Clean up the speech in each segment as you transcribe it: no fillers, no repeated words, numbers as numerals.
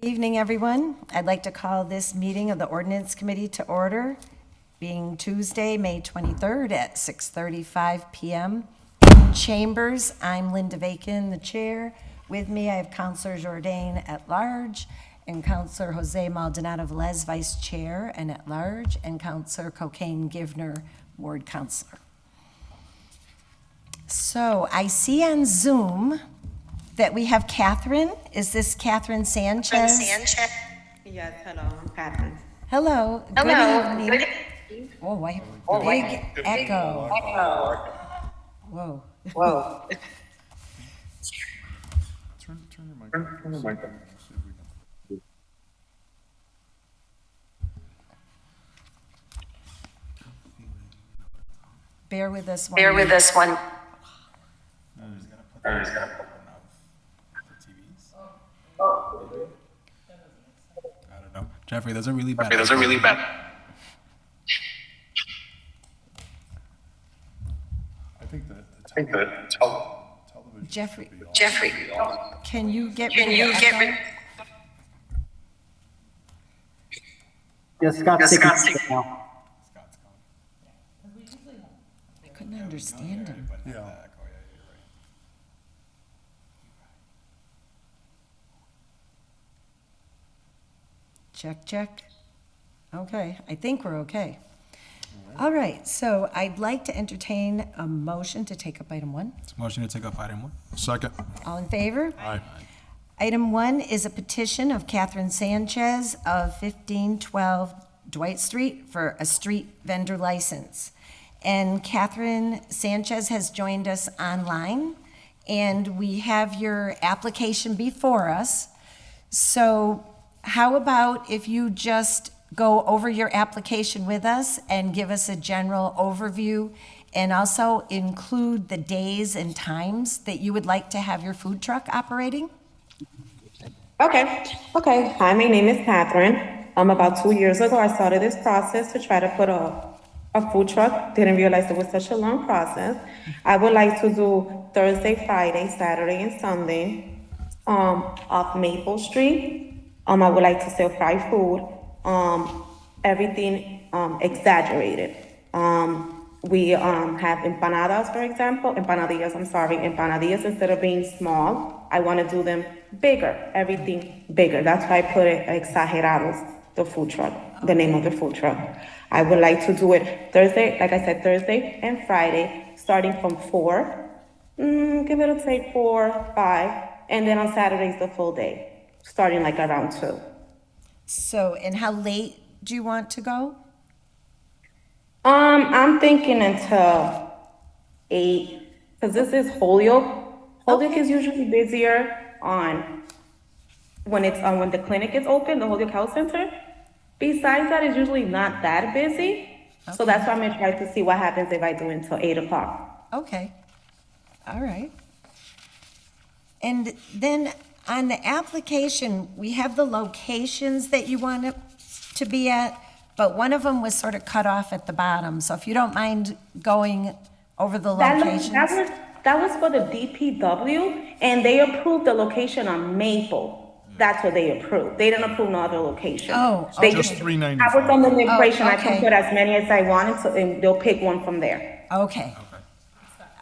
Evening, everyone. I'd like to call this meeting of the Ordinance Committee to order, being Tuesday, May 23rd at 6:35 PM. In Chambers, I'm Linda Bacon, the chair. With me, I have Councilor Jourdain at large, and Councilor Jose Maldonado Velez, vice chair and at large, and Councilor Cocaine Givner, ward councilor. So I see on Zoom that we have Catherine. Is this Catherine Sanchez? Yes, hello, I'm Catherine. Hello. Hello. Good evening. Whoa, I have big echo. Whoa. Whoa. Turn your microphone. Bear with us one Bear with minute. us one. I just gotta put the TVs. I don't know. Jeffrey, those are really bad. I think that the television. Jeffrey, Jeffrey, can you get can rid you of the get echo? rid? Yes, Scott's Yes, taking Scott's it taking- now. Scott's coming. I couldn't understand him. Yeah. Echo, yeah, you're right. Check, check. Okay, I think we're okay. All right, so I'd like to entertain a motion to take up item 1. Motion to take up item 1. Second. All in favor? Aye. Item 1 is a petition of Catherine Sanchez of 1512 Dwight Street for a street vendor license. And Catherine Sanchez has joined us online, and we have your application before us. So how about if you just go over your application with us and give us a general overview and also include the days and times that you would like to have your food truck operating? Okay. Hi, my name is Catherine. About 2 years ago, I started this process to try to put a food truck. Didn't realize it was such a long process. I would like to do Thursday, Friday, Saturday, and Sunday off Maple Street. I would like to sell fried food. Everything exaggerated. We have empanadas, for example, empanadillas instead of being small. I want to do them bigger, everything bigger. That's why I put it exagerados, the food truck, the name of the food truck. I would like to do it Thursday, like I said, Thursday and Friday, starting from 4, give it a say 4, 5, and then on Saturdays the full day, starting like around 2. So, and how late do you want to go? I'm thinking until 8, because this is Holyoke. Holyoke is usually busier on when the clinic is open, the Holyoke Health Center. Besides that, it's usually not that busy. So that's why I'm gonna try to see what happens if I do until 8 o'clock. Okay, all right. And then on the application, we have the locations that you want it to be at, but one of them was sort of cut off at the bottom. So if you don't mind going over the locations. That was for the DPW, and they approved the location on Maple. That's what they approved. They didn't approve no other location. Oh, They Just just- $3.95. I was under the impression I okay. can put as many as I wanted, so and they'll pick one from there. Okay.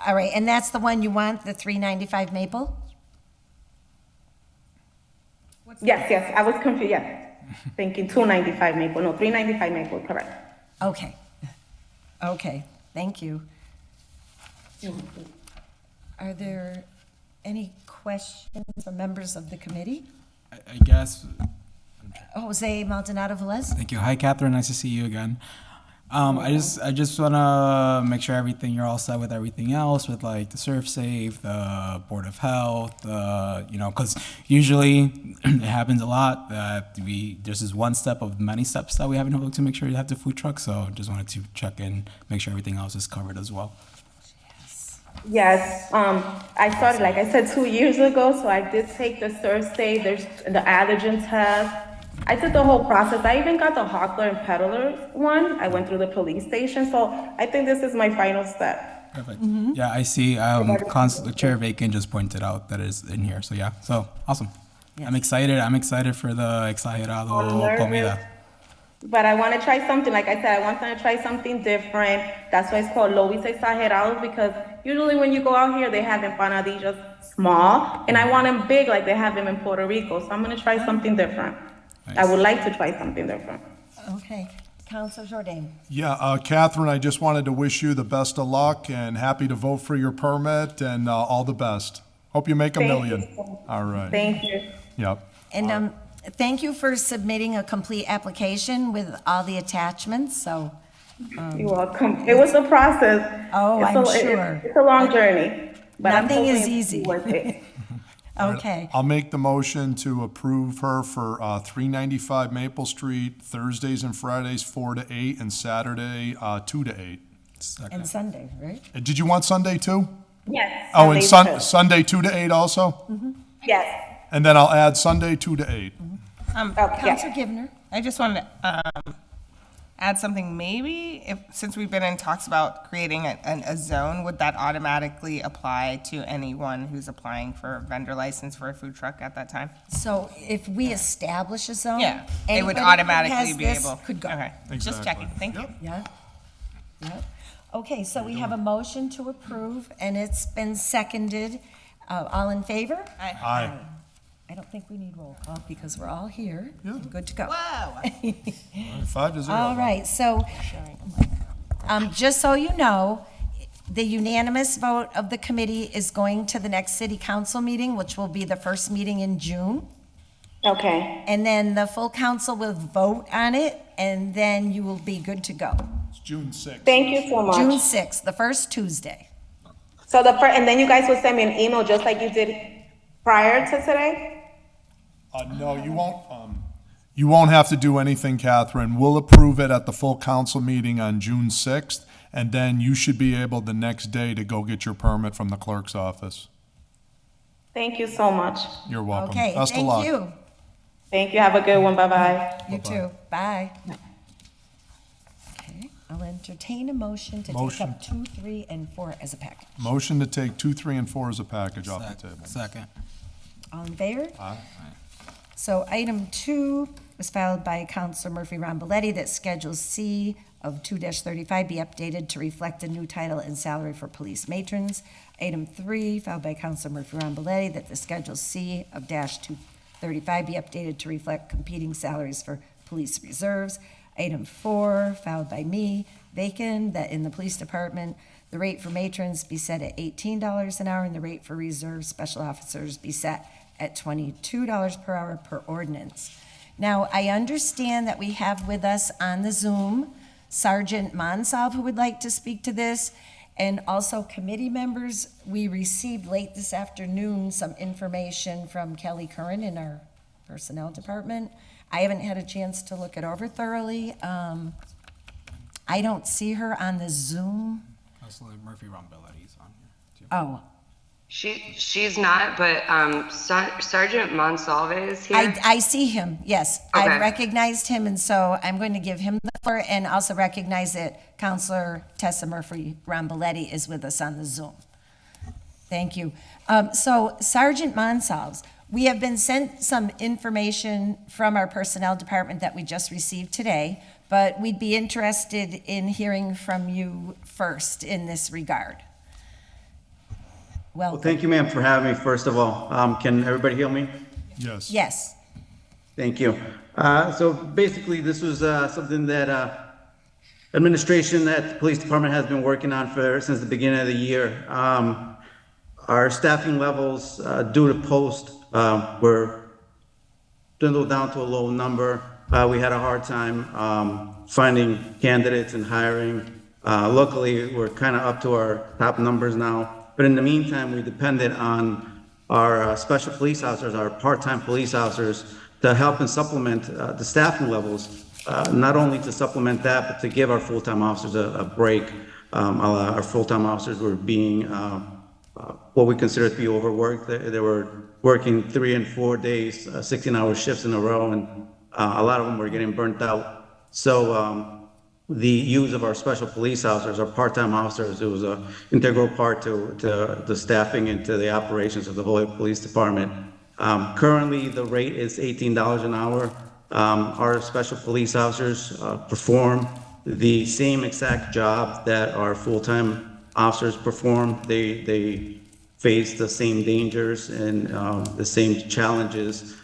All right, and that's the one you want, the 395 Maple? Yes, I was confused, yes. Thinking 295 Maple, no, 395 Maple, correct. Okay. Okay, thank you. Are there any questions from members of the committee? I guess. Jose Maldonado Velez? Thank you. Hi, Catherine. Nice to see you again. I just want to make sure you're all set with everything else, with like the Surf Safe, the Board of Health, because usually it happens a lot that there's this one step of many steps that we haven't looked to make sure you have the food truck. So just wanted to check in, make sure everything else is covered as well. Yes, I started, like I said, 2 years ago, so I did take the Thursday, there's the allergen test. I did the whole process. I even got the hawkler and peddler one. I went through the police station, so I think this is my final step. Perfect. Yeah, I see. Chair Bacon just pointed out that it's in here. So yeah, so awesome. I'm excited. I'm excited for the exagerado comida. But I want to try something. Like I said, I want them to try something different. That's why it's called Lobis Exagerados, because usually when you go out here, they have empanadillas small, and I want them big like they have them in Puerto Rico. So I'm going to try something different. I would like to try something different. Okay. Counselor Jordan. Yeah, Catherine, I just wanted to wish you the best of luck and happy to vote for your permit and all the best. Hope you make a Thank million. you. All right. Thank you. Yep. And thank you for submitting a complete application with all the attachments, so. You're welcome. It was a process. Oh, It's I'm a- sure. It's a long journey, but I'm Nothing is hoping it's easy. worth it. Okay, I'll make the motion to approve her for 395 Maple Street, Thursdays and Fridays 4 to 8, and Saturday 2 to 8. and Sunday, right? Did you want Sunday too? Yes. Oh, and Sunday too. Sunday 2 to 8 also? Yes. And then I'll add Sunday 2 to 8. Okay. Counselor Givner. I just wanted to add something, maybe, since we've been in talks about creating a zone, would that automatically apply to anyone who's applying for a vendor license for a food truck at that time? So if we establish a zone. Yeah, they anybody would who automatically has be this able. Could go. Okay, just Exactly. checking, thank you. Yep. Yeah, yep. Okay, so we have a motion to approve, and it's been seconded. All in favor? Aye. I don't think we need roll call because we're all here. Yeah. Good to go. Wow. 5 to 0. All right, so, just so you know, the unanimous vote of the committee is going to the next city council meeting, which will be the first meeting in June. Okay. And then the full council will vote on it, and then you will be good to go. It's June 6th. Thank you so much. June 6th, the first Tuesday. So and then you guys will send me an email just like you did prior to today? No, you won't. You won't have to do anything, Catherine. We'll approve it at the full council meeting on June 6th, and then you should be able the next day to go get your permit from the clerk's office. Thank you so much. You're welcome. Okay, Best of thank luck. you. Thank you. Have a good one. Bye-bye. You too. Bye. Okay, I'll entertain a motion to take Motion. up 2, 3, and 4 as a package. Motion to take 2, 3, and 4 as a package off the table. Second. All in favor? Aye. So item 2 was filed by Counselor Murphy-Ramboletti that Schedule C of 2-35 be updated to reflect a new title and salary for police matrons. Item 3, filed by Counselor Murphy-Ramboletti, that the Schedule C of -235 be updated to reflect competing salaries for police reserves. Item 4, filed by me, Bacon, that in the police department, the rate for matrons be set at $18 an hour and the rate for reserve special officers be set at $22 per hour per ordinance. Now, I understand that we have with us on the Zoom Sergeant Monsalve, who would like to speak to this, and also committee members. We received late this afternoon some information from Kelly Curran in our personnel department. I haven't had a chance to look it over thoroughly. I don't see her on the Zoom. Counselor Murphy-Ramboletti's on here, too. Oh, She's not, but Sergeant Monsalve is here. I see him, yes. Okay. I recognized him, and so I'm going to give him the floor, and also recognize that Counselor Tessa Murphy-Ramboletti is with us on the Zoom. Thank you. So Sergeant Monsalves, we have been sent some information from our personnel department that we just received today, but we'd be interested in hearing from you first in this regard. Well, Welcome. thank you, ma'am, for having me, first of all. Can everybody hear me? Yes. Yes. Thank you. So basically, this was something that administration that the police department has been working on since the beginning of the year. Our staffing levels due to post were dwindled down to a low number. We had a hard time finding candidates and hiring. Luckily, we're kind of up to our top numbers now. But in the meantime, we depended on our special police officers, our part-time police officers, to help and supplement the staffing levels. Not only to supplement that, but to give our full-time officers a break. Our full-time officers were being what we consider to be overworked. They were working 3 and 4 days, 16-hour shifts in a row, and a lot of them were getting burnt out. So the use of our special police officers, our part-time officers, it was an integral part to the staffing and to the operations of the whole police department. Currently, the rate is $18 an hour. Our special police officers perform the same exact job that our full-time officers perform. They face the same dangers and the same challenges.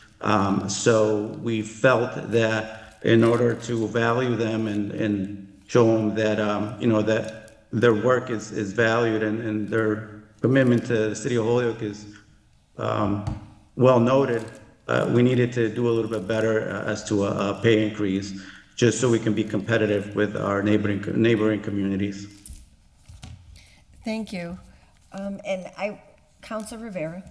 So we felt that in order to value them and show them that, that their work is valued and their commitment to the city of Holyoke is well noted, we needed to do a little bit better as to a pay increase, just so we can be competitive with our neighboring communities. Thank you. Councilor Rivera?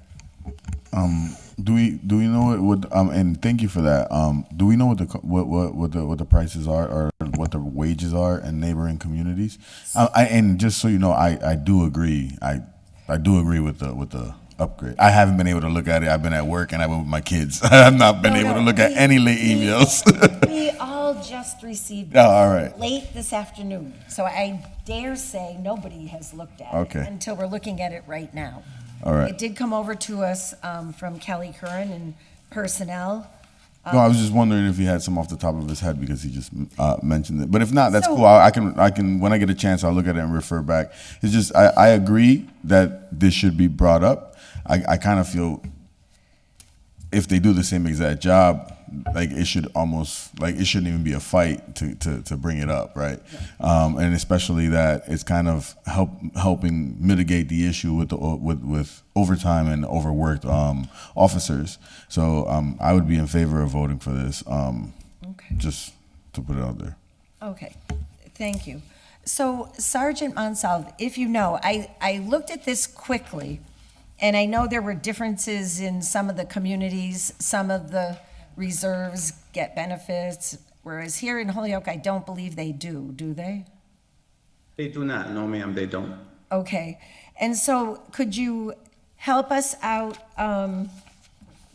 Do we know what and thank you for that. Do we know what the prices are or what the wages are in neighboring communities? And just so you know, I do agree. I do agree with the upgrade. I haven't been able to look at it. I've been at work and I've been with my kids. I've not been able to look at any late emails. We all just received Oh, all right. late this afternoon, so I dare say nobody has looked at Okay. it until we're looking at it right now. All right. It did come over to us from Kelly Curran and personnel. No, I was just wondering if he had some off the top of his head because he just mentioned it. But if not, that's So- cool. I can when I get a chance, I'll look at it and refer back. It's just I agree that this should be brought up. I kind of feel if they do the same exact job, like it should almost like it shouldn't even be a fight to bring it up, right? And especially that it's kind of helping mitigate the issue with overtime and overworked officers. So I would be in favor of voting for this. Okay. Just to put it out there. Okay, thank you. So Sergeant Monsalve, if you know, I looked at this quickly, and I know there were differences in some of the communities. Some of the reserves get benefits, whereas here in Holyoke, I don't believe they do they? They do not. No, ma'am, they don't. Okay, and so could you help us out?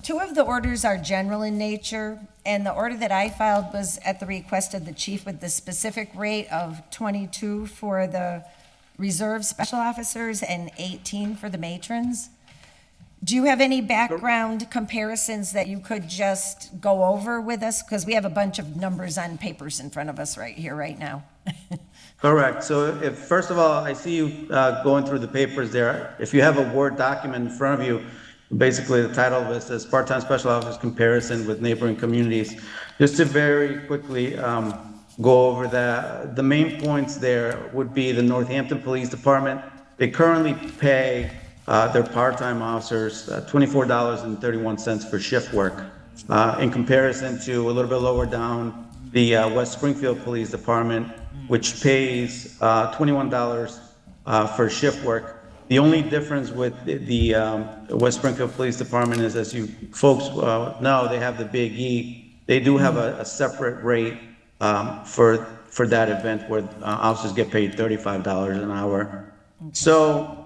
Two of the orders are general in nature, and the order that I filed was at the request of the chief with the specific rate of 22 for the reserve special officers and 18 for the matrons. Do you have any background comparisons that you could just go over with us? Because we have a bunch of numbers on papers in front of us right here, right now. Correct. So if, first of all, I see you going through the papers there. If you have a Word document in front of you, basically the title of it says Part-Time Special Officers Comparison with Neighboring Communities. Just to very quickly go over that, the main points there would be the Northampton Police Department. They currently pay their part-time officers $24.31 for shift work. In comparison to a little bit lower down, the West Springfield Police Department, which pays $21 for shift work. The only difference with the West Springfield Police Department is, as you folks know, they have the Big E. They do have a separate rate for that event where officers get paid $35 an hour. So,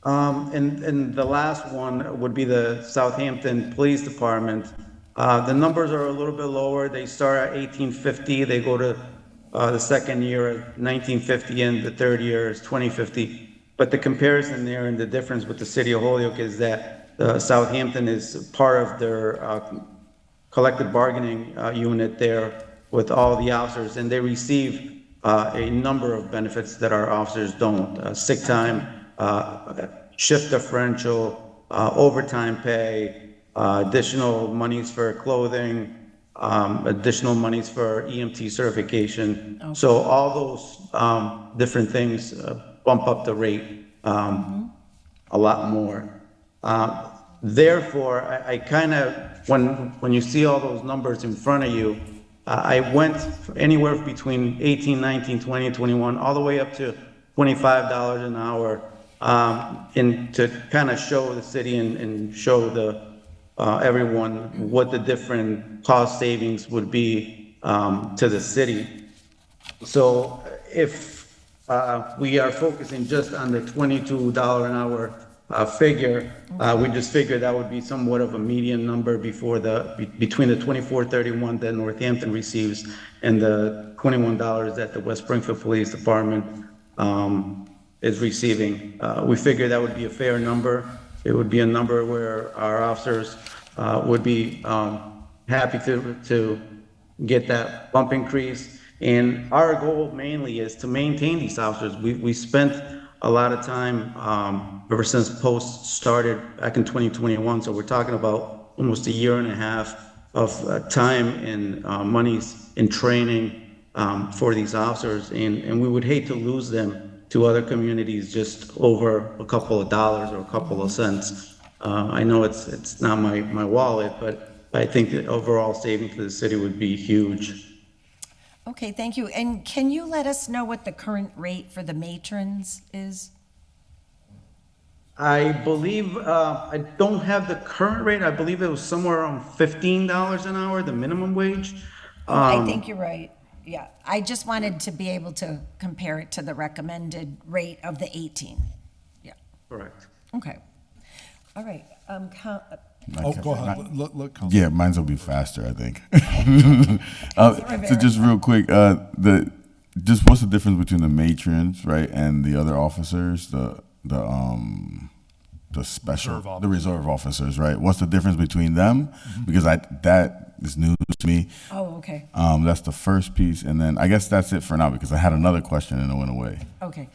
and the last one would be the Southampton Police Department. The numbers are a little bit lower. They start at $18.50. They go to the second year at $19.50, and the third year is $20.50. But the comparison there and the difference with the city of Holyoke is that Southampton is part of their collective bargaining unit there with all the officers, and they receive a number of benefits that our officers don't. Sick time, shift differential, overtime pay, additional monies for clothing, additional monies for EMT certification. Okay. So all those different things bump up the rate a lot more. Therefore, I kind of, when you see all those numbers in front of you, I went anywhere between 18, 19, 20, 21, all the way up to $25 an hour, and to kind of show the city and show everyone what the different cost savings would be to the city. So if we are focusing just on the $22 an hour figure, we just figured that would be somewhat of a median number between the $24.31 that Northampton receives and the $21 that the West Springfield Police Department is receiving. We figured that would be a fair number. It would be a number where our officers would be happy to get that bump increase. And our goal mainly is to maintain these officers. We spent a lot of time ever since post started back in 2021. So we're talking about almost a year and a half of time and monies in training for these officers. And we would hate to lose them to other communities just over a couple of dollars or a couple of cents. I know it's not my wallet, but I think the overall saving for the city would be huge. Okay, thank you. And can you let us know what the current rate for the matrons is? I believe, I don't have the current rate. I believe it was somewhere around $15 an hour, the minimum wage. I think you're right. Yeah, I just wanted to be able to compare it to the recommended rate of the 18. Yeah, Correct. okay. All right. Oh, go ahead. Let Council. Yeah, mine's will be faster, I think. So just real quick, just what's the difference between the matrons, right, and the other officers, the special, the reserve officers, right? What's the difference between them? Because that is news to me. Oh, okay. That's the first piece, and then I guess that's it for now because I had another question and it went away. Okay.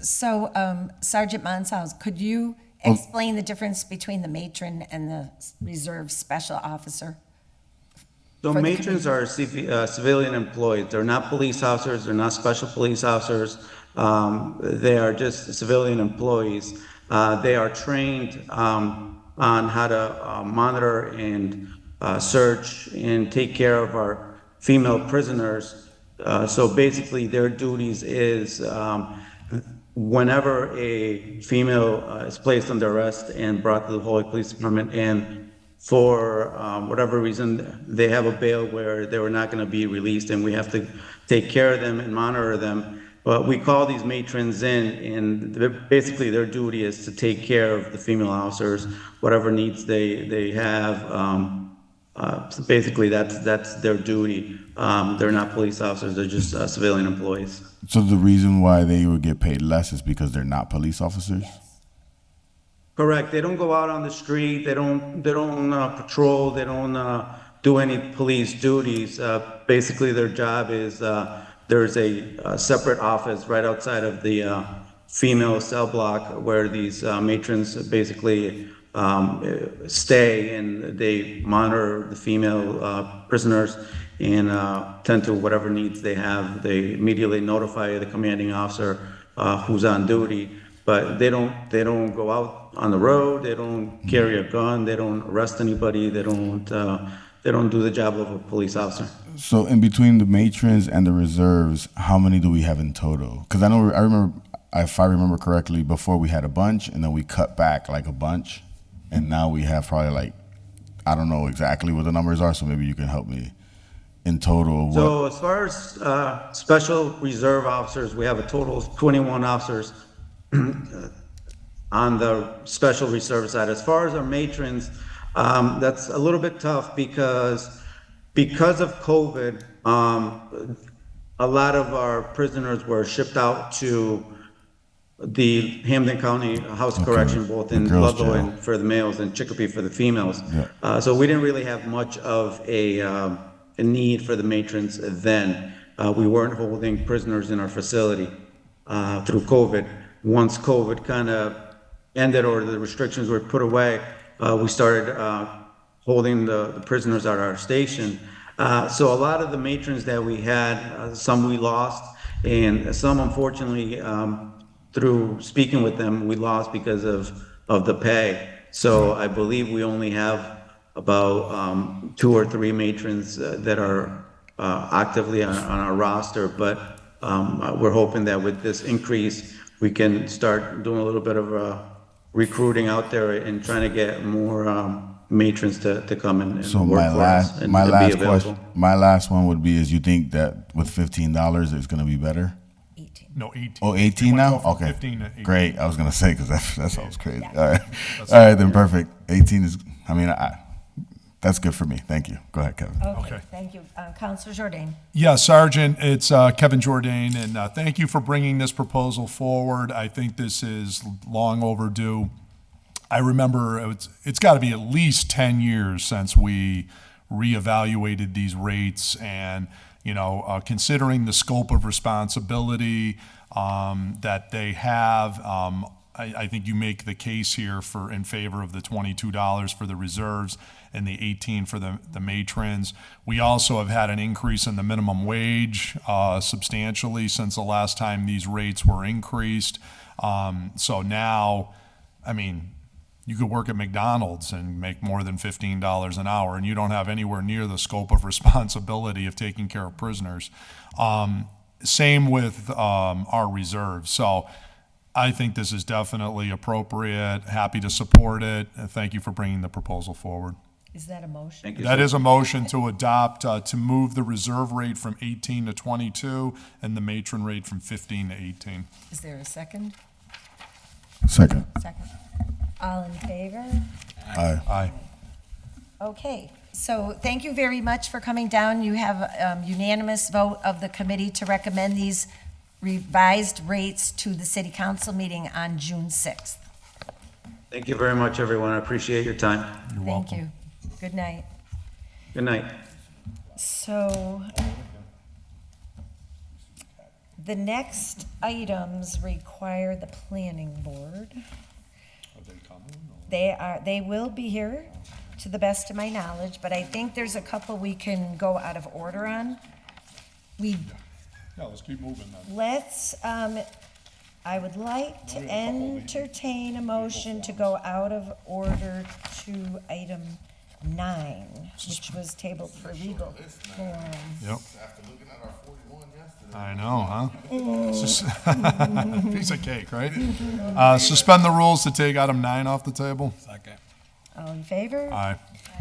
So, Sergeant Monsalves, could you explain the difference between the matron and the reserve special officer? So For the matrons are civilian employees. They're not police officers. They're not special police officers. They are just civilian employees. They are trained on how to monitor and search and take care of our female prisoners. So basically, their duties is whenever a female is placed under arrest and brought to the Holy Police Department, and for whatever reason they have a bail where they were not going to be released, and we have to take care of them and monitor them. But we call these matrons in, and basically their duty is to take care of the female officers, whatever needs they have. So basically, that's their duty. They're not police officers; they're just civilian employees. So the reason why they would get paid less is because they're not police officers? Correct. They don't go out on the street. They don't patrol. They don't do any police duties. Basically, their job is there's a separate office right outside of the female cell block where these matrons basically stay, and they monitor the female prisoners and tend to whatever needs they have. They immediately notify the commanding officer who's on duty, but they don't go out on the road. They don't carry a gun. They don't arrest anybody. They don't do the job of a police officer. So in between the matrons and the reserves, how many do we have in total? Because I remember, if I remember correctly, before we had a bunch, and then we cut back like a bunch, and now we have probably like, I don't know exactly what the numbers are, so maybe you can help me in total. So as far as special reserve officers, we have a total of 21 officers on the special reserve side. As far as our matrons, that's a little bit tough because of COVID, a lot of our prisoners were shipped out to the Hampden County House of Correction, both in Ludlow and for the males and Chicopee for the females. Yeah. So we didn't really have much of a need for the matrons then. We weren't holding prisoners in our facility through COVID. Once COVID kind of ended or the restrictions were put away, we started holding the prisoners at our station. So a lot of the matrons that we had, some we lost, and some unfortunately, through speaking with them, we lost because of the pay. So I believe we only have about 2 or 3 matrons that are actively on our roster, but we're hoping that with this increase, we can start doing a little bit of recruiting out there and trying to get more matrons to come and So work for us and be available. question, my last one would be: is you think that with $15 it's going to be better? 18. No, 18. Oh, 18 We went now? from Okay, 15 to 18. great. I was going to say because that sounds crazy. All right, then perfect. 18 is. I mean, that's good for me. Thank you. Go ahead, Kevin. Okay, thank you. Counselor Jordan. Yeah, Sergeant, it's Kevin Jourdain, and thank you for bringing this proposal forward. I think this is long overdue. I remember it's got to be at least 10 years since we reevaluated these rates, and considering the scope of responsibility that they have, I think you make the case here in favor of the $22 for the reserves and the 18 for the matrons. We also have had an increase in the minimum wage substantially since the last time these rates were increased. So now, I mean, you could work at McDonald's and make more than $15 an hour, and you don't have anywhere near the scope of responsibility of taking care of prisoners. Same with our reserves. So I think this is definitely appropriate. Happy to support it. And thank you for bringing the proposal forward. Is that a motion? Thank you, That sir. is a motion to adopt, to move the reserve rate from 18 to 22 and the matron rate from 15 to 18. Is there a second? Second. Second. All in favor? Aye. Aye. Okay, so thank you very much for coming down. You have unanimous vote of the committee to recommend these revised rates to the city council meeting on June 6th. Thank you very much, everyone. I appreciate your time. Thank you. Good night. Good night. So the next items require the planning board. They will be here, to the best of my knowledge, but I think there's a couple we can go out of order on. Yeah, let's keep moving then. I would like to entertain a motion to go out of order to item 9, which was tabled for legal form. Yep. I know, huh? Piece of cake, right? Suspend the rules to take item 9 off the table. Second. All in favor? Aye.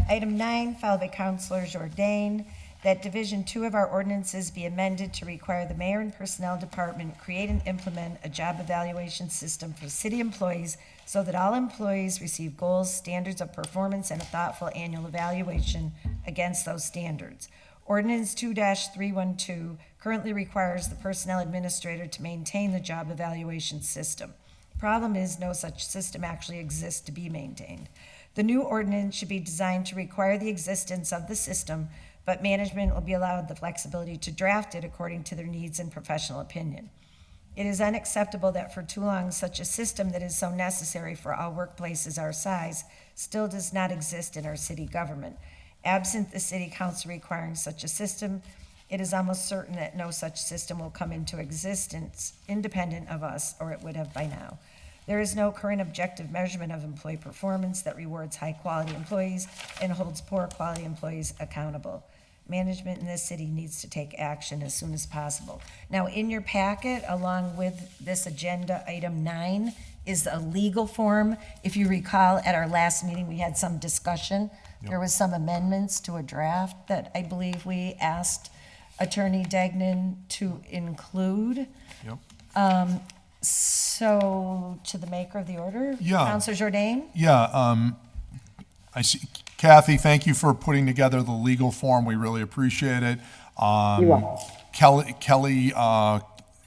Item 9, filed by Councilor Jourdain, that Division 2 of our ordinances be amended to require the mayor and personnel department create and implement a job evaluation system for city employees so that all employees receive goals, standards of performance, and a thoughtful annual evaluation against those standards. Ordinance 2-312 currently requires the personnel administrator to maintain the job evaluation system. Problem is, no such system actually exists to be maintained. The new ordinance should be designed to require the existence of the system, but management will be allowed the flexibility to draft it according to their needs and professional opinion. It is unacceptable that for too long, such a system that is so necessary for all workplaces our size still does not exist in our city government. Absent the city council requiring such a system, it is almost certain that no such system will come into existence independent of us, or it would have by now. There is no current objective measurement of employee performance that rewards high-quality employees and holds poor-quality employees accountable. Management in this city needs to take action as soon as possible. Now, in your packet, along with this agenda item 9, is a legal form. If you recall, at our last meeting, we had some discussion. There was some amendments to a draft that I believe we asked Attorney Degnan to include. Yep. So, to the maker of the order? Yeah. Counselor Jourdain? Yeah, I see. Kathy, thank you for putting together the legal form. We really appreciate it. Kelly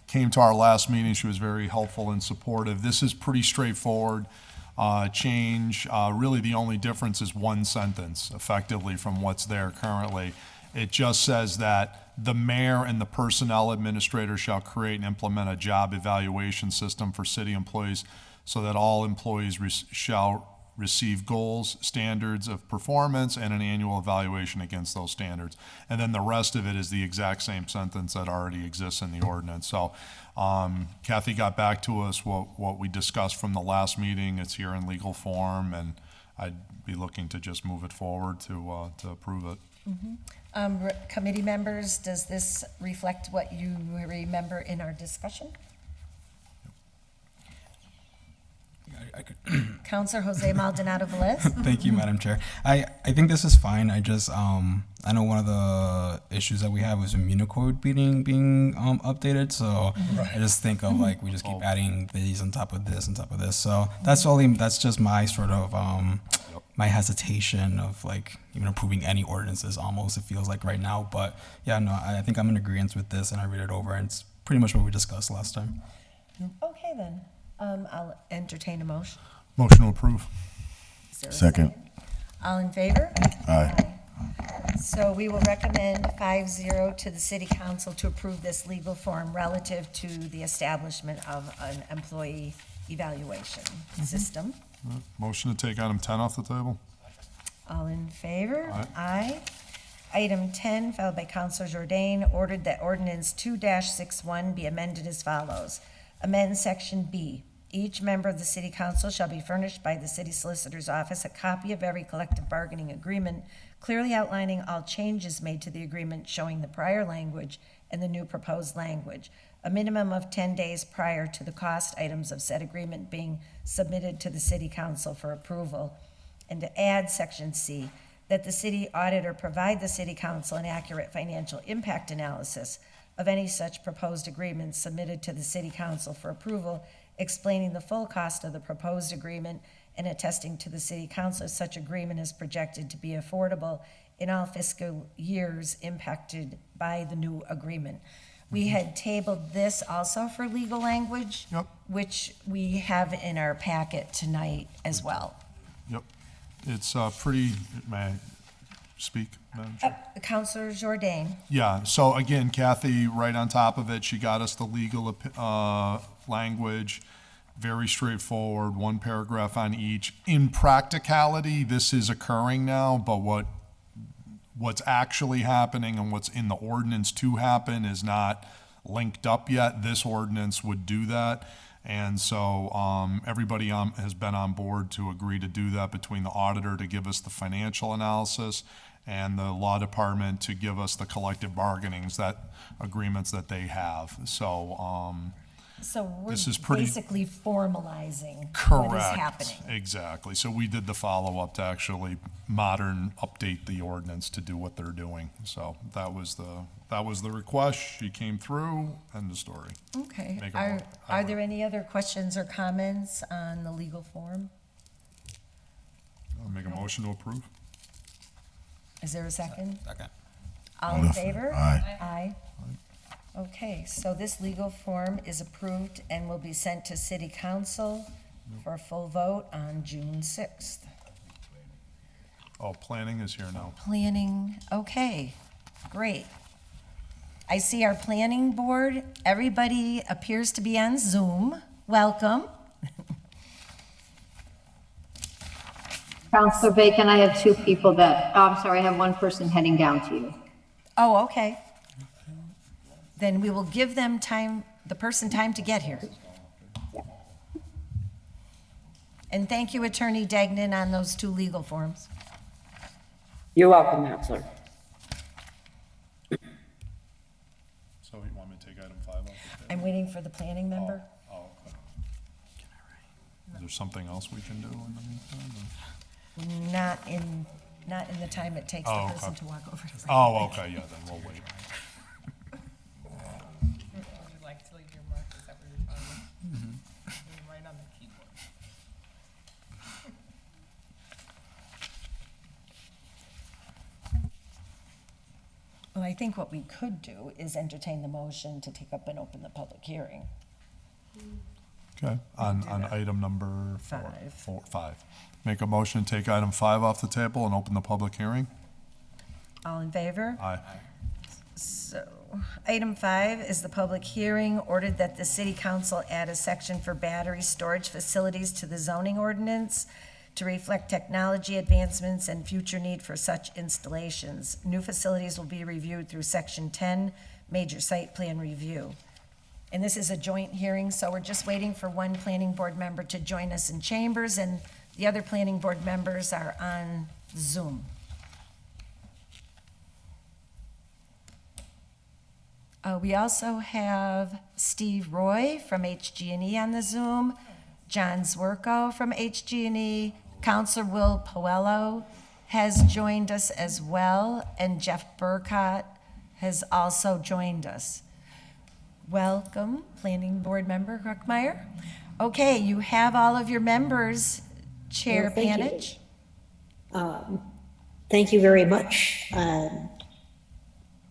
came to our last meeting. She was very helpful and supportive. This is pretty straightforward change. Really, the only difference is one sentence, effectively, from what's there currently. It just says that the mayor and the personnel administrator shall create and implement a job evaluation system for city employees so that all employees shall receive goals, standards of performance, and an annual evaluation against those standards. And then the rest of it is the exact same sentence that already exists in the ordinance. So Kathy got back to us what we discussed from the last meeting. It's here in legal form, and I'd be looking to just move it forward to approve it. Committee members, does this reflect what you remember in our discussion? I could. Counselor Jose Maldonado Velez? Thank you, Madam Chair. I think this is fine. I just I know one of the issues that we have was Immunicode being updated. So I just think of like we just keep adding these on top of this on top of this. So that's just my sort of my hesitation of like even approving any ordinances almost, it feels like right now. But yeah, no, I think I'm in agreement with this, and I read it over, and it's pretty much what we discussed last time. Okay, then. I'll entertain a motion. Motion to approve. Is there a Second. All in favor? Aye. So we will recommend 5-0 to the city council to approve this legal form relative to the establishment of an employee evaluation system. Motion to take item 10 off the table. All in favor? Aye. Item 10, filed by Councilor Jourdain, ordered that ordinance 2-61 be amended as follows. Amend section B. Each member of the city council shall be furnished by the city solicitor's office a copy of every collective bargaining agreement, clearly outlining all changes made to the agreement, showing the prior language and the new proposed language. A minimum of 10 days prior to the cost items of said agreement being submitted to the city council for approval. And to add section C, that the city auditor provide the city council an accurate financial impact analysis of any such proposed agreements submitted to the city council for approval, explaining the full cost of the proposed agreement and attesting to the city council if such agreement is projected to be affordable in all fiscal years impacted by the new agreement. We had tabled this also for legal language, Yep. which we have in our packet tonight as well. Yep. It's pretty, may I speak, Madam Chair? Councilor Jourdain. Yeah, so again, Kathy, right on top of it, she got us the legal language, very straightforward, one paragraph on each. In practicality, this is occurring now, but what's actually happening and what's in the ordinance to happen is not linked up yet. This ordinance would do that. And so everybody has been on board to agree to do that, between the auditor to give us the financial analysis and the law department to give us the collective bargainings, that agreements that they have. So So we're This is pretty- basically formalizing what is correct. happening. Exactly. So we did the follow-up to actually update the ordinance to do what they're doing. So that was the request. She came through, end of story. Okay. Make a Are there any other questions or comments on the legal form? I'll make a motion to approve. Is there a second? Second. All in favor? Aye. Aye. Okay, so this legal form is approved and will be sent to city council for a full vote on June 6th. Oh, planning is here now. Planning, okay, great. I see our planning board, everybody appears to be on Zoom. Welcome. Counselor Bacon, I have two people that, oh, I'm sorry, I have one person heading down to you. Oh, okay. Then we will give them time, the person time to get here. And thank you, Attorney Degnan, on those two legal forms. You're welcome, Counselor. So you want me to take item 5 off the table? I'm waiting for the planning member. Oh, okay. Is there something else we can do in the meantime? Not in the time it takes Oh, the okay. person to walk over. Oh, okay, yeah, then we'll wait. Would you like to leave your mark? Is that what you're telling me? Right on the keyboard. Well, I think what we could do is entertain the motion to take up and open the public hearing. Okay, on item number 5. 5. Make a motion, to take item 5 off the table and open the public hearing? All in favor? Aye. So, item 5 is the public hearing, ordered that the city council add a section for battery storage facilities to the zoning ordinance to reflect technology advancements and future need for such installations. New facilities will be reviewed through section 10, major site plan review. And this is a joint hearing, so we're just waiting for one planning board member to join us in chambers, and the other planning board members are on Zoom. We also have Steve Roy from HG&E on the Zoom, John Zwerko from HG&E, Counselor Will Poello has joined us as well, and Jeff Burkott has also joined us. Welcome, Planning Board Member Ruckmeyer. Okay, you have all of your members, Chair Well, thank you. Panich. Thank you very much.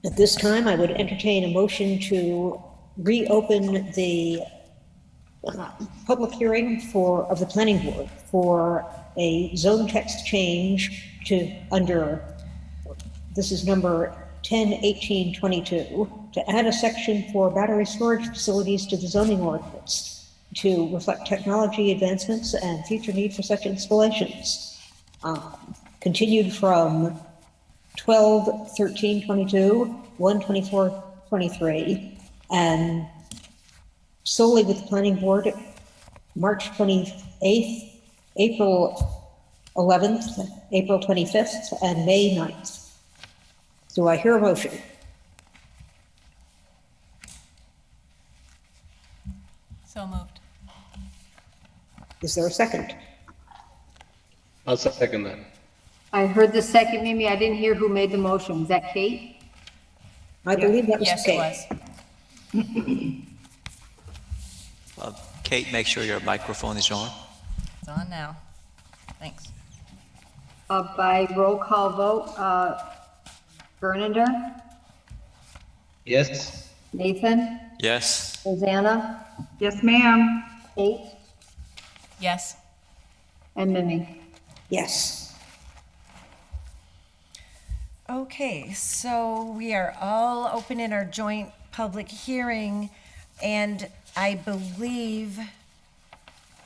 At this time, I would entertain a motion to reopen the public hearing of the planning board for a zone text change to this is number 101822, to add a section for battery storage facilities to the zoning ordinance to reflect technology advancements and future need for such installations. Continued from 12/13/22, 1/24/23, and solely with the planning board, March 28th, April 11th, April 25th, and May 9th. Do I hear a motion? So moved. Is there a second? I'll second that. I heard the second, Mimi. I didn't hear who made the motion. Was that Kate? I believe that was Yes, Kate. it was. Kate, make sure your microphone is on. It's on now. Thanks. By roll call vote, Bernander, Yes. Nathan, Yes. Rosanna, Yes, ma'am. Kate, Yes. and Mimi. Yes. Okay, so we are all open in our joint public hearing, and I believe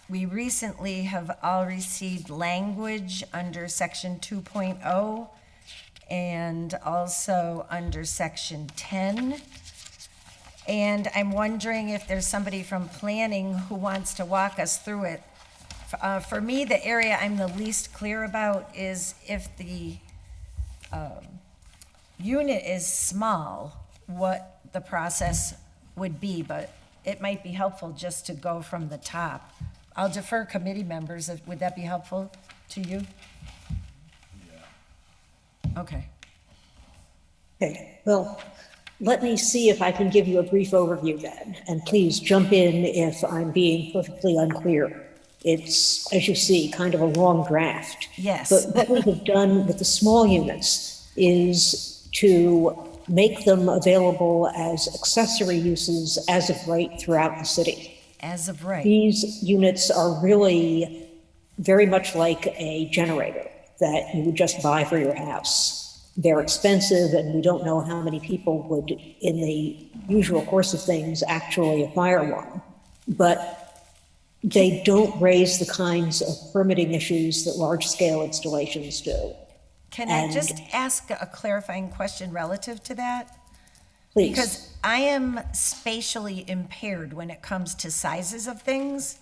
we recently have all received language under section 2.0 and also under section 10. And I'm wondering if there's somebody from planning who wants to walk us through it. For me, the area I'm the least clear about is if the unit is small, what the process would be, but it might be helpful just to go from the top. I'll defer committee members. Would that be helpful to you? Yeah. Okay. Okay, well, let me see if I can give you a brief overview then, and please jump in if I'm being perfectly unclear. It's, as you see, kind of a long draft. Yes. But what we have done with the small units is to make them available as accessory uses as of right throughout the city. As of right. These units are really very much like a generator that you would just buy for your house. They're expensive, and we don't know how many people would, in the usual course of things, actually acquire one. But they don't raise the kinds of permitting issues that large-scale installations do. Can I just ask a clarifying question relative to that? Please. Because I am spatially impaired when it comes to sizes of things,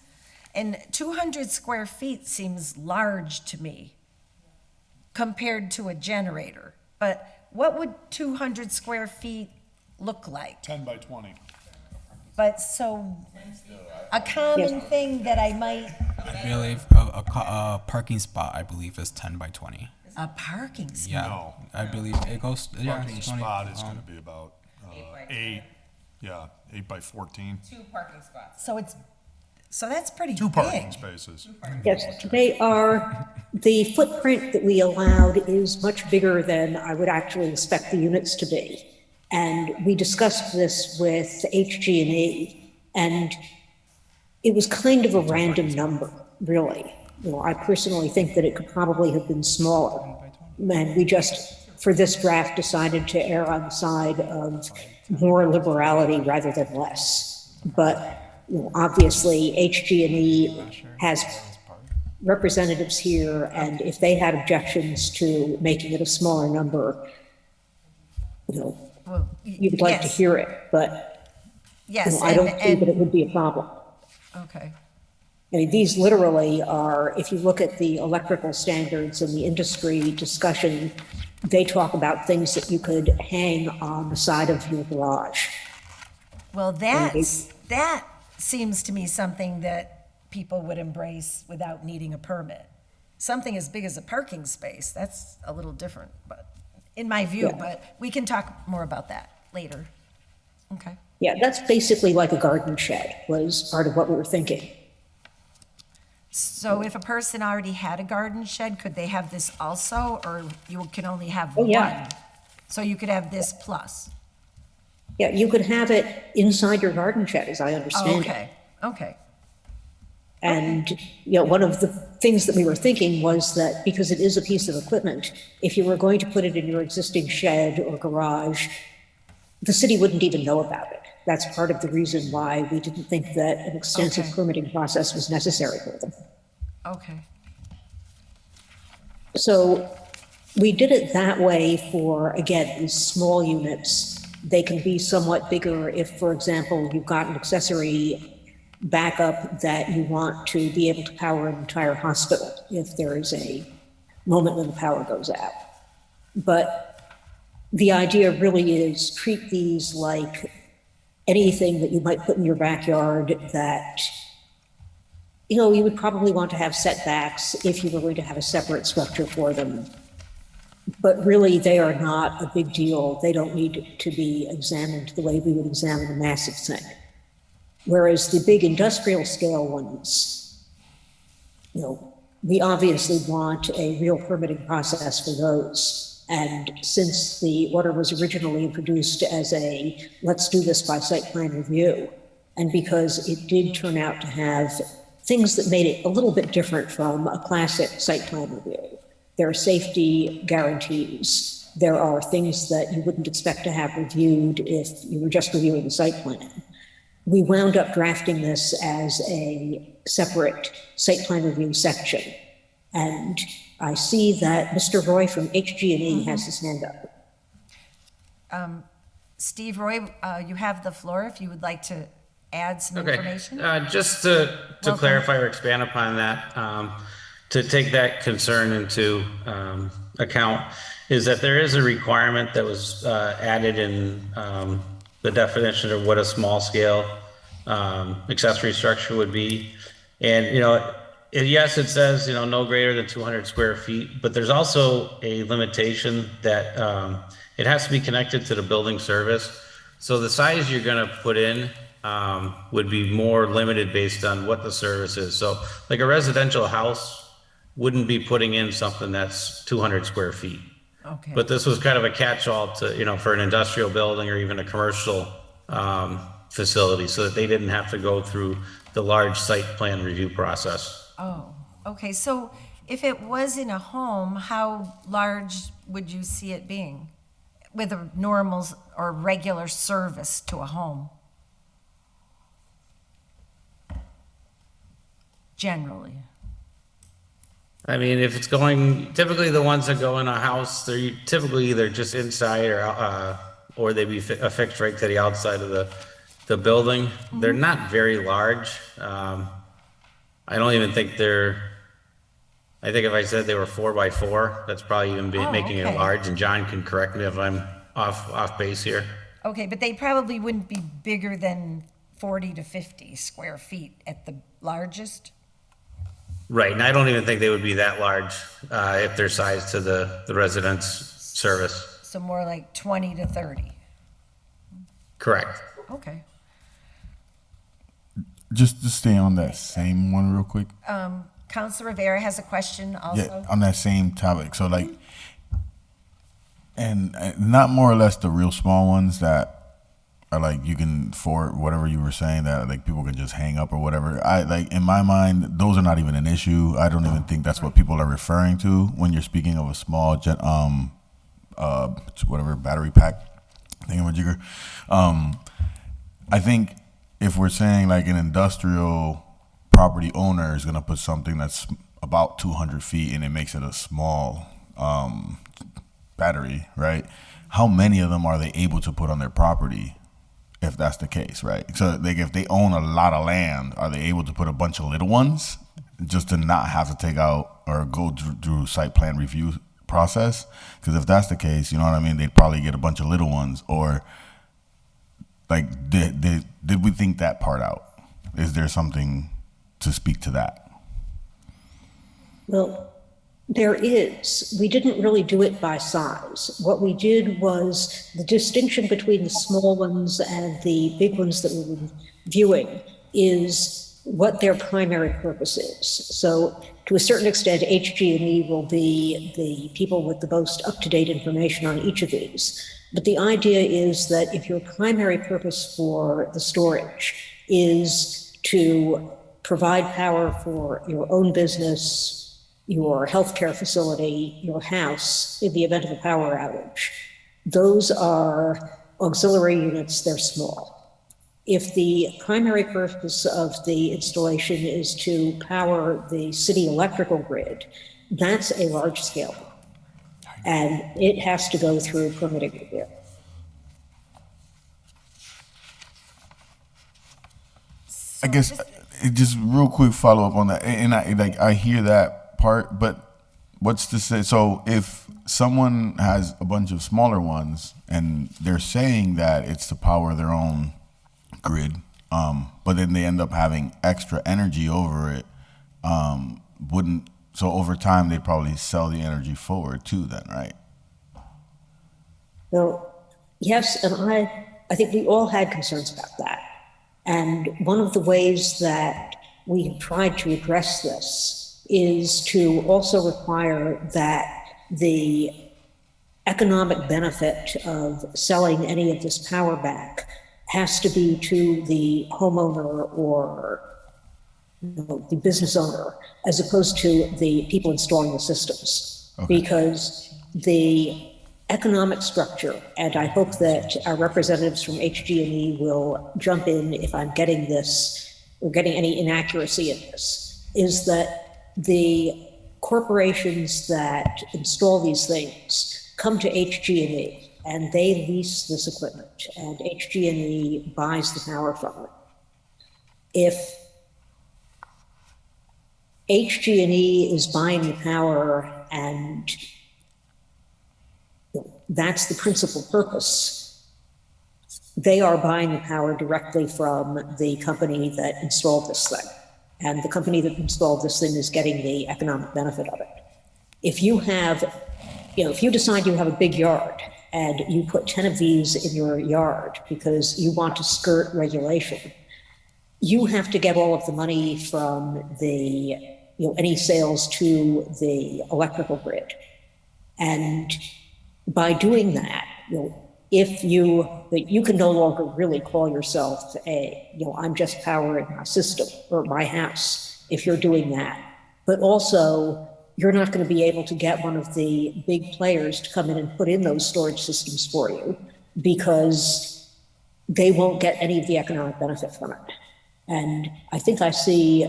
and 200 square feet seems large to me compared to a generator. But what would 200 square feet look like? 10 by 20. But so, a common thing that I might, I believe a parking spot, I believe, is 10 by 20. a parking spot. Yeah, No. I believe it goes. Yeah, Parking it's 20. spot is gonna be about 8 by 14. 2 parking spots. So that's pretty Two parking big. spaces. Yes, the footprint that we allowed is much bigger than I would actually expect the units to be. And we discussed this with HG&E, and it was kind of a random number, really. You know, I personally think that it could probably have been smaller. And we just, for this draft, decided to err on the side of more liberality rather than less. But you know, obviously, HG&E has representatives here, and if they had objections to making it a smaller number, you know, Well, you'd like to yes. hear it, but you Yes, know, I don't see that it and, would be a problem. okay. I mean, these literally are, if you look at the electrical standards and the industry discussion, they talk about things that you could hang on the side of your garage. Well, that seems to me something that people would embrace without needing a permit. Something as big as a parking space, that's a little different, but, in my view, Yeah. but we can talk more about that later. Okay. Yeah, that's basically like a garden shed, was part of what we were thinking. So if a person already had a garden shed, could they have this also, or you can only have Oh, one? yeah. So you could have this plus? Yeah, you could have it inside your garden shed, as I Oh, understand it. okay, okay. And, one of the things that we were thinking was that because it is a piece of equipment, if you were going to put it in your existing shed or garage, the city wouldn't even know about it. That's part of the reason why we didn't think that an extensive Okay. permitting process was necessary for them. Okay. So we did it that way for, again, these small units. They can be somewhat bigger if, for example, you've got an accessory backup that you want to be able to power an entire hospital if there is a moment when the power goes out. But the idea really is treat these like anything that you might put in your backyard that, you would probably want to have setbacks if you were going to have a separate structure for them. But really, they are not a big deal. They don't need to be examined the way we would examine a massive thing. Whereas the big industrial scale ones, we obviously want a real permitting process for those. And since the order was originally introduced as a, let's do this by site plan review, and because it did turn out to have things that made it a little bit different from a classic site plan review. There are safety guarantees. There are things that you wouldn't expect to have reviewed if you were just reviewing the site plan. We wound up drafting this as a separate site plan review section. And I see that Mr. Roy from HG&E has his hand up. Steve Roy, you have the floor if you would like to add some Okay. information. Just to Welcome. clarify or expand upon that, to take that concern into account, is that there is a requirement that was added in the definition of what a small scale accessory structure would be. And, yes, it says, no greater than 200 square feet, but there's also a limitation that it has to be connected to the building service. So the size you're going to put in would be more limited based on what the service is. So like a residential house wouldn't be putting in something that's 200 square feet. Okay. But this was kind of a catch-all to, for an industrial building or even a commercial facility, so that they didn't have to go through the large site plan review process. Oh, okay. So if it was in a home, how large would you see it being with a normal or regular service to a home? Generally. I mean, if it's going, typically the ones that go in a house, they're typically either just inside or they be affixed right to the outside of the building. Mm-hmm. They're not very large. I don't even think I think if I said they were 4x4, that's probably even making it large. And John can correct me if I'm off base here. Okay, but they probably wouldn't be bigger than 40 to 50 square feet at the largest. Right, and I don't even think they would be that large if they're sized to the residence service. So more like 20 to 30. Correct. Okay. Just to stay on that same one real quick. Councilor Rivera has a question also. Yeah, on that same topic. So like, and not more or less the real small ones that are like you can, for whatever you were saying, that like people can just hang up or whatever. I like, in my mind, those are not even an issue. I don't even think that's what people are referring to when you're speaking of a small whatever battery pack thingamajigger. I think if we're saying like an industrial property owner is gonna put something that's about 200 feet and it makes it a small battery, right? How many of them are they able to put on their property? If that's the case, right? So like if they own a lot of land, are they able to put a bunch of little ones just to not have to take out or go through site plan review process? Because if that's the case, you know what I mean, they'd probably get a bunch of little ones. Or like, did we think that part out? Is there something to speak to that? Well, there is. We didn't really do it by size. What we did was the distinction between the small ones and the big ones that we were viewing is what their primary purpose is. So to a certain extent, HG&E will be the people with the most up-to-date information on each of these. But the idea is that if your primary purpose for the storage is to provide power for your own business, your healthcare facility, your house in the event of a power outage. Those are auxiliary units, they're small. If the primary purpose of the installation is to power the city electrical grid, that's a large scale, and it has to go through permitting review. I guess just real quick follow up on that, and I hear that part, but what's to say? So if someone has a bunch of smaller ones and they're saying that it's to power their own grid, but then they end up having extra energy over it, so over time they'd probably sell the energy forward too then, right? So, yes, and I think we all had concerns about that. And one of the ways that we have tried to address this is to also require that the economic benefit of selling any of this power back has to be to the homeowner or the business owner, as opposed to the people installing the systems. Okay. Because the economic structure, and I hope that our representatives from HG&E will jump in if I'm getting this, or getting any inaccuracy in this, is that the corporations that install these things come to HG&E and they lease this equipment, and HG&E buys the power from it. If HG&E is buying the power and that's the principal purpose, they are buying the power directly from the company that installed this thing. And the company that installed this thing is getting the economic benefit of it. If you have, if you decide you have a big yard and you put 10 of these in your yard because you want to skirt regulation, you have to get all of the money from the, any sales to the electrical grid. And by doing that, if you can no longer really call yourself I'm just powering my system or my house if you're doing that. But also, you're not going to be able to get one of the big players to come in and put in those storage systems for you because they won't get any of the economic benefit from it. And I think I see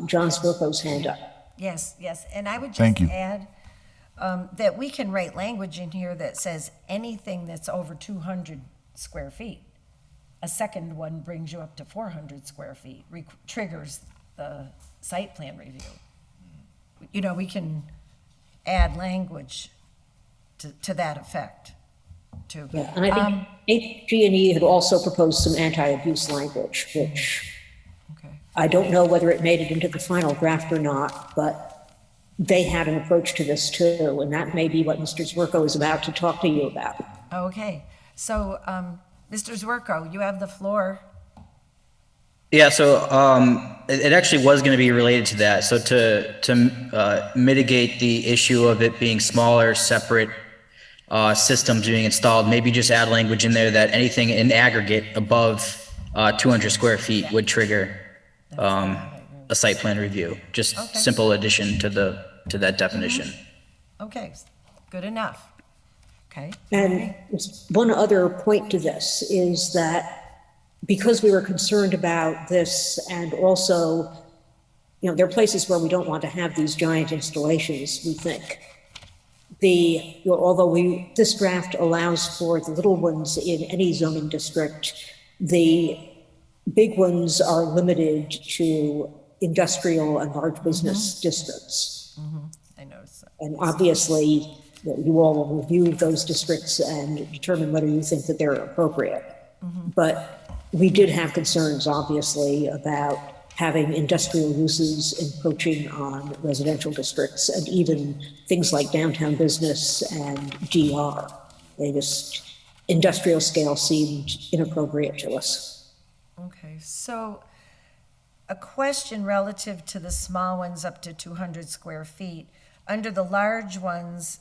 John Smirko's hand up. Yes, and I would just add that we can write language in here that says anything that's over 200 square feet. A second one brings you up to 400 square feet, triggers the site plan review. We can add language to that effect, too. Yeah, and I think HG&E had also proposed some anti-abuse language, which I don't know whether it made it into the final draft or not, but they had an approach to this too, and that may be what Mr. Zwirko is about to talk to you about. Okay, so Mr. Zwirko, you have the floor. Yeah, so it actually was going to be related to that. So to mitigate the issue of it being smaller, separate systems being installed, maybe just add language in there that anything in aggregate above 200 square feet would trigger a site plan review. Just simple addition to that definition. Okay, good enough. Okay. And one other point to this is that because we were concerned about this, and also, there are places where we don't want to have these giant installations, we think. Although this draft allows for the little ones in any zoning district, the big ones are limited to industrial and large business districts. I noticed that. And obviously, you all will review those districts and determine whether you think that they're appropriate. But we did have concerns, obviously, about having industrial uses encroaching on residential districts, and even things like downtown business and GR. Industrial scale seemed inappropriate to us. Okay, so a question relative to the small ones up to 200 square feet. Under the large ones,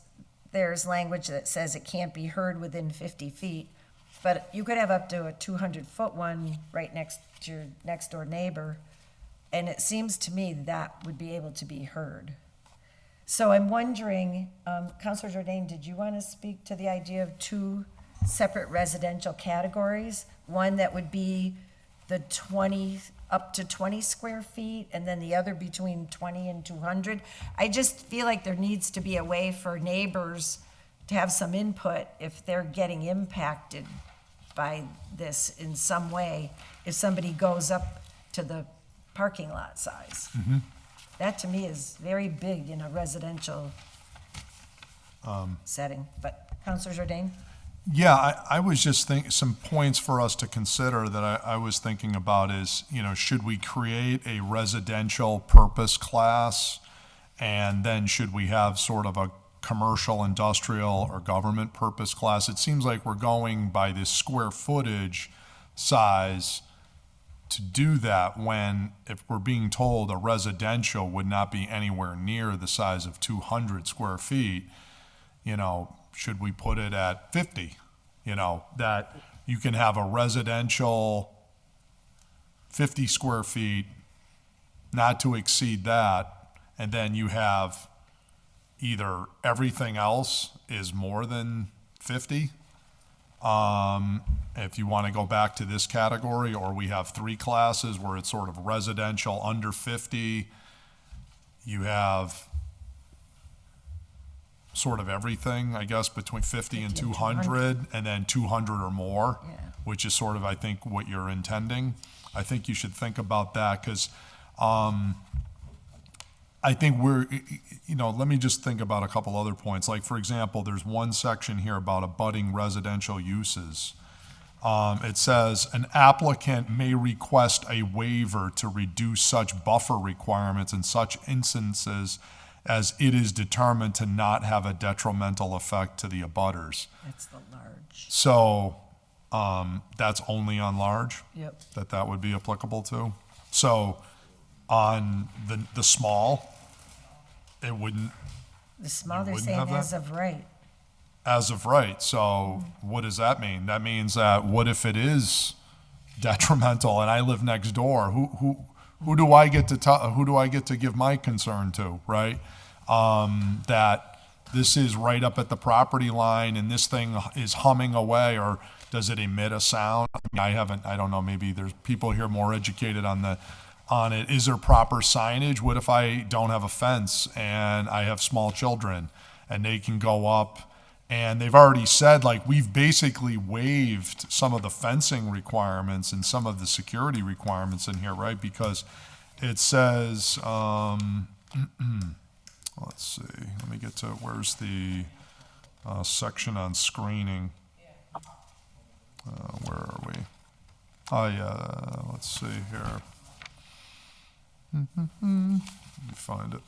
there's language that says it can't be heard within 50 feet, but you could have up to a 200-foot one right next to your next door neighbor. And it seems to me that would be able to be heard. So I'm wondering, Councilor Jordan, did you want to speak to the idea of two separate residential categories? One that would be the 20, up to 20 square feet, and then the other between 20 and 200? I just feel like there needs to be a way for neighbors to have some input if they're getting impacted by this in some way, if somebody goes up to the parking lot size. That to me is very big in a residential setting. But Councilor Jordan? Yeah, I was just thinking, some points for us to consider that I was thinking about is, should we create a residential purpose class? And then should we have sort of a commercial, industrial, or government purpose class? It seems like we're going by this square footage size to do that, when if we're being told a residential would not be anywhere near the size of 200 square feet, should we put it at 50? That you can have a residential 50 square feet, not to exceed that, and then you have either everything else is more than 50, if you want to go back to this category, or we have three classes where it's sort of residential under 50, you have sort of everything, I guess, between 50 and 200, and then 200 or more, which is sort of, I think, what you're intending. I think you should think about that, because I think let me just think about a couple other points. Like, for example, there's one section here about abutting residential uses. It says, an applicant may request a waiver to reduce such buffer requirements in such instances as it is determined to not have a detrimental effect to the abutters. That's the large. So that's only on large? Yep. That would be applicable to? So on the small, it wouldn't? The small, they're wouldn't saying have that? as of right. As of right. So what does that mean? That means that what if it is detrimental and I live next door? Who do I get to give my concern to, right? That this is right up at the property line and this thing is humming away, or does it emit a sound? I don't know, maybe there's people here more educated on it. Is there proper signage? What if I don't have a fence and I have small children and they can go up? And they've already said, like, we've basically waived some of the fencing requirements and some of the security requirements in here, right? Because it says, let's see, let me get to, where's the section on screening? Where are we? Oh, yeah, let's see here. Let me find it.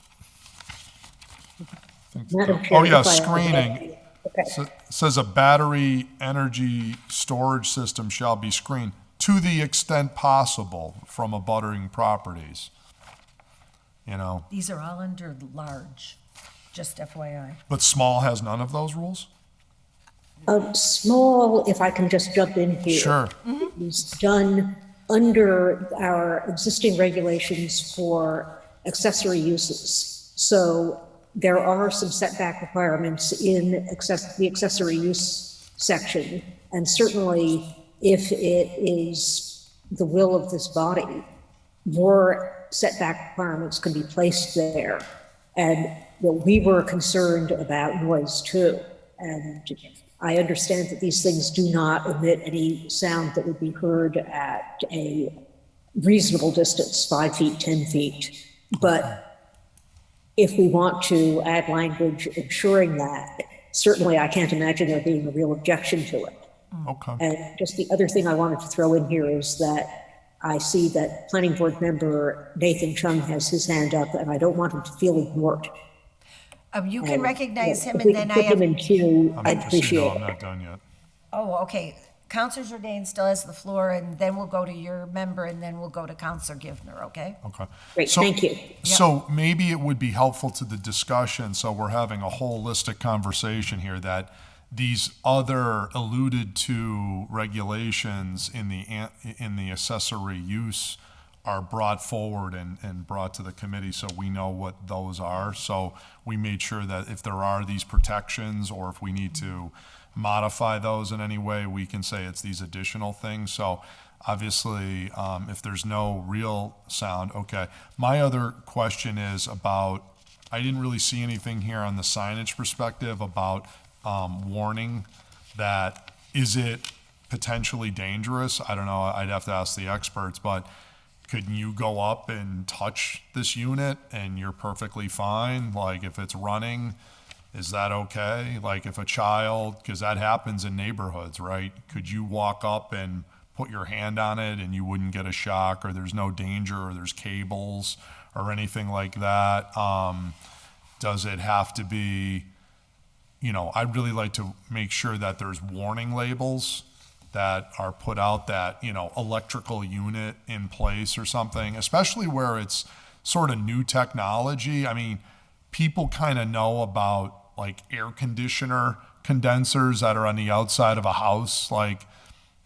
Madam Chair, Oh, yeah, if I- screening. Okay. Says a battery energy storage system shall be screened to the extent possible from abuttering properties. These are all under large, just FYI. But small has none of those rules? Small, if I can just jump in here. Sure. Is done under our existing regulations for accessory uses. So there are some setback requirements in the accessory use section. And certainly, if it is the will of this body, more setback requirements can be placed there. And we were concerned about noise too. And I understand that these things do not emit any sound that would be heard at a reasonable distance, 5 feet, 10 feet. But if we want to add language ensuring that, certainly I can't imagine there being a real objection to it. Okay. And just the other thing I wanted to throw in here is that I see that Planning Board member Nathan Chung has his hand up, and I don't want him to feel ignored. You can recognize him, If we and then can I put him have, in queue, I'd I'm appreciate it. not done yet. oh, okay. Counselor Jordan still has the floor, and then we'll go to your member, and then we'll go to Counselor Givner, okay? Okay. Great, So- thank you. So maybe it would be helpful to the discussion, so we're having a holistic conversation here, that these other alluded to regulations in the accessory use are brought forward and brought to the committee so we know what those are. So we made sure that if there are these protections or if we need to modify those in any way, we can say it's these additional things. So obviously, if there's no real sound, okay. My other question is about, I didn't really see anything here on the signage perspective about warning that, is it potentially dangerous? I don't know, I'd have to ask the experts, but could you go up and touch this unit and you're perfectly fine? Like if it's running, is that okay? Like if a child, because that happens in neighborhoods, right? Could you walk up and put your hand on it and you wouldn't get a shock, or there's no danger, or there's cables or anything like that? Does it have to be, I'd really like to make sure that there's warning labels that are put out that, electrical unit in place or something, especially where it's sort of new technology. I mean, people kind of know about like air conditioner condensers that are on the outside of a house. Like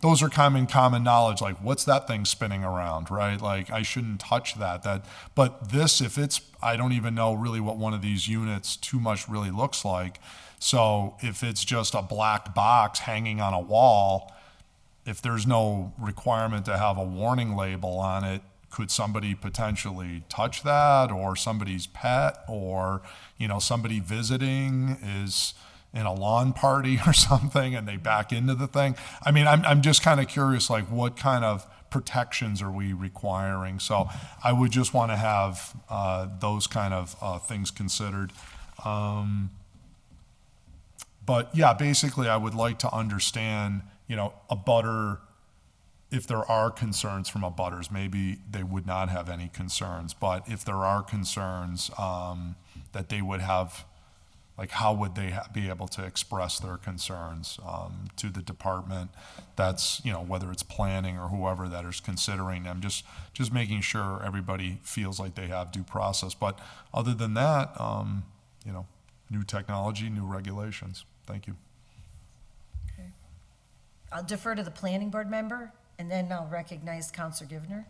those are common knowledge. Like what's that thing spinning around, right? Like I shouldn't touch that. But this, if it's, I don't even know really what one of these units too much really looks like. So if it's just a black box hanging on a wall, if there's no requirement to have a warning label on it, could somebody potentially touch that, or somebody's pet, or, somebody visiting is in a lawn party or something and they back into the thing? I mean, I'm just kind of curious, like what kind of protections are we requiring? So I would just want to have those kind of things considered. But yeah, basically I would like to understand, a butter, if there are concerns from abutters, maybe they would not have any concerns, but if there are concerns, that they would have, like how would they be able to express their concerns to the department that's, whether it's planning or whoever that is considering them, just making sure everybody feels like they have due process. But other than that, new technology, new regulations. Thank you. I'll defer to the planning board member, and then I'll recognize Counselor Givner.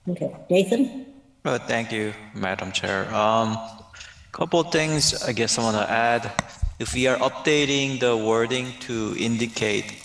Okay, Nathan? Thank you, Madam Chair. Couple of things I guess I want to add. If we are updating the wording to indicate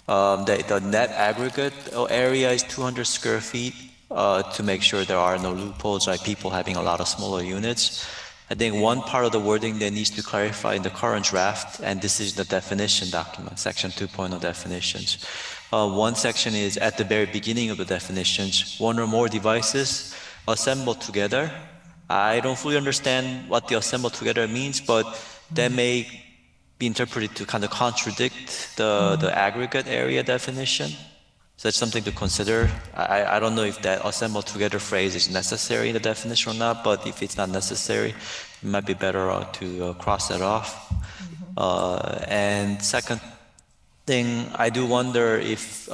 that the net aggregate area is 200 square feet to make sure there are no loopholes, like people having a lot of smaller units, I think one part of the wording that needs to clarify in the current draft, and this is the definition document, section 2.0 definitions. One section is at the very beginning of the definitions, one or more devices assembled together. I don't fully understand what the assembled together means, but that may be interpreted to kind of contradict the aggregate area definition. So that's something to consider. I don't know if that assembled together phrase is necessary in the definition or not, but if it's not necessary, it might be better to cross that off. And second thing, I do wonder if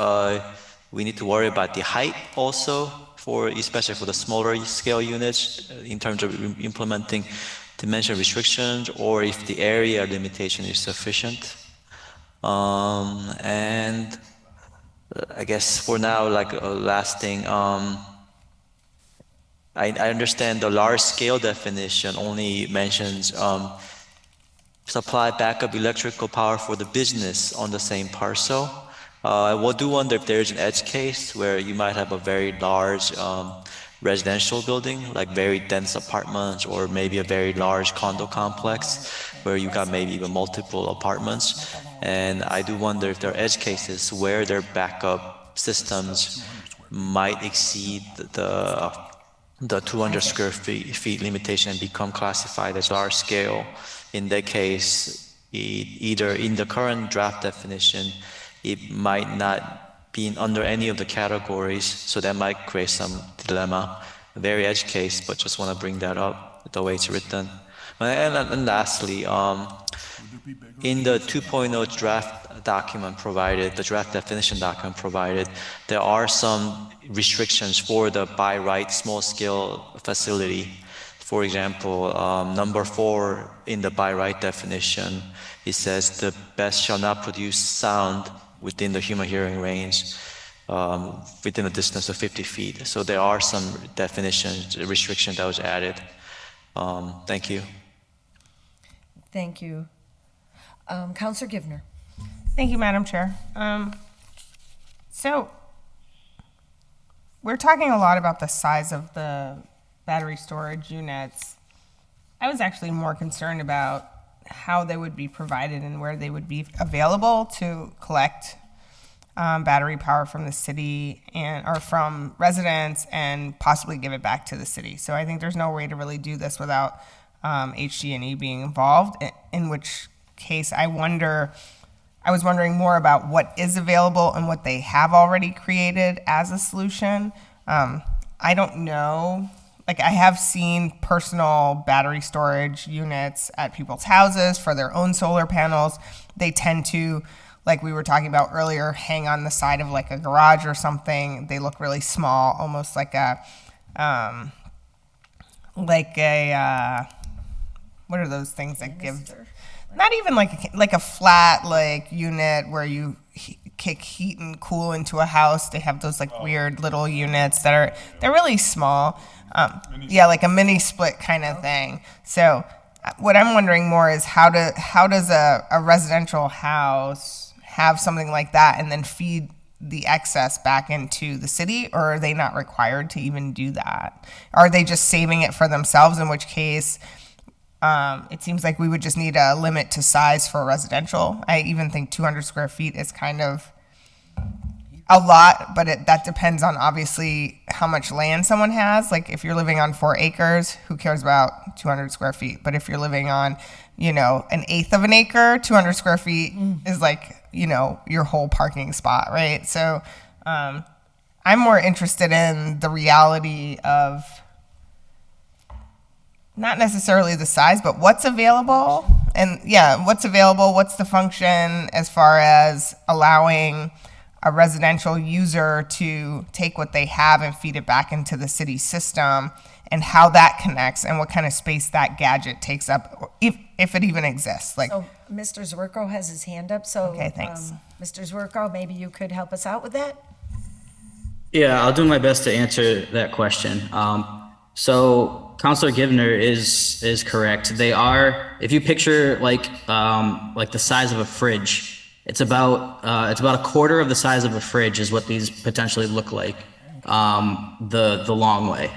we need to worry about the height also, especially for the smaller scale units in terms of implementing dimension restrictions, or if the area limitation is sufficient. And I guess for now, like last thing, I understand the large scale definition only mentions supply backup electrical power for the business on the same parcel. I do wonder if there's an edge case where you might have a very large residential building, like very dense apartments, or maybe a very large condo complex where you got maybe even multiple apartments. And I do wonder if there are edge cases where their backup systems might exceed the 200 square feet limitation and become classified as large scale. In that case, either in the current draft definition, it might not be under any of the categories, so that might create some dilemma. A very edge case, but just want to bring that up the way it's written. And lastly, in the 2.0 draft document provided, the draft definition document provided, there are some restrictions for the by right small scale facility. For example, number 4 in the by right definition, it says the best shall not produce sound within the human hearing range. within a distance of 50 feet. So there are some definitions, restrictions that was added. Thank you. Thank you. Counselor Givner. Thank you, Madam Chair. So we're talking a lot about the size of the battery storage units. I was actually more concerned about how they would be provided and where they would be available to collect battery power from the city or from residents and possibly give it back to the city. So I think there's no way to really do this without HG&E being involved, in which case I was wondering more about what is available and what they have already created as a solution. I don't know. Like, I have seen personal battery storage units at people's houses for their own solar panels. They tend to, like we were talking about earlier, hang on the side of like a garage or something. They look really small, almost like a what are those things that give? Not even like a flat like unit where you kick heat and cool into a house. They have those like weird little units they're really small. Yeah, like a mini split kind of thing. So what I'm wondering more is how does a residential house have something like that and then feed the excess back into the city, or are they not required to even do that? Are they just saving it for themselves, in which case it seems like we would just need a limit to size for residential. I even think 200 square feet is kind of a lot, but that depends on obviously how much land someone has. Like if you're living on 4 acres, who cares about 200 square feet? But if you're living on, an eighth of an acre, 200 square feet is like, your whole parking spot, right? So I'm more interested in the reality of not necessarily the size, but what's available. And what's available, what's the function as far as allowing a residential user to take what they have and feed it back into the city system, and how that connects and what kind of space that gadget takes up, if it even exists. Like, So Mr. Zwerko has his hand up, so. Okay, thanks. Mr. Zwerko, maybe you could help us out with that? Yeah, I'll do my best to answer that question. So Councilor Givner is correct. They are, if you picture like the size of a fridge, it's about a quarter of the size of a fridge is what these potentially look like, the long way.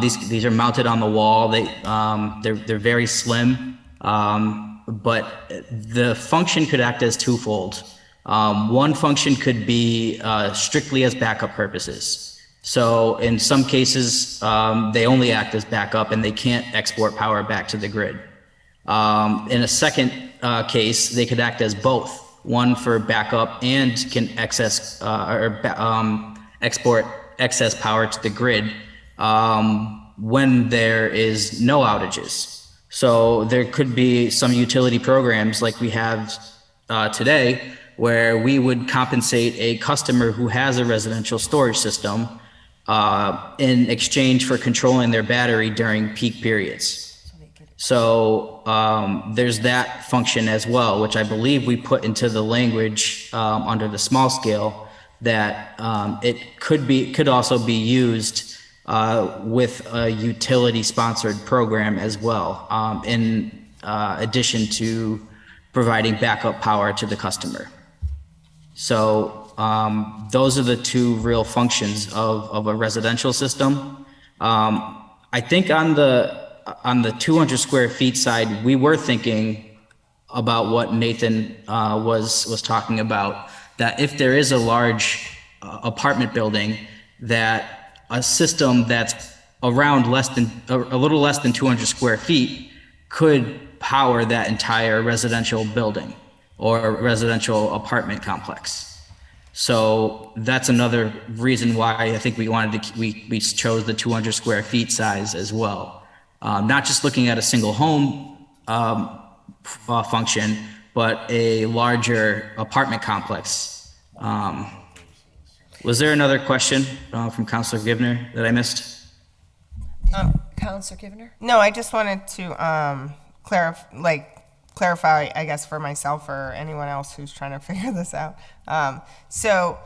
These are mounted on the wall. They're very slim, but the function could act as twofold. One function could be strictly as backup purposes. So in some cases, they only act as backup and they can't export power back to the grid. In a second case, they could act as both. One for backup and can export excess power to the grid when there is no outages. So there could be some utility programs like we have today, where we would compensate a customer who has a residential storage system in exchange for controlling their battery during peak periods. So there's that function as well, which I believe we put into the language under the small scale, that it could also be used with a utility-sponsored program as well, in addition to providing backup power to the customer. So those are the two real functions of a residential system. I think on the 200 square feet side, we were thinking about what Nathan was talking about, that if there is a large apartment building, that a system that's around a little less than 200 square feet could power that entire residential building or residential apartment complex. So that's another reason why I think we chose the 200 square feet size as well. Not just looking at a single home function, but a larger apartment complex. Was there another question from Councilor Givner that I missed? Counselor Givner? No, I just wanted to clarify, I guess, for myself or anyone else who's trying to figure this out. So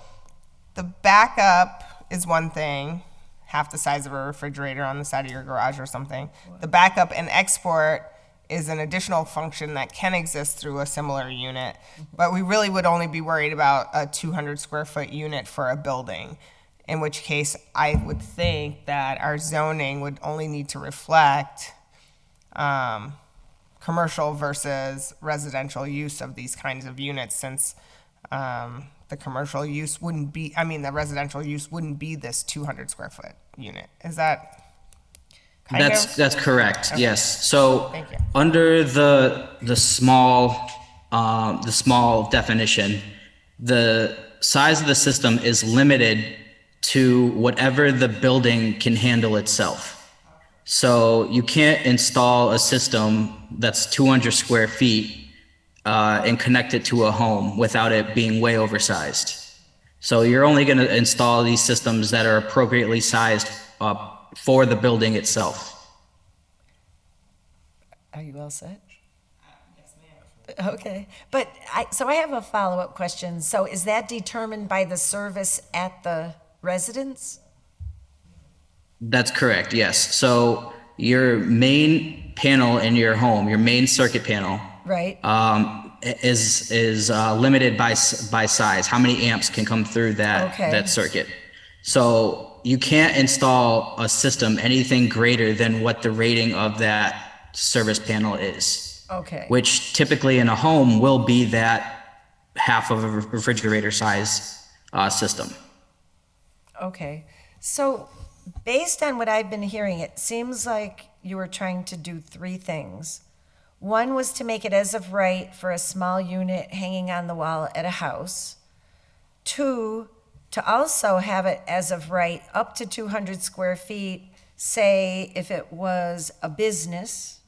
the backup is one thing, half the size of a refrigerator on the side of your garage or something. The backup and export is an additional function that can exist through a similar unit, but we really would only be worried about a 200 square foot unit for a building, in which case I would think that our zoning would only need to reflect commercial versus residential use of these kinds of units, since the commercial use wouldn't be, the residential use wouldn't be this 200 square foot unit. Is that kind of? That's correct. Okay. Yes. So Thank you. under the small definition, the size of the system is limited to whatever the building can handle itself. So you can't install a system that's 200 square feet and connect it to a home without it being way oversized. So you're only going to install these systems that are appropriately sized for the building itself. Are you all set? Yes, ma'am. Okay, but I have a follow-up question. So is that determined by the service at the residence? That's correct, yes. So your main panel in your home, your main circuit panel, Right. is limited by size. How many amps can come through that circuit? So you can't install a system anything greater than what the rating of that service panel is. Okay. Which typically in a home will be that half of a refrigerator size system. Okay, so based on what I've been hearing, it seems like you were trying to do three things. One was to make it as of right for a small unit hanging on the wall at a house. Two, to also have it as of right up to 200 square feet, say if it was a business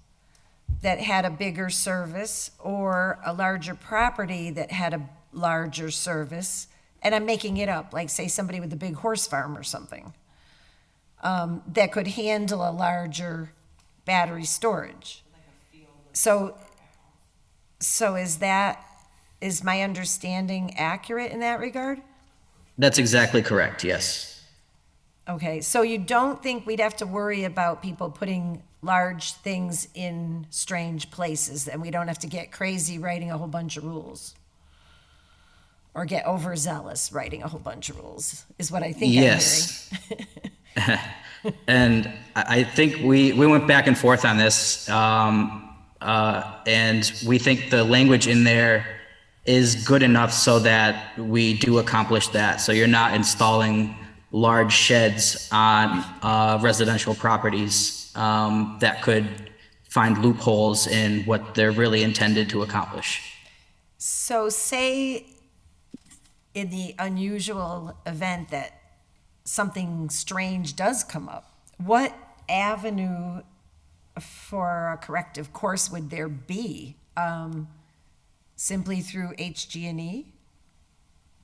that had a bigger service or a larger property that had a larger service. And I'm making it up, like say somebody with a big horse farm or something, that could handle a larger battery storage. So is my understanding accurate in that regard? That's exactly correct, yes. Okay, so you don't think we'd have to worry about people putting large things in strange places, and we don't have to get crazy writing a whole bunch of rules? Or get overzealous writing a whole bunch of rules, is what I think Yes. I'm hearing. And I think we went back and forth on this, and we think the language in there is good enough so that we do accomplish that. So you're not installing large sheds on residential properties that could find loopholes in what they're really intended to accomplish. So say in the unusual event that something strange does come up, what avenue for a corrective course would there be? Simply through HG&E?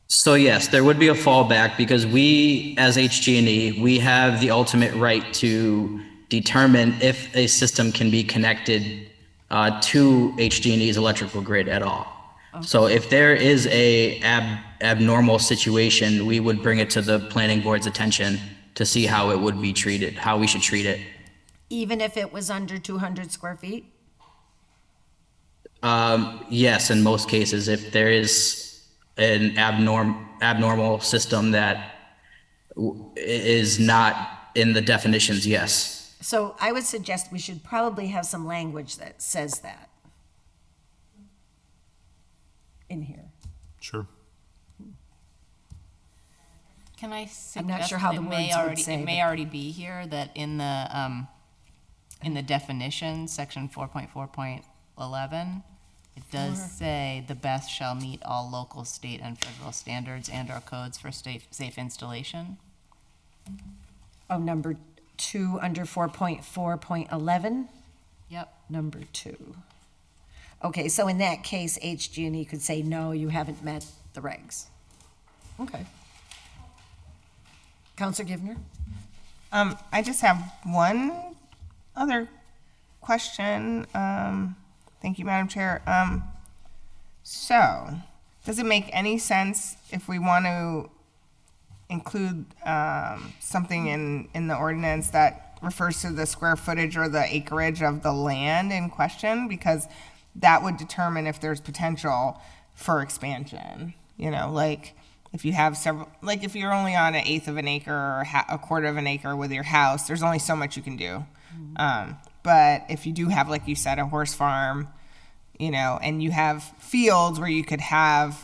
So yes, there would be a fallback because we, as HG&E, we have the ultimate right to determine if a system can be connected to HG&E's electrical grid at all. Okay. So if there is a abnormal situation, we would bring it to the planning board's attention to see how it would be treated, how we should treat it. Even if it was under 200 square feet? Yes, in most cases, if there is an abnormal system that is not in the definitions, yes. So I would suggest we should probably have some language that says that in here. Sure. Can I suggest I'm not sure how the that words would say, it may but- already be here, that in the definition, section 4.4.11, it does say the BESS shall meet all local, state, and federal standards and/or codes for safe installation. Oh, number 2 under 4.4.11? Yep. Number 2. Okay, so in that case, HG&E could say, no, you haven't met the regs. Okay. Counselor Givner? I just have one other question. Thank you, Madam Chair. So, does it make any sense if we want to include something in the ordinance that refers to the square footage or the acreage of the land in question, because that would determine if there's potential for expansion. You know, like if you have several, like if you're only on 1/8 of an acre or a quarter of an acre with your house, there's only so much you can do. But if you do have, like you said, a horse farm, you know, and you have fields where you could have,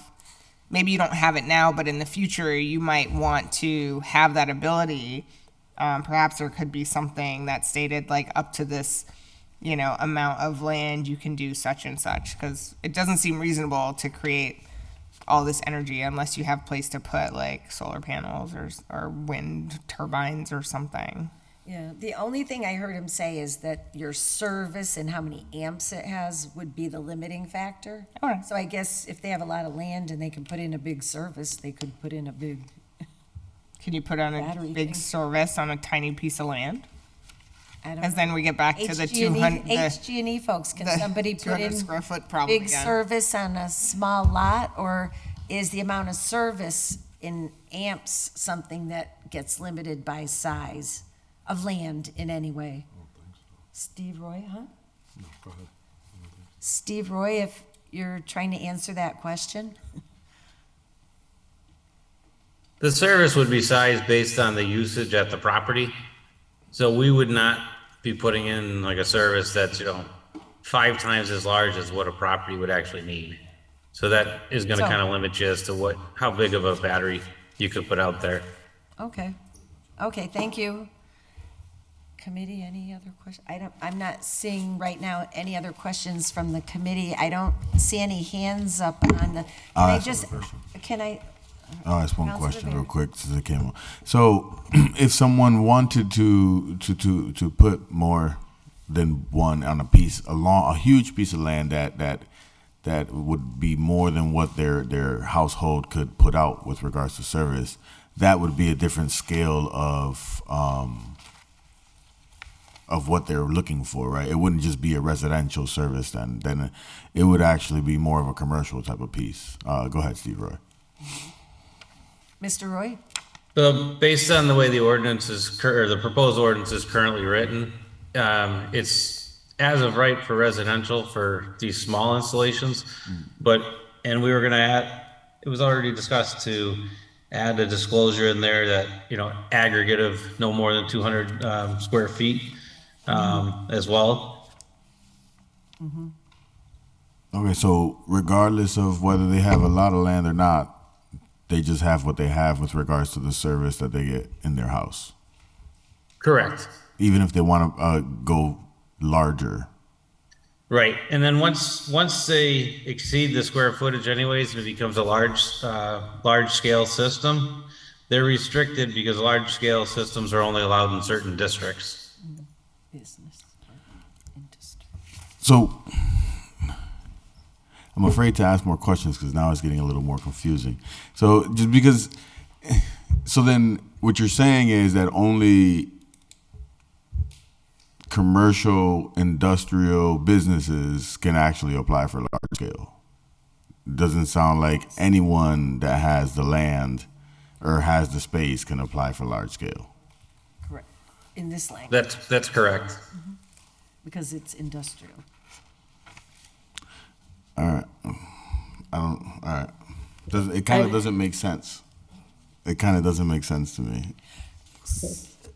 maybe you don't have it now, but in the future you might want to have that ability. Perhaps there could be something that stated like up to this, you know, amount of land you can do such and such, because it doesn't seem reasonable to create all this energy unless you have a place to put like solar panels or wind turbines or something. Yeah, the only thing I heard him say is that your service and how many amps it has would be the limiting factor. Okay. So I guess if they have a lot of land and they can put in a big service, they could put in a big, Can you put on a Battery big thing. service on a tiny piece of land? I don't Because know. then we get back to the HG&E 200, HG&E folks, can the somebody put 200 in square foot problem big again. service on a small lot? Or is the amount of service in amps something that gets limited by size of land in any way? Steve Roy, huh? No, go ahead. Steve Roy, if you're trying to answer that question? The service would be sized based on the usage at the property. So we would not be putting in like a service that's, 5 times as large as what a property would actually need. So that is gonna So- kind of limit you as to how big of a battery you could put out there. Okay. Okay, thank you. Committee, any other questions? I'm not seeing right now any other questions from the committee. I don't see any hands up on the, can I? I'll ask one Councilor question Bear. real quick since it came on. So, if someone wanted to put more than one on a huge piece of land that would be more than what their household could put out with regards to service, that would be a different scale of what they're looking for, right? It wouldn't just be a residential service then it would actually be more of a commercial type of piece. Go ahead, Steve Roy. Mr. Roy? So based on the way the ordinance is, or the proposed ordinance is currently written, it's as of right for residential for these small installations. And we were gonna add, it was already discussed to add a disclosure in there that, aggregate of no more than 200 square feet as well. Okay, so regardless of whether they have a lot of land or not, they just have what they have with regards to the service that they get in their house. Correct. Even if they want to go larger. Right, and then once they exceed the square footage anyways, and it becomes a large scale system, they're restricted because large scale systems are only allowed in certain districts. Business, industry. So I'm afraid to ask more questions because now it's getting a little more confusing. So just because, so then what you're saying is that only commercial industrial businesses can actually apply for large scale. Doesn't sound like anyone that has the land or has the space can apply for large scale. Correct. In this language, That's correct. because it's industrial. All right. All right. It kind of doesn't make sense. It kind of doesn't make sense to me.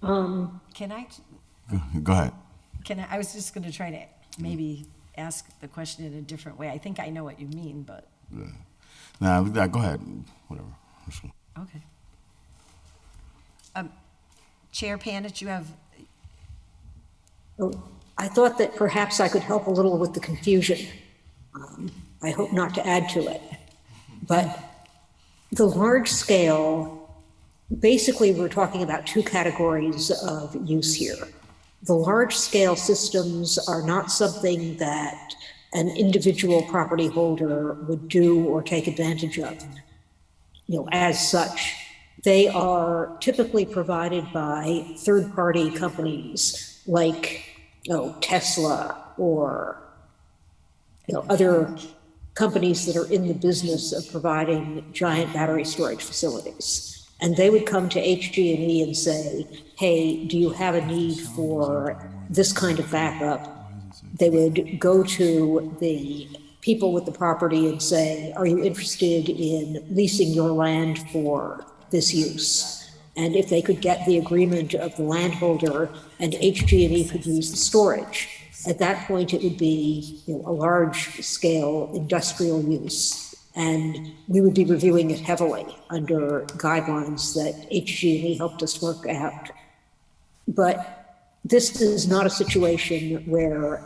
Can I? Go ahead. I was just going to try to maybe ask the question in a different way. I think I know what you mean, but. Yeah. Nah, go ahead. Whatever. Okay. Chair Panich, you have. Oh, I thought that perhaps I could help a little with the confusion. I hope not to add to it. But the large scale, basically we're talking about 2 categories of use here. The large scale systems are not something that an individual property holder would do or take advantage of, as such. They are typically provided by third-party companies like, Tesla or, other companies that are in the business of providing giant battery storage facilities. And they would come to HG&E and say, hey, do you have a need for this kind of backup? They would go to the people with the property and say, are you interested in leasing your land for this use? And if they could get the agreement of the landholder and HG&E could use the storage, at that point it would be, you know, a large-scale industrial use. And we would be reviewing it heavily under guidelines that HG&E helped us work out. But this is not a situation where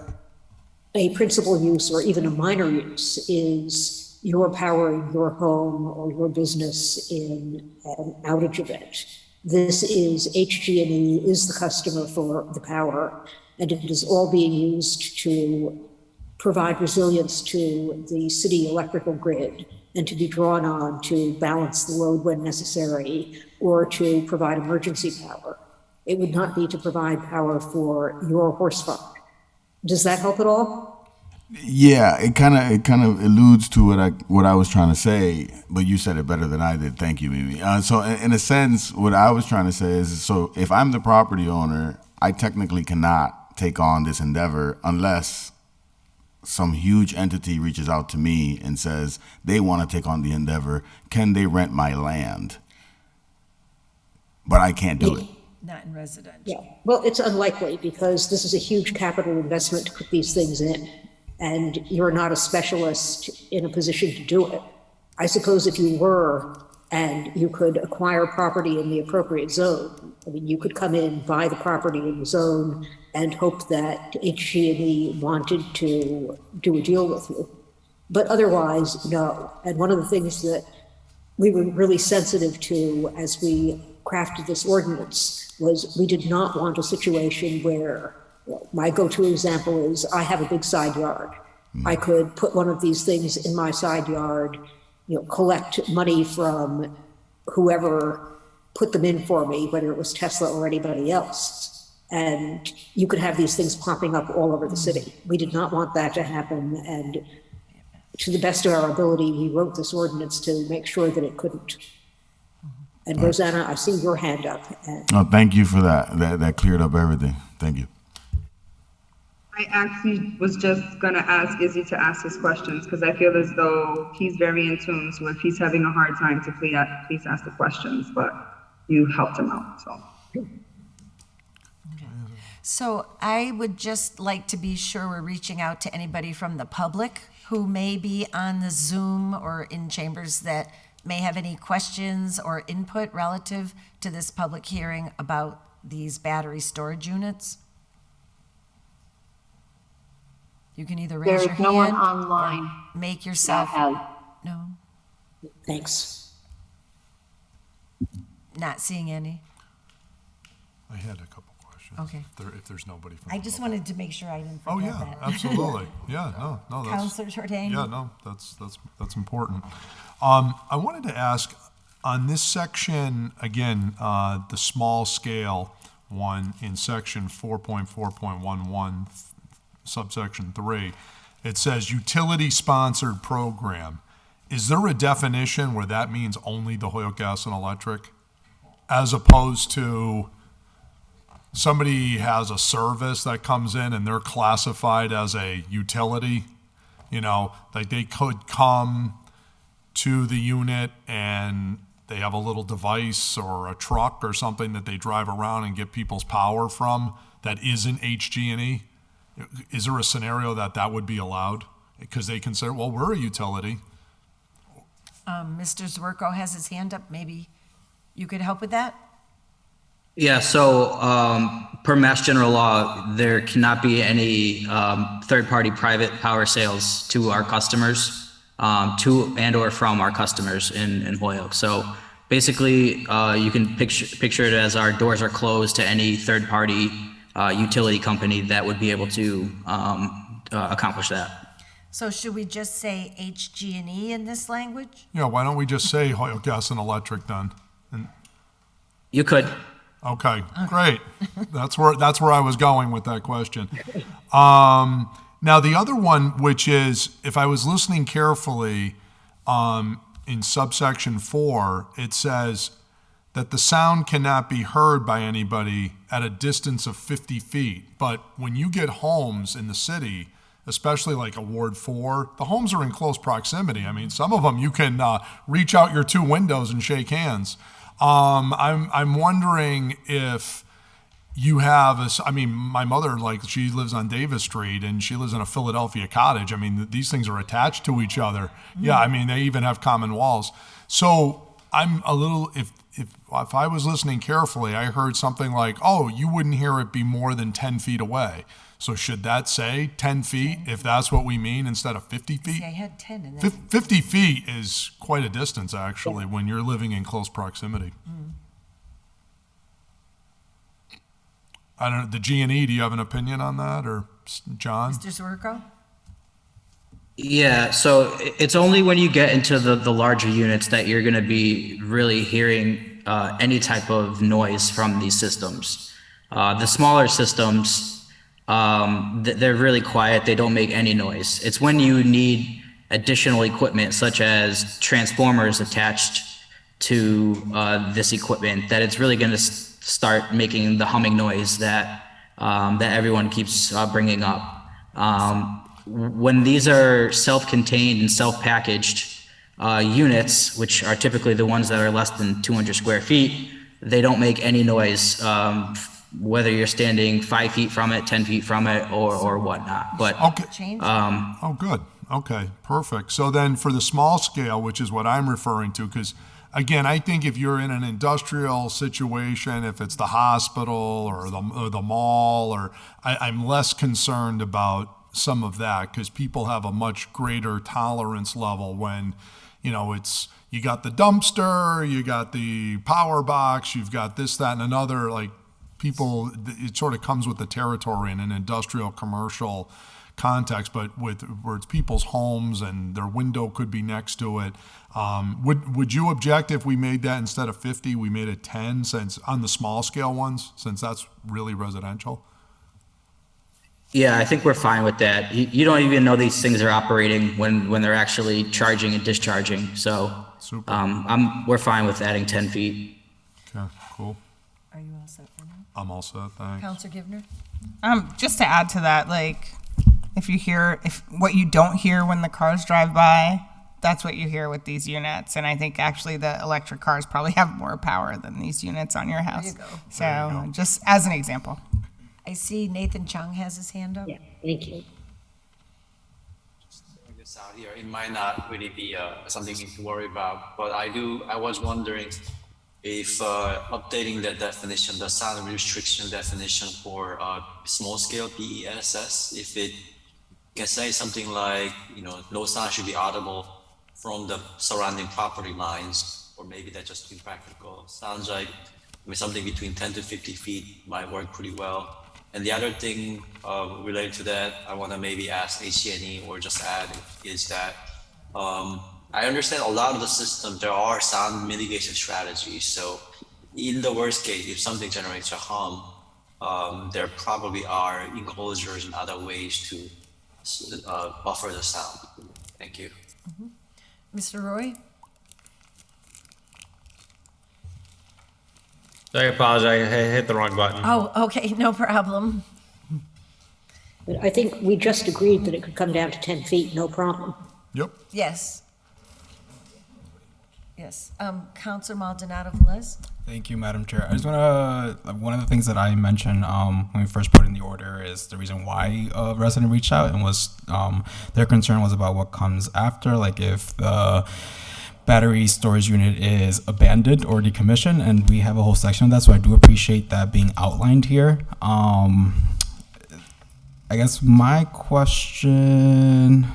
a principal use or even a minor use is you're powering your home or your business in an outage event. This is HG&E is the customer for the power, and it is all being used to provide resilience to the city electrical grid and to be drawn on to balance the load when necessary or to provide emergency power. It would not be to provide power for your horse farm. Does that help at all? Yeah, it kind of alludes to what I was trying to say, but you said it better than I did. Thank you, Mimi. So in a sense, what I was trying to say is, so if I'm the property owner, I technically cannot take on this endeavor unless some huge entity reaches out to me and says they want to take on the endeavor. Can they rent my land? But I can't do it. Not in residential. Yeah, well, it's unlikely because this is a huge capital investment to put these things in, and you're not a specialist in a position to do it. I suppose if you were, and you could acquire property in the appropriate zone, I mean, you could come in, buy the property in the zone, and hope that HG&E wanted to do a deal with you. But otherwise, no. And one of the things that we were really sensitive to as we crafted this ordinance was we did not want a situation where, well, my go-to example is I have a big side yard. I could put one of these things in my side yard, you know, collect money from whoever put them in for me, whether it was Tesla or anybody else. And you could have these things popping up all over the city. We did not want that to happen. And to the best of our ability, we wrote this ordinance to make sure that it couldn't. And Rosanna, I see your hand up. Oh, thank you for that. That cleared up everything. Thank you. I actually was just gonna ask Izzy to ask his questions because I feel as though he's very in tune. So if he's having a hard time to please ask the questions, but you helped him out, so. So I would just like to be sure we're reaching out to anybody from the public who may be on the Zoom or in chambers that may have any questions or input relative to this public hearing about these battery storage units. You can either raise your hand. There's no one online. Make yourself. No. Thanks. Not seeing any. I had a couple questions. Okay. If there's nobody from I the just public. wanted to make sure I didn't Oh, forget yeah, that. absolutely. Yeah, no, that's. Counselor Jordan? Yeah, no, that's important. I wanted to ask, on this section, again, the small scale one in section 4.4.11, subsection 3, it says utility-sponsored program. Is there a definition where that means only the Hoyoke Gas and Electric? As opposed to somebody has a service that comes in and they're classified as a utility, you know, like they could come to the unit and they have a little device or a truck or something that they drive around and get people's power from that isn't HG&E. Is there a scenario that would be allowed? Because they consider, well, we're a utility. Mr. Zwerko has his hand up. Maybe you could help with that? Yeah, so per Mass General Law, there cannot be any third-party private power sales to our customers, to and or from our customers in Holyoke. So basically, you can picture it as our doors are closed to any third-party utility company that would be able to accomplish that. So should we just say HG&E in this language? Yeah, why don't we just say Hoyoke Gas and Electric then? You could. Okay, great. That's where I was going with that question. Now the other one, which is, if I was listening carefully, in subsection 4, it says that the sound cannot be heard by anybody at a distance of 50 feet. But when you get homes in the city, especially like a Ward 4, the homes are in close proximity. I mean, some of them you can reach out your 2 windows and shake hands. I'm wondering if you have I mean, my mother, like, she lives on Davis Street and she lives in a Philadelphia cottage. I mean, these things are attached to each other. Yeah, I mean, they even have common walls. So I'm a little, if I was listening carefully, I heard something like, oh, you wouldn't hear it be more than 10 feet away. So should that say 10 feet if that's what we mean instead of 50 feet? See, I had 10 and then. 50 feet is quite a distance, actually, when you're living in close proximity. I don't know, the G&E, do you have an opinion on that, or John? Mr. Zwerko? Yeah, so it's only when you get into the larger units that you're going to be really hearing any type of noise from these systems. The smaller systems, they're really quiet. They don't make any noise. It's when you need additional equipment, such as transformers attached to this equipment, that it's really going to start making the humming noise that everyone keeps bringing up. When these are self-contained and self-packaged units, which are typically the ones that are less than 200 square feet, they don't make any noise, whether you're standing 5 feet from it, 10 feet from it, or whatnot. But Okay. Oh, good. Okay, perfect. So then for the small scale, which is what I'm referring to, because again, I think if you're in an industrial situation, if it's the hospital or the mall, or I'm less concerned about some of that, because people have a much greater tolerance level when, you know, it's, you got the dumpster, you got the power box, you've got this, that, and another. Like, people, it sort of comes with the territory in an industrial commercial context, but where it's people's homes and their window could be next to it. Would you object if we made that instead of 50, we made it 10, since on the small scale ones, since that's really residential? yeah, I think we're fine with that. You don't even know these things are operating when they're actually charging and discharging. So we're fine with adding 10 feet. Okay, cool. Are you all set for now? I'm all set, thanks. Counselor Givner? Just to add to that, like, if what you don't hear when the cars drive by, that's what you hear with these units. And I think actually the electric cars probably have more power than these units on your house. There you go. So just as an example. I see Nathan Chung has his hand up. Yeah, thank you. Throwing this out here, it might not really be something to worry about, but I was wondering if updating the definition, the sound restriction definition for small scale BESS, if it can say something like, you know, no sound should be audible from the surrounding property lines, or maybe that's just impractical. Sounds like, I mean, something between 10 to 50 feet might work pretty well. And the other thing related to that, I want to maybe ask HCNE or just add, is that I understand a lot of the systems, there are sound mitigation strategies. So in the worst case, if something generates a hum, there probably are enclosures and other ways to buffer the sound. Thank you. Mr. Roy? I apologize, I hit the wrong button. Oh, okay, no problem. But I think we just agreed that it could come down to 10 feet, no problem. Yep. Yes. Yes. Counselor Maldonado Velez? Thank you, Madam Chair. I just want to, one of the things that I mentioned when we first put in the order is the reason why a resident reached out, and was their concern was about what comes after, like if the battery storage unit is abandoned or decommissioned, and we have a whole section of that, so I do appreciate that being outlined here. I guess my question...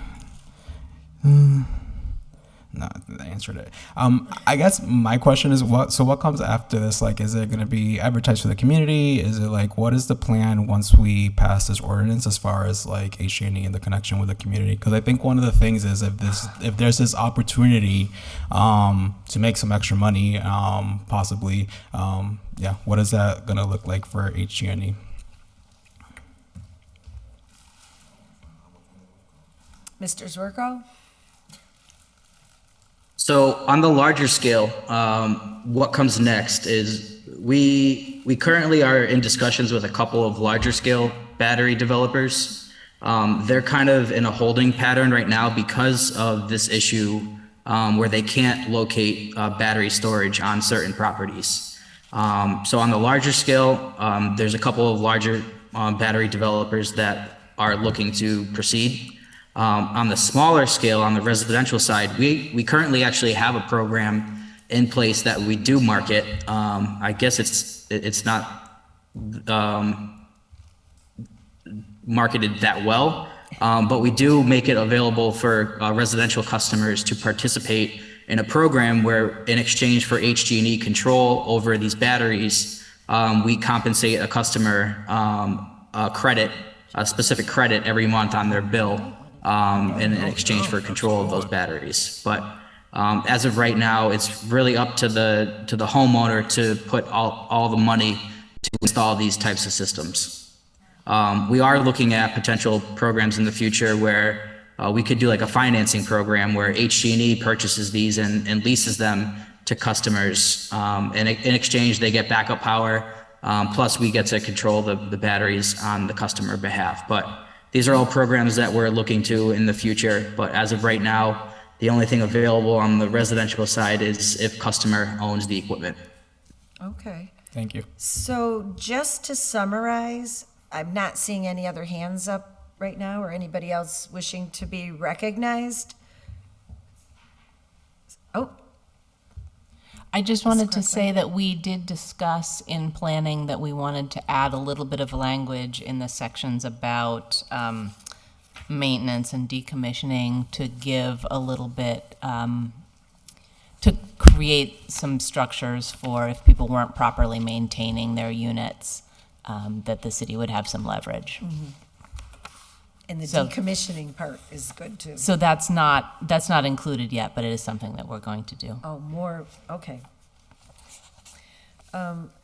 No, I answered it. I guess my question is what comes after this? Like, is it going to be advertised for the community? Is it like, what is the plan once we pass this ordinance as far as like HG&E and the connection with the community? Because I think one of the things is if there's this opportunity to make some extra money, possibly, what is that going to look like for HG&E? Mr. Zwerko? So on the larger scale, what comes next is we currently are in discussions with a couple of larger scale battery developers. They're kind of in a holding pattern right now because of this issue where they can't locate battery storage on certain properties. So on the larger scale, there's a couple of larger battery developers that are looking to proceed. On the smaller scale, on the residential side, we currently actually have a program in place that we do market. I guess it's not marketed that well, but we do make it available for residential customers to participate in a program where, in exchange for HG&E control over these batteries, we compensate a customer a specific credit every month on their bill in exchange for control of those batteries. But as of right now, it's really up to the homeowner to put all the money to install these types of systems. We are looking at potential programs in the future where we could do like a financing program where HG&E purchases these and leases them to customers. And in exchange, they get backup power. Plus, we get to control the batteries on the customer behalf. But these are all programs that we're looking to in the future. But as of right now, the only thing available on the residential side is if customer owns the equipment. Okay. Thank you. So just to summarize, I'm not seeing any other hands up right now or anybody else wishing to be recognized. Oh, I just wanted to say that we did discuss in planning that we wanted to add a little bit of language in the sections about maintenance and decommissioning to give a little bit, to create some structures for if people weren't properly maintaining their units, that the city would have some leverage. and the So- decommissioning part is good too. So that's not included yet, but it is something that we're going to do. Oh, more, okay.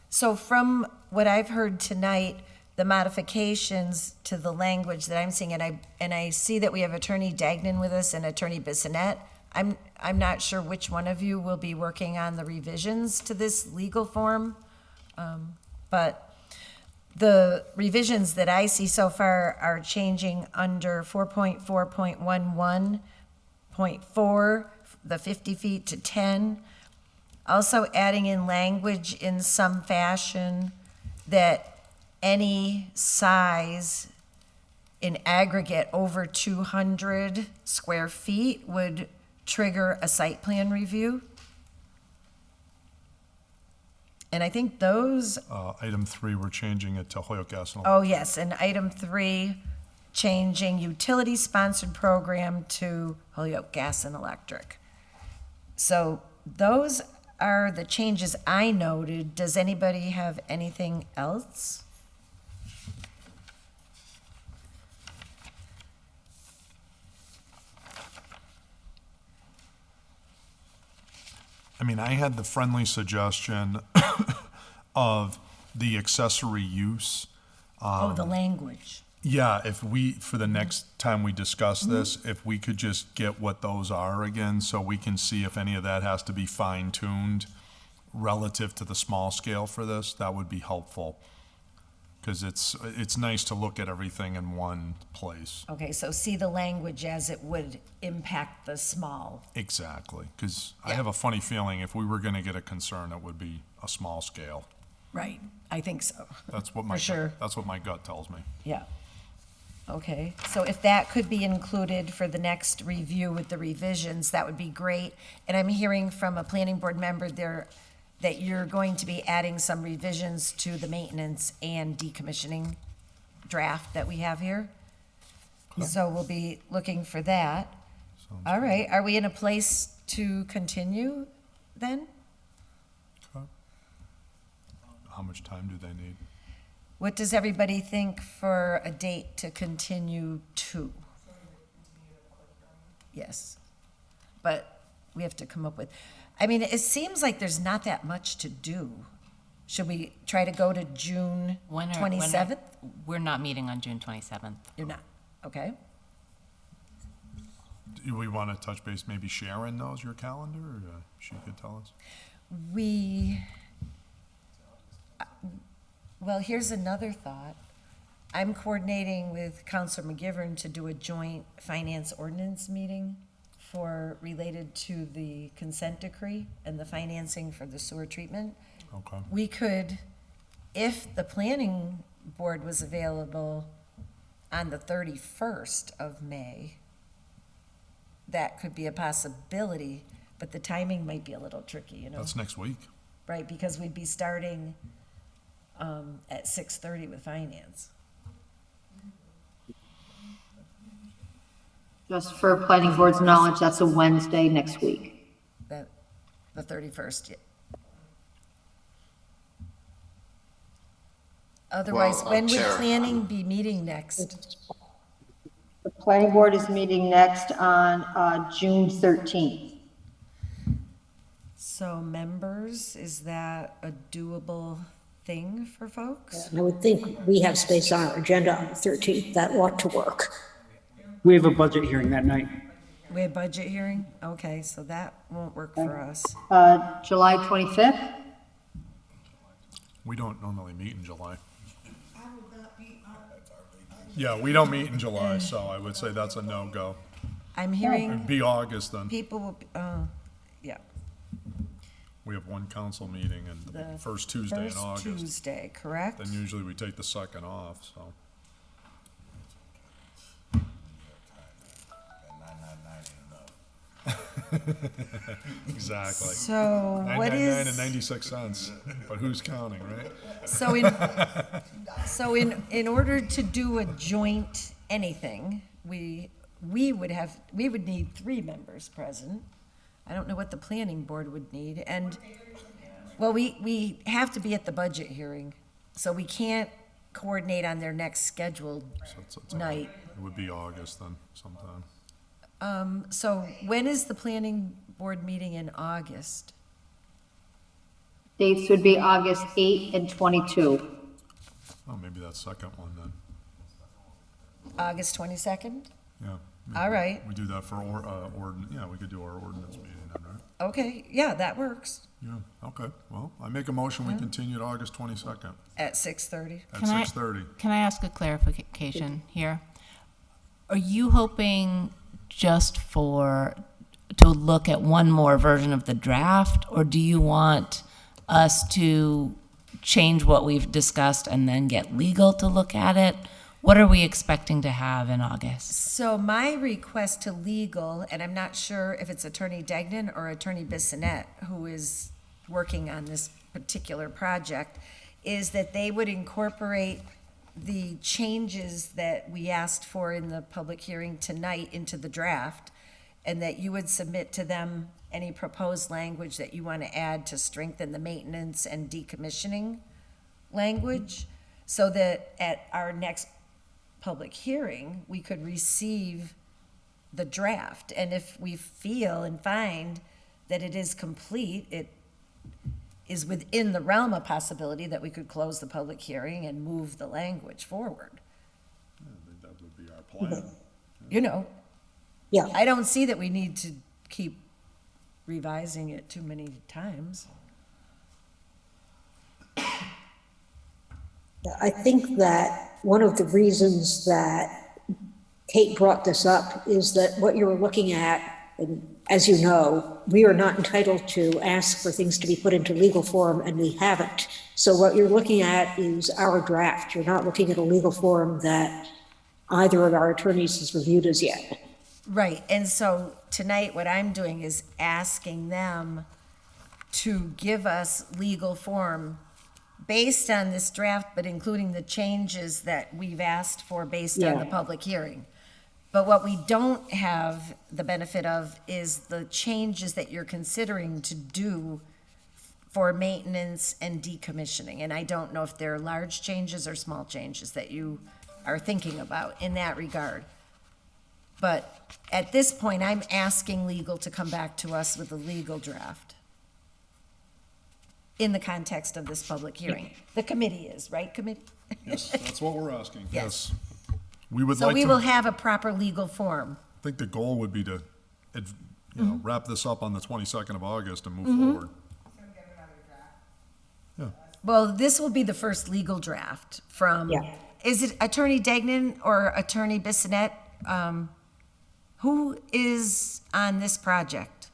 So from what I've heard tonight, the modifications to the language that I'm seeing, and I see that we have Attorney Dagnan with us and Attorney Bissonette. I'm not sure which one of you will be working on the revisions to this legal form, but the revisions that I see so far are changing under 4.4.11.4, the 50 feet to 10. Also adding in language in some fashion that any size in aggregate over 200 square feet would trigger a site plan review. And I think those, Item 3, we're changing it to Hoyoke Gas and oh yes, and item 3, changing utility-sponsored program to Holyoke Gas and Electric. So those are the changes I noted. Does anybody have anything else? I mean, I had the friendly suggestion of the accessory use. Oh, the language. Yeah, if we, for the next time we discuss this, if we could just get what those are again, so we can see if any of that has to be fine-tuned relative to the small scale for this, that would be helpful. Because it's nice to look at everything in one place. Okay, so see the language as it would impact the small. Exactly, because I have a funny feeling if we were gonna get a concern, it would be a small scale. Right, I think so. That's what my, For sure. that's what my gut tells me. Yeah. Okay, so if that could be included for the next review with the revisions, that would be great. And I'm hearing from a planning board member there that you're going to be adding some revisions to the maintenance and decommissioning draft that we have here. So we'll be looking for that. All right, are we in a place to continue then? How much time do they need? What does everybody think for a date to continue to? Yes, but we have to come up with, I mean, it seems like there's not that much to do. Should we try to go to June 27th? We're not meeting on June 27th. You're not, okay. Do we want to touch base, maybe Sharon knows your calendar, or she could tell us? Well, here's another thought. I'm coordinating with Counselor McGivern to do a joint finance ordinance meeting related to the consent decree and the financing for the sewer treatment. Okay. We could, if the planning board was available on the 31st of May, that could be a possibility, but the timing might be a little tricky, you know? That's next week. Right, because we'd be starting at 6:30 with finance. Just for planning board's knowledge, that's a Wednesday next week. The 31st, yeah. Otherwise, Well, when would Chair, planning be meeting next? The planning board is meeting next on June 13th. So members, is that a doable thing for folks? And I would think we have space on our agenda on the 13th. That ought to work. We have a budget hearing that night. We have budget hearing? Okay, so that won't work for us. July 25th? We don't normally meet in July. Yeah, we don't meet in July, so I would say that's a no-go. I'm hearing It'd be August then. people will, yeah. We have one council meeting and the first Tuesday in August. First Tuesday, correct? Then usually we take the second off, so. Exactly. So what 9.99 is? and 96 cents, but who's counting, right? So in order to do a joint anything, we would need 3 members present. I don't know what the planning board would need, and, well, we have to be at the budget hearing, so we can't coordinate on their next scheduled It's night. It would be August then, sometime. So when is the planning board meeting in August? Dates would be August 8 and 22. Oh, maybe that second one then. August 22nd? Yeah. All right. We do that for, yeah, we could do our ordinance meeting then, right? Okay, yeah, that works. Yeah, okay. Well, I make a motion, we continue to August 22nd At 6:30. at Can I- 6:30. Can I ask a clarification here? Are you hoping just to look at one more version of the draft, or do you want us to change what we've discussed and then get legal to look at it? What are we expecting to have in August? So my request to legal, and I'm not sure if it's Attorney Degnan or Attorney Bissonette who is working on this particular project, is that they would incorporate the changes that we asked for in the public hearing tonight into the draft, and that you would submit to them any proposed language that you want to add to strengthen the maintenance and decommissioning language, so that at our next public hearing, we could receive the draft. And if we feel and find that it is complete, it is within the realm of possibility that we could close the public hearing and move the language forward. I think that would be our plan. You know, Yeah. I don't see that we need to keep revising it too many times. I think that one of the reasons that Kate brought this up is that what you're looking at, and as you know, we are not entitled to ask for things to be put into legal form, and we haven't. So what you're looking at is our draft. You're not looking at a legal form that either of our attorneys has reviewed as yet. Right, and so tonight what I'm doing is asking them to give us legal form based on this draft, but including the changes that we've asked for based on the Yeah. public hearing. But what we don't have the benefit of is the changes that you're considering to do for maintenance and decommissioning. And I don't know if they're large changes or small changes that you are thinking about in that regard. But at this point, I'm asking legal to come back to us with a legal draft in the context of this public hearing. The committee is, right, committee? Yes, that's what we're asking, Yes. yes. We would So like we will to, have a proper legal form think the goal would be to, wrap this up on the 22nd of August and move Mhm. forward. Yeah. Well, this will be the first legal draft from, is it Attorney Degnan or Attorney Bissonette? Who is on this project?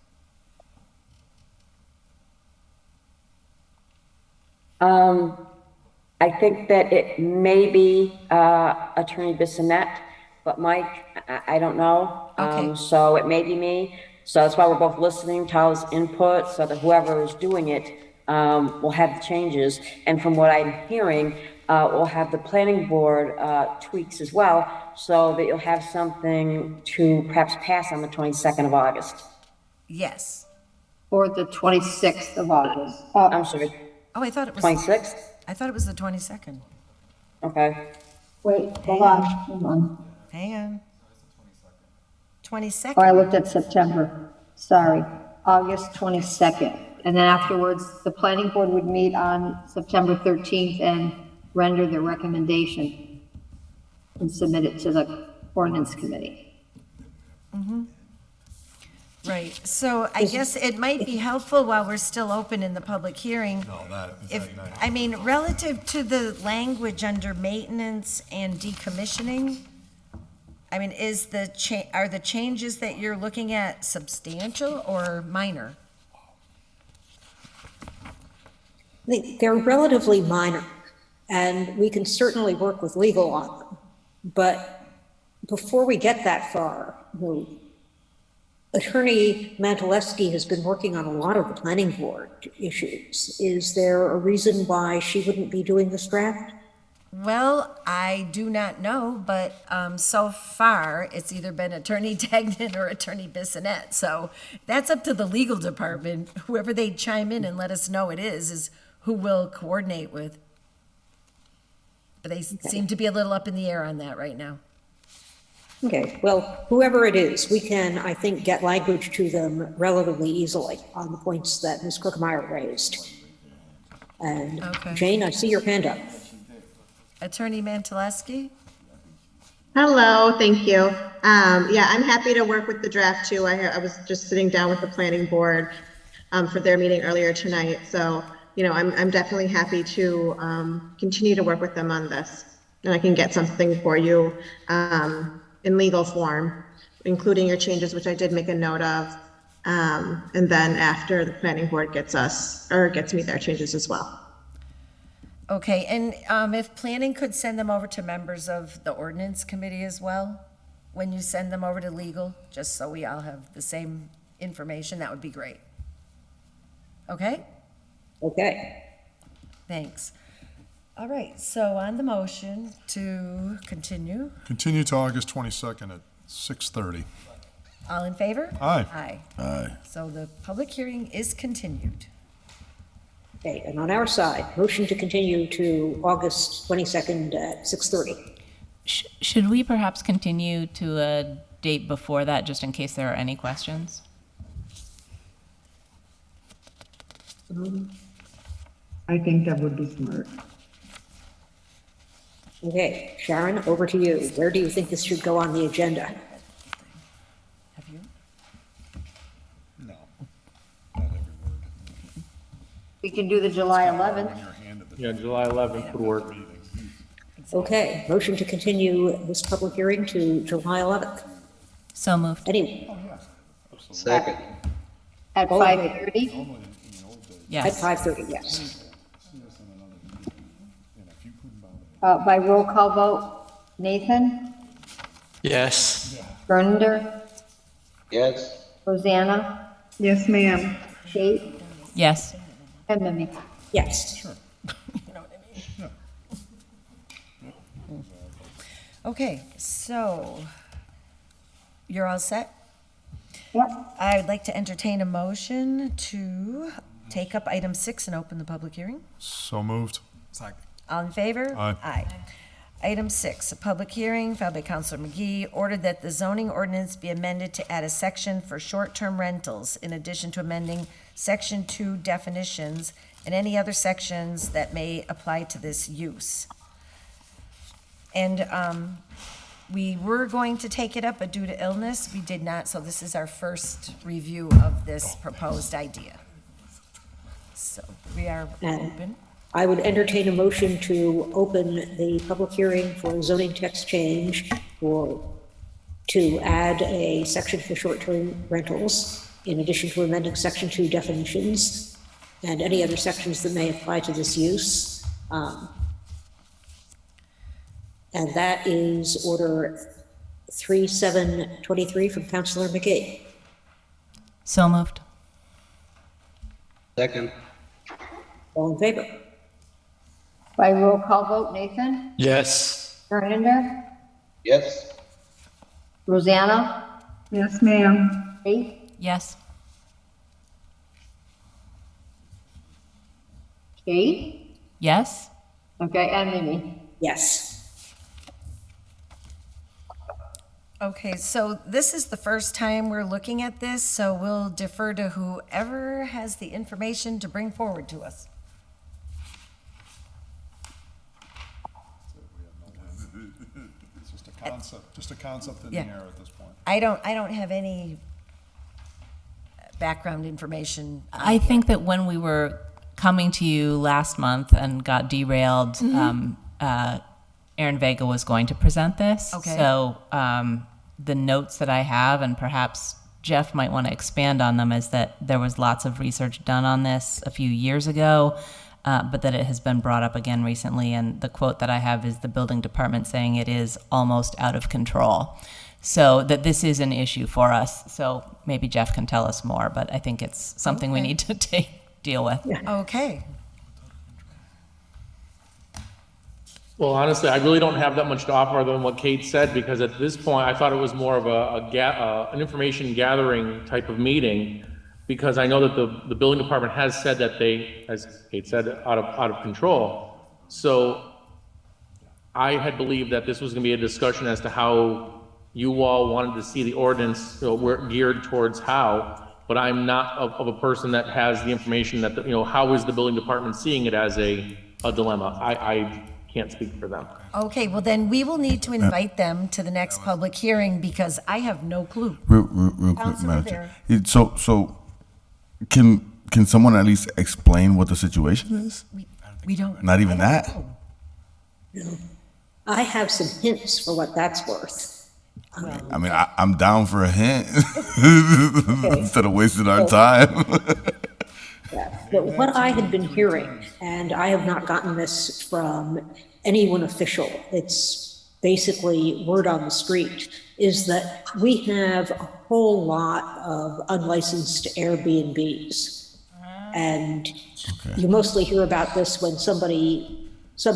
I think that it may be Attorney Bissonette, but Mike, I don't know. Okay. So it may be me. So that's why we're both listening to Hal's input, so that whoever is doing it will have the changes. And from what I'm hearing, we'll have the planning board tweaks as well, so that you'll have something to perhaps pass on the 22nd of August. Yes. Or the 26th of August. I'm sorry. Oh, I thought it was. 26th? I thought it was the 22nd. Okay. Wait, hold on. Hang on. 22nd. Oh, I looked at September. Sorry. August 22nd. And then afterwards, the planning board would meet on September 13th and render their recommendation and submit it to the Ordinance Committee. Mhm. Right, so I guess it might be helpful while we're still open in the public hearing. I mean, relative to the language under maintenance and decommissioning, I mean, are the changes that you're looking at substantial or minor? They're relatively minor, and we can certainly work with legal on them. But before we get that far, Attorney Mantaleski has been working on a lot of the planning board issues. Is there a reason why she wouldn't be doing this draft? Well, I do not know, but so far, it's either been Attorney Degnan or Attorney Bissonette. So that's up to the legal department. Whoever they chime in and let us know it is who we'll coordinate with. But they seem to be a little up in the air on that right now. Okay, well, whoever it is, we can, I think, get language to them relatively easily on the points that Ms. Crookmeyer raised. And Jane, I see your hand up. Attorney Mantaleski? Hello, thank you. Yeah, I'm happy to work with the draft too. I was just sitting down with the planning board for their meeting earlier tonight. So, I'm definitely happy to continue to work with them on this. And I can get something for you in legal form, including your changes, which I did make a note of. And then after the planning board gets me their changes as well. Okay, and if planning could send them over to members of the ordinance committee as well, when you send them over to legal, just so we all have the same information, that would be great. Okay? Okay. Thanks. All right, so on the motion to continue, Continue to August 22nd at 6:30. all in favor? Aye. Aye. Aye. So the public hearing is continued. Okay, and on our side, motion to continue to August 22nd at 6:30. Should we perhaps continue to a date before that, just in case there are any questions? I think that would be smart. Okay, Sharon, over to you. Where do you think this should go on the agenda? Have you? No. We can do the July 11th. Yeah, July 11th would work. Okay, motion to continue this public hearing to July 11th. So moved. Second. At 5:30? Yes. At 5:30, yes. By roll call vote, Nathan, Yes. Bernder, Yes. Rosanna, Yes, ma'am. Kate, Yes. and Mimi. Yes. Okay, so you're all set? Yep. I would like to entertain a motion to take up item 6 and open the public hearing. So moved. Second. All in favor? Aye. Aye. Item 6, a public hearing filed by Counselor McGee, ordered that the zoning ordinance be amended to add a section for short-term rentals in addition to amending Section 2 definitions and any other sections that may apply to this use. And We were going to take it up, but due to illness, we did not, so this is our first review of this proposed idea. So we are open. I would entertain a motion to open the public hearing for zoning text change to add a section for short-term rentals, in addition to amending section 2 definitions and any other sections that may apply to this use. And that is order 3723 from Councilor McGee. So moved. Second. All in favor? By roll call vote, Nathan? Yes. Miranda? Yes. Rosanna? Yes, ma'am. Faith? Yes. Kate? Yes. Okay, and Mimi? Yes. Okay, so this is the first time we're looking at this, so we'll defer to whoever has the information to bring forward to us. It's just a concept in the Yeah. air at this point. I don't have any background information. I think that when we were coming to you last month and got derailed, Aaron Vega was going to present this. Okay. So the notes that I have, and perhaps Jeff might want to expand on them, is that there was lots of research done on this a few years ago, but that it has been brought up again recently. And the quote that I have is the building department saying it is almost out of control. So that this is an issue for us. So maybe Jeff can tell us more, but I think it's something we need to deal with. Okay. Well, honestly, I really don't have that much to offer other than what Kate said, because at this point, I thought it was more of an information gathering type of meeting, because I know that the building department has said that they, as Kate said, out of control. So I had believed that this was going to be a discussion as to how you all wanted to see the ordinance, we're geared towards how, but I'm not of a person that has the information that, how is the building department seeing it as a dilemma? I can't speak for them. Okay, well then we will need to invite them to the next public hearing because I have no clue. Real quick, Councilor Madam Chair. So can someone at least explain what the situation is? We don't. Not even that? No. I have some hints for what that's worth. I mean, I'm down for a hint instead of wasting our time. Yeah. But what I had been hearing, and I have not gotten this from anyone official, it's basically word on the street, is that we have a whole lot of unlicensed Airbnbs. And you mostly hear about this when some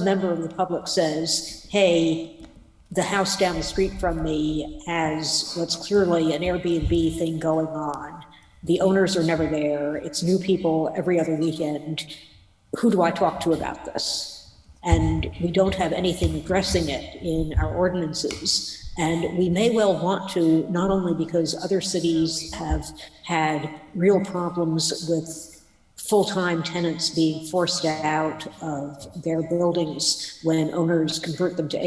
member of the public says, hey, the house down the street from me has what's clearly an Airbnb thing going on. The owners are never there. It's new people every other weekend. Who do I talk to about this? And we don't have anything addressing it in our ordinances. And we may well want to, not only because other cities have had real problems with full-time tenants being forced out of their buildings when owners convert them to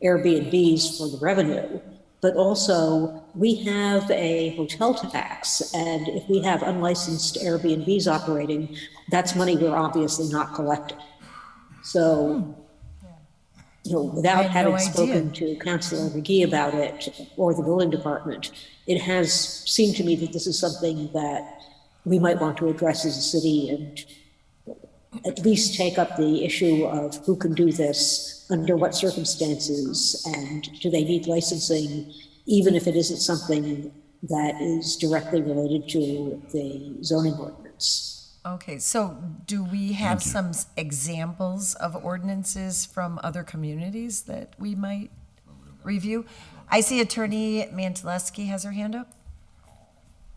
Airbnbs for the revenue, but also we have a hotel tax, and if we have unlicensed Airbnbs operating, that's money we're obviously not collecting. So, without having spoken to Councilor McGee about it or the building department, it has seemed to me that this is something that we might want to address as a city and at least take up the issue of who can do this, under what circumstances, and do they need licensing, even if it isn't something that is directly related to the zoning ordinance. Okay, so do we have some examples of ordinances from other communities that we might review? I see Attorney Mantelewski has her hand up.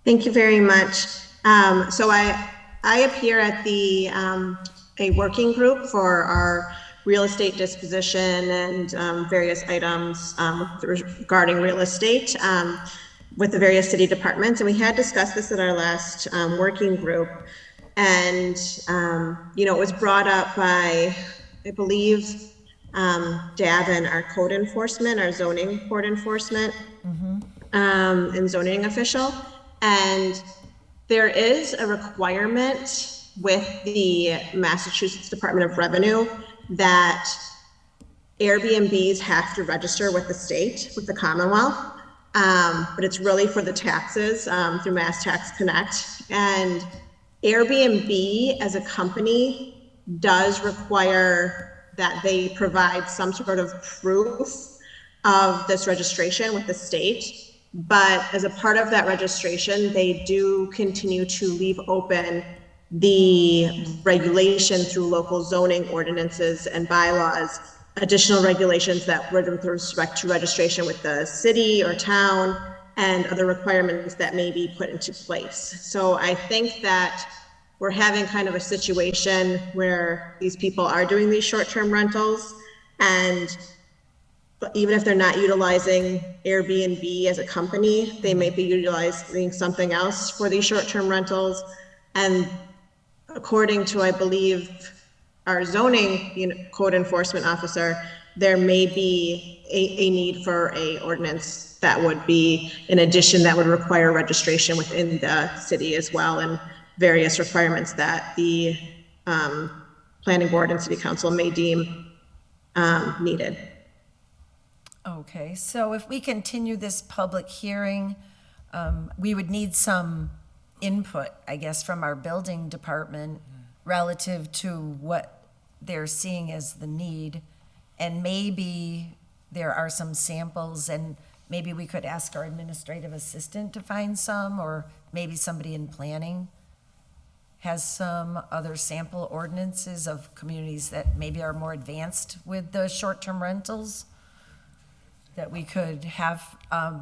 Thank you very much. So I appear at the a working group for our real estate disposition and various items regarding real estate with the various city departments. And we had discussed this at our last working group. And, it was brought up by, I believe, Davin, our code enforcement, our zoning court enforcement, and zoning official. And there is a requirement with the Massachusetts Department of Revenue that Airbnbs have to register with the state, with the Commonwealth. But it's really for the taxes through Mass Tax Connect. And Airbnb as a company does require that they provide some sort of proof of this registration with the state. But as a part of that registration, they do continue to leave open the regulation through local zoning ordinances and bylaws, additional regulations that would with respect to registration with the city or town and other requirements that may be put into place. So I think that we're having kind of a situation where these people are doing these short-term rentals, and even if they're not utilizing Airbnb as a company, they may be utilizing something else for these short-term rentals. And according to, I believe, our zoning code enforcement officer, there may be a need for a ordinance that would be in addition, that would require registration within the city as well, and various requirements that the planning board and city council may deem needed. Okay, so if we continue this public hearing, we would need some input, I guess, from our building department relative to what they're seeing as the need. And maybe there are some samples, and maybe we could ask our administrative assistant to find some, or maybe somebody in planning has some other sample ordinances of communities that maybe are more advanced with the short-term rentals that we could have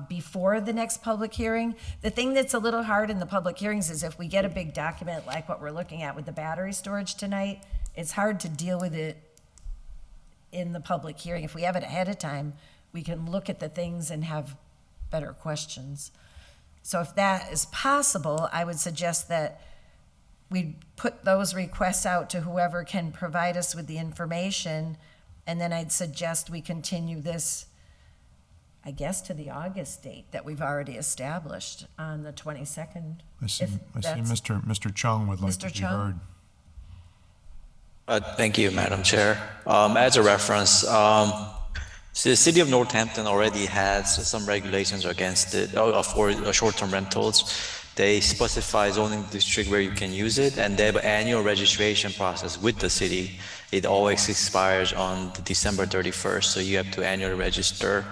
before the next public hearing. The thing that's a little hard in the public hearings is if we get a big document like what we're looking at with the battery storage tonight, it's hard to deal with it in the public hearing. If we have it ahead of time, we can look at the things and have better questions. So if that is possible, I would suggest that we put those requests out to whoever can provide us with the information, and then I'd suggest we continue this, I guess, to the August date that we've already established on the 22nd. I see if that's- Mr. Chung would like Mr. to be Chung? heard. Thank you, Madam Chair. As a reference, so the city of Northampton already has some regulations against it for short-term rentals. They specify zoning district where you can use it, and they have an annual registration process with the city. It always expires on December 31st, so you have to annually register.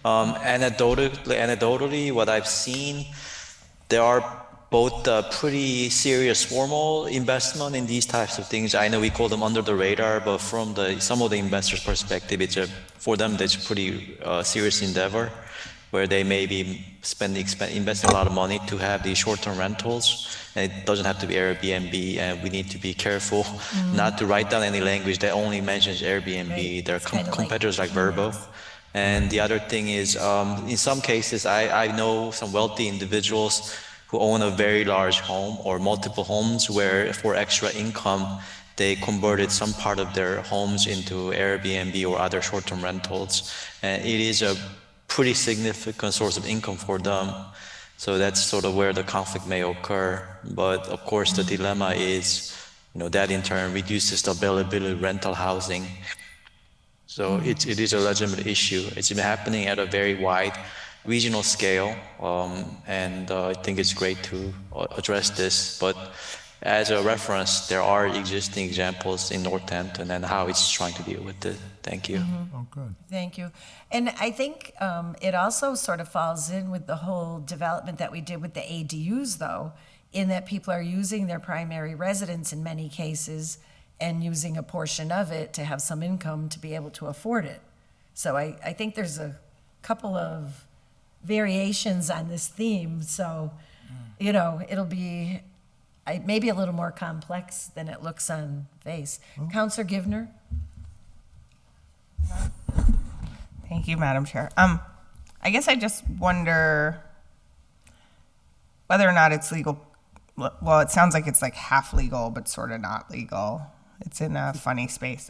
Anecdotally, what I've seen, there are both pretty serious formal investment in these types of things. I know we call them under the radar, but from some of the investors' perspective, for them, it's a pretty serious endeavor, where they may be investing a lot of money to have these short-term rentals. And it doesn't have to be Airbnb, and we need to be careful not to write down any language that only mentions Airbnb. Right. There are It's kinda competitors like Verbo. And the other thing is, in some cases, I know some wealthy individuals who own a very large home or multiple homes, where for extra income, they converted some part of their homes into Airbnb or other short-term rentals. And it is a pretty significant source of income for them. So that's sort of where the conflict may occur. But of course, the dilemma is, that in turn reduces the availability of rental housing. So it is a legitimate issue. It's been happening at a very wide regional scale, and I think it's great to address this. But as a reference, there are existing examples in Northampton and how it's trying to deal with it. Thank you. Oh, good. Thank you. And I think it also sort of falls in with the whole development that we did with the ADUs, though, in that people are using their primary residence in many cases and using a portion of it to have some income to be able to afford it. So I think there's a couple of variations on this theme. So, it'll be maybe a little more complex than it looks on face. Counselor Givner? Thank you, Madam Chair. I guess I just wonder whether or not it's legal. Well, it sounds like it's like half legal, but sort of not legal. It's in a funny space.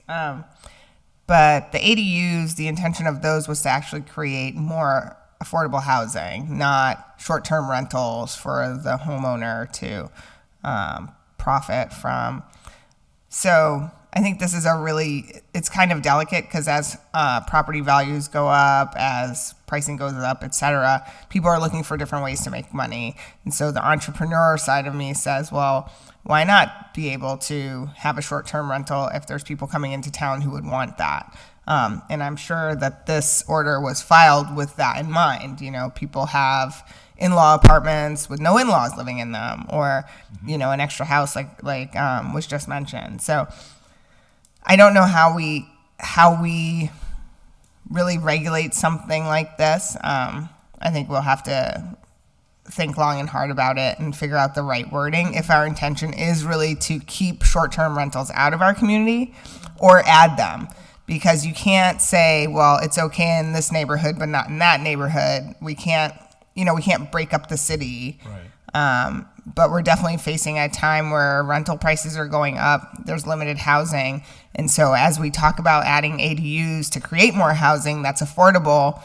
But the ADUs, the intention of those was to actually create more affordable housing, not short-term rentals for the homeowner to profit from. So I think this is it's kind of delicate because as property values go up, as pricing goes up, et cetera, people are looking for different ways to make money. And so the entrepreneur side of me says, well, why not be able to have a short-term rental if there's people coming into town who would want that? And I'm sure that this order was filed with that in mind. You know, people have in-law apartments with no in-laws living in them, or, you know, an extra house like was just mentioned. So I don't know how we really regulate something like this. I think we'll have to think long and hard about it and figure out the right wording if our intention is really to keep short-term rentals out of our community or add them. Because you can't say, well, it's okay in this neighborhood, but not in that neighborhood. We can't break up the city. Right. But we're definitely facing a time where rental prices are going up. There's limited housing. And so as we talk about adding ADUs to create more housing that's affordable,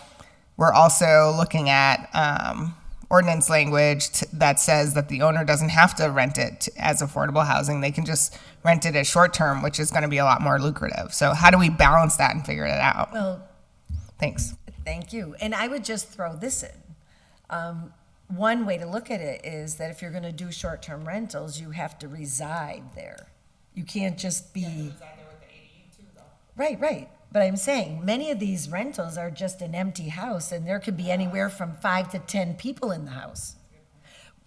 we're also looking at ordinance language that says that the owner doesn't have to rent it as affordable housing. They can just rent it as short-term, which is going to be a lot more lucrative. So how do we balance that and figure it out? Well, Thanks. thank you. And I would just throw this in. One way to look at it is that if you're going to do short-term rentals, you have to reside there. You can't just be. Right. But I'm saying many of these rentals are just an empty house, and there could be anywhere from 5 to 10 people in the house.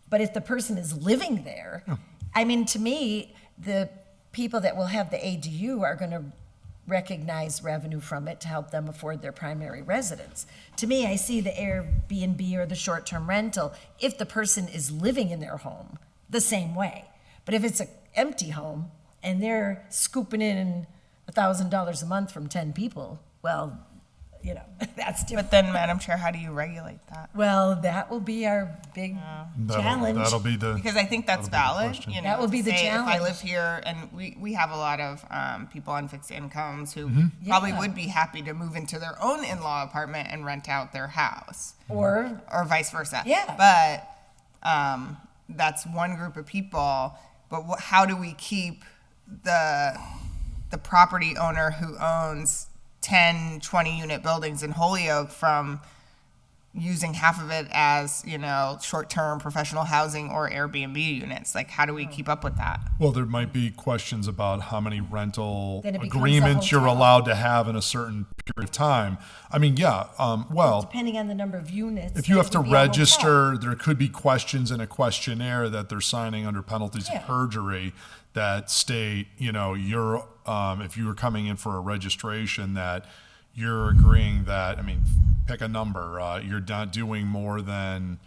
But if the person is living there, I mean, to me, the people that will have the ADU are going to recognize revenue from it to help them afford their primary residence. To me, I see the Airbnb or the short-term rental, if the person is living in their home, the same way. But if it's an empty home and they're scooping in $1,000 a month from 10 people, well, you know, that's different. But then, Madam Chair, how do you regulate that? Well, that will be our big challenge. That'll be the. Because I think that's valid. You know, That will be the say challenge. If I live here, and we have a lot of people on fixed incomes who Mm-hmm. probably Yeah. would be happy to move into their own in-law apartment and rent out their house, Or vice versa. Yeah. But that's one group of people. But how do we keep the property owner who owns 10, 20 unit buildings in Holyoke from using half of it as, you know, short-term professional housing or Airbnb units? Like, how do we keep up with that? Well, there might be questions about how many rental Then it becomes a agreements you're hotel. allowed to have in a certain period of time. I mean, yeah, well, depending on the number of units. if you that have to would be a hotel. register, there could be questions in a questionnaire that they're signing under penalties Yeah. of perjury that state, you know, you're, if you were coming in for a registration, that you're agreeing that, I mean, pick a number, you're not doing more than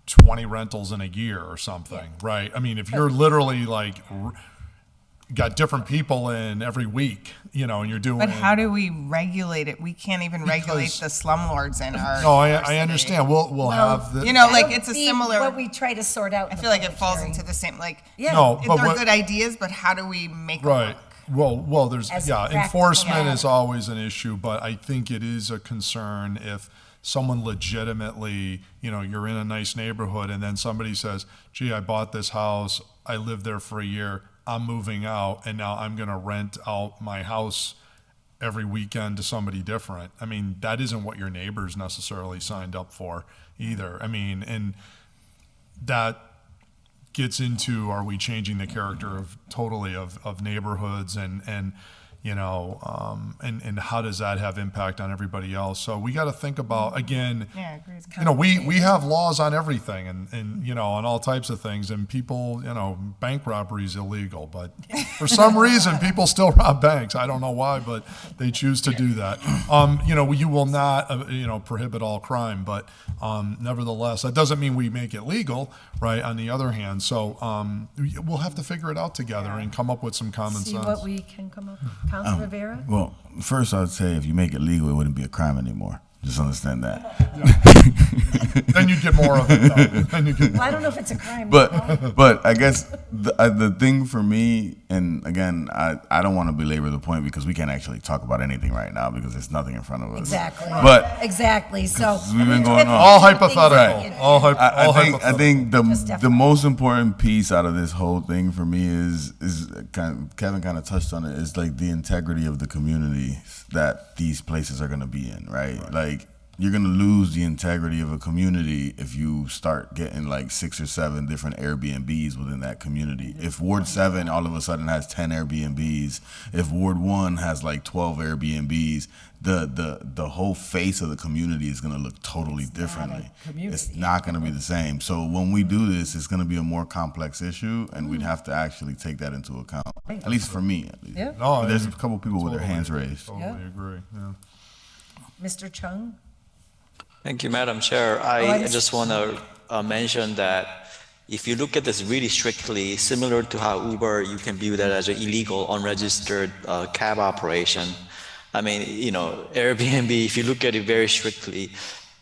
20 rentals in a year or something, right? I mean, if you're literally like got different people in every week, you know, and you're doing. But how do we regulate it? We can't even regulate Because- the slumlords in our. No, our I city. understand. We'll have the. You know, like That'll it's a be similar. What we try to sort out. I feel like it falls into the same. Like, Yeah. No, but they're what- good ideas, but how do we make them Right. work? Well, there's, As yeah, practical enforcement matter. is always an issue, but I think it is a concern if someone legitimately, you know, you're in a nice neighborhood and then somebody says, gee, I bought this house, I lived there for a year, I'm moving out, and now I'm going to rent out my house every weekend to somebody different. I mean, that isn't what your neighbors necessarily signed up for either. I mean, and that gets into, are we changing the character of neighborhoods and you know, and how does that have impact on everybody else? So we got to think about, again, Yeah, I agree. It's you know, we have laws on everything and, you know, on all types of things, and people, you know, bank robbery is illegal, but for some reason people still rob banks. I don't know why, but they choose to do that. You know, you will not, you know, prohibit all crime, but nevertheless, that doesn't mean we make it legal, right? On the other hand, so we'll have to figure it out together and come up with some common See sense. what we can come up with. Council Rivera? Well, first I'd say if you make it legal, it wouldn't be a crime anymore. Just understand that. Then you get more of it, though. Then you get Well, I don't know if it's a crime. But I guess the thing for me, and again, I don't want to belabor the point because we can't actually talk about anything right now because there's nothing in front of us. Exactly. But exactly. So we've been going on. All hypothetical. All hypothetical. I think the most important piece out of this whole thing for me is Kevin kind of touched on it, is like the integrity of the community that these places are going to be in, right? Like, you're going to lose the integrity of a community if you start getting like 6 or 7 different Airbnbs within that community. If Ward 7 all of a sudden has 10 Airbnbs, if Ward 1 has like 12 Airbnbs, the whole face of the community is going to look totally differently. It's not going to be the same. So when we do this, it's going to be a more complex issue, and we'd have to actually take that into account. At least for me, at least. Yeah. No, But there's a couple people with their hands raised. Totally agree. Yeah. Mr. Chung? Thank you, Madam Chair. I just want to mention that if you look at this really strictly, similar to how Uber, you can view that as an illegal, unregistered cab operation. I mean, you know, Airbnb, if you look at it very strictly,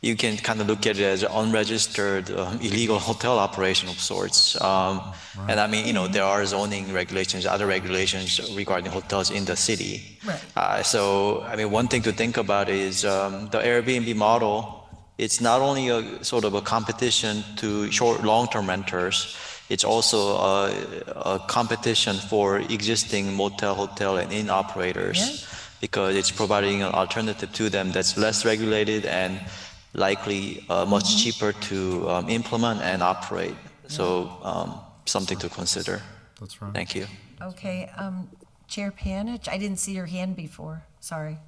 you can kind of look at it as an unregistered, illegal hotel operation of sorts. And I mean, you know, there are zoning regulations, other regulations regarding hotels in the city. Right. So, I mean, one thing to think about is the Airbnb model. It's not only a sort of a competition to short, long-term renters. It's also a competition for existing motel, hotel, and inn operators, because it's providing an alternative to them that's less regulated and likely much cheaper to implement and operate. So something to consider. That's right. Thank you. Okay, Chair Panich, I didn't see your hand before. Sorry.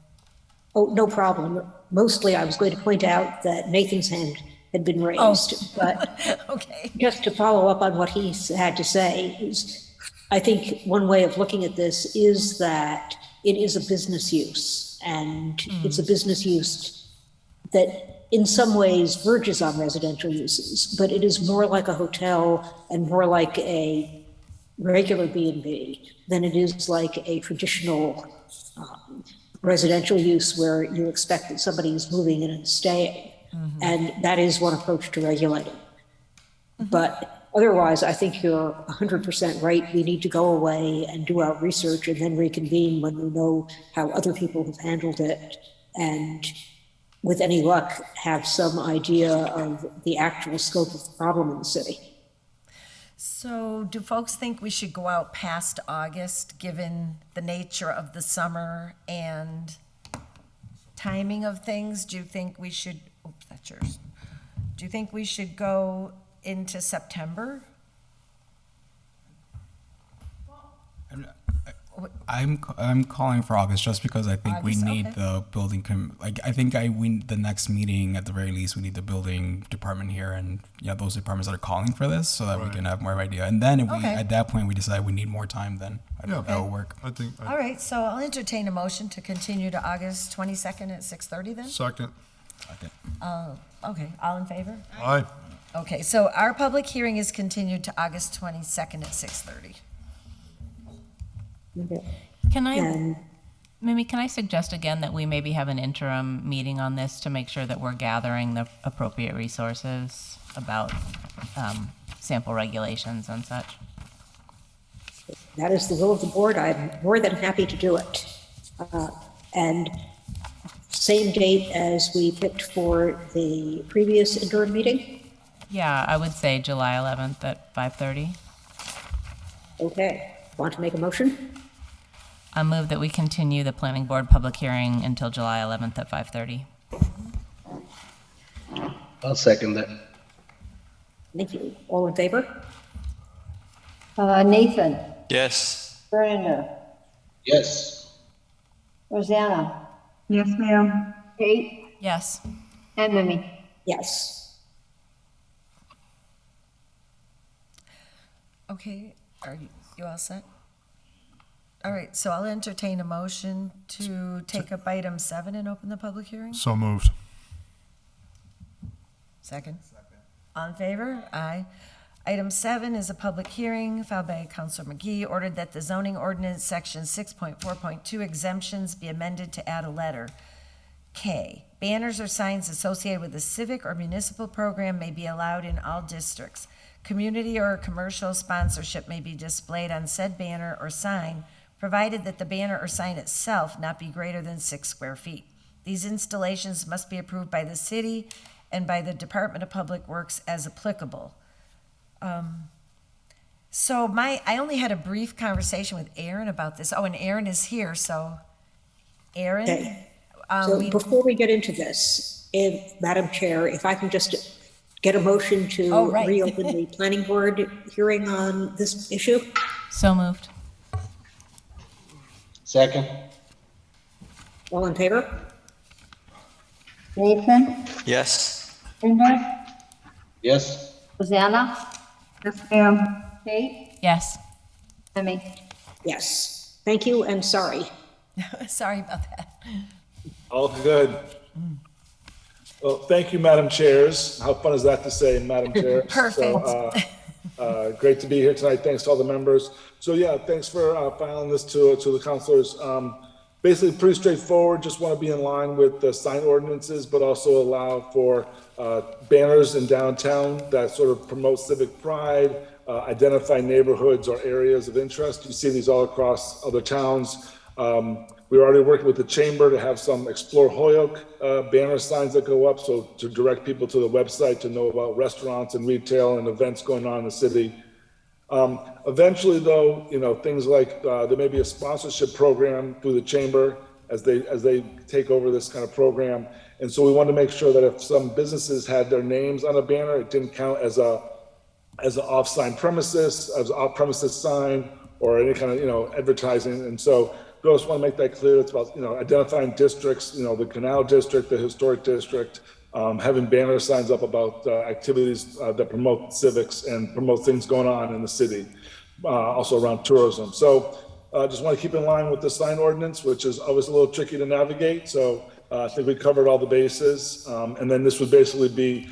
Oh, no problem. Mostly I was going to point out that Nathan's hand had been raised, but Okay. just to follow up on what he had to say is, I think one way of looking at this is that it is a business use, and it's a business use that in some ways verges on residential uses, but it is more like a hotel and more like a regular B&B than it is like a traditional residential use where you expect that somebody is moving in and staying. And that is one approach to regulating. But otherwise, I think you're 100% right. We need to go away and do our research and then reconvene when we know how other people have handled it. And with any luck, have some idea of the actual scope of the problem in the city. So do folks think we should go out past August, given the nature of the summer and timing of things? Do you think we should, oops, that's yours. Do you think we should go into September? I'm calling for August just because I think we August, need okay. the building, I think the next meeting, at the very least, we need the building department here and, yeah, those departments that are calling for this so that we can have more of an idea. And then if we, Okay. at that point, we decide we need more time, then I think that will work. I think. All right, so I'll entertain a motion to continue to August 22nd at 6:30 then? Second. Okay, all in favor? Aye. Okay, so our public hearing is continued to August 22nd at 6:30. Can I, And Mimi, can I suggest again that we maybe have an interim meeting on this to make sure that we're gathering the appropriate resources about sample regulations and such? that is the will of the board. I'm more than happy to do it. And same date as we picked for the previous interim meeting? Yeah, I would say July 11th at 5:30. Okay. Want to make a motion? I move that we continue the planning board public hearing until July 11th at 5:30. I'll second that. Thank you. All in favor? Nathan, Yes. Brenda, Yes. Rosanna, Yes, ma'am. Kate, Yes. and Mimi. Yes. Okay, are you all set? All right, so I'll entertain a motion to take up item 7 and open the public hearing. So moved. Second. All in favor? Aye. Item 7 is a public hearing filed by Councilor McGee, ordered that the zoning ordinance section 6.4.2 exemptions be amended to add a letter. K, banners or signs associated with a civic or municipal program may be allowed in all districts. Community or commercial sponsorship may be displayed on said banner or sign, provided that the banner or sign itself not be greater than 6 square feet. These installations must be approved by the city and by the Department of Public Works as applicable. I only had a brief conversation with Aaron about this. Oh, and Aaron is here, so Aaron? Okay. So before we get into this, Madam Chair, if I can just get a motion to right. reopen the planning board hearing on this issue? So moved. Second. All in favor? Nathan, Yes. Linda, Yes. Rosanna, Yes, ma'am. Kate, Yes. Emmy. Yes. Thank you and sorry. Sorry about that. All good. Well, thank you, Madam Chairs. How fun is that to say, Madam Chair? Perfect. Great to be here tonight. Thanks to all the members. So yeah, thanks for filing this to the councilors. Basically, pretty straightforward. Just want to be in line with the sign ordinances, but also allow for banners in downtown that sort of promote civic pride, identify neighborhoods or areas of interest. You see these all across other towns. We're already working with the chamber to have some Explore Holyoke banner signs that go up, so to direct people to the website to know about restaurants and retail and events going on in the city. Eventually, though, things like there may be a sponsorship program through the chamber as they take over this kind of program, and so we want to make sure that if some businesses had their names on a banner, it didn't count as an off-sign premises, as an off-premises sign, or any kind of advertising, and so. We also want to make that clear. It's about, identifying districts, the Canal District, the Historic District, having banner signs up about activities that promote civics and promote things going on in the city, also around tourism. So just want to keep in line with the sign ordinance, which is always a little tricky to navigate. So I think we covered all the bases. And then this would basically be,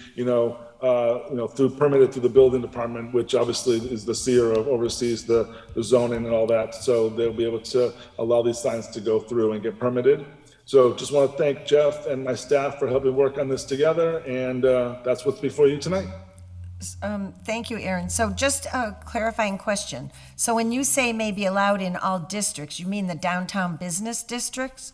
permitted through the building department, which obviously is the seer of oversees the zoning and all that. So they'll be able to allow these signs to go through and get permitted. So just want to thank Jeff and my staff for helping work on this together. And that's what's before you tonight. Thank you, Aaron. So just a clarifying question. So when you say may be allowed in all districts, you mean the downtown business districts?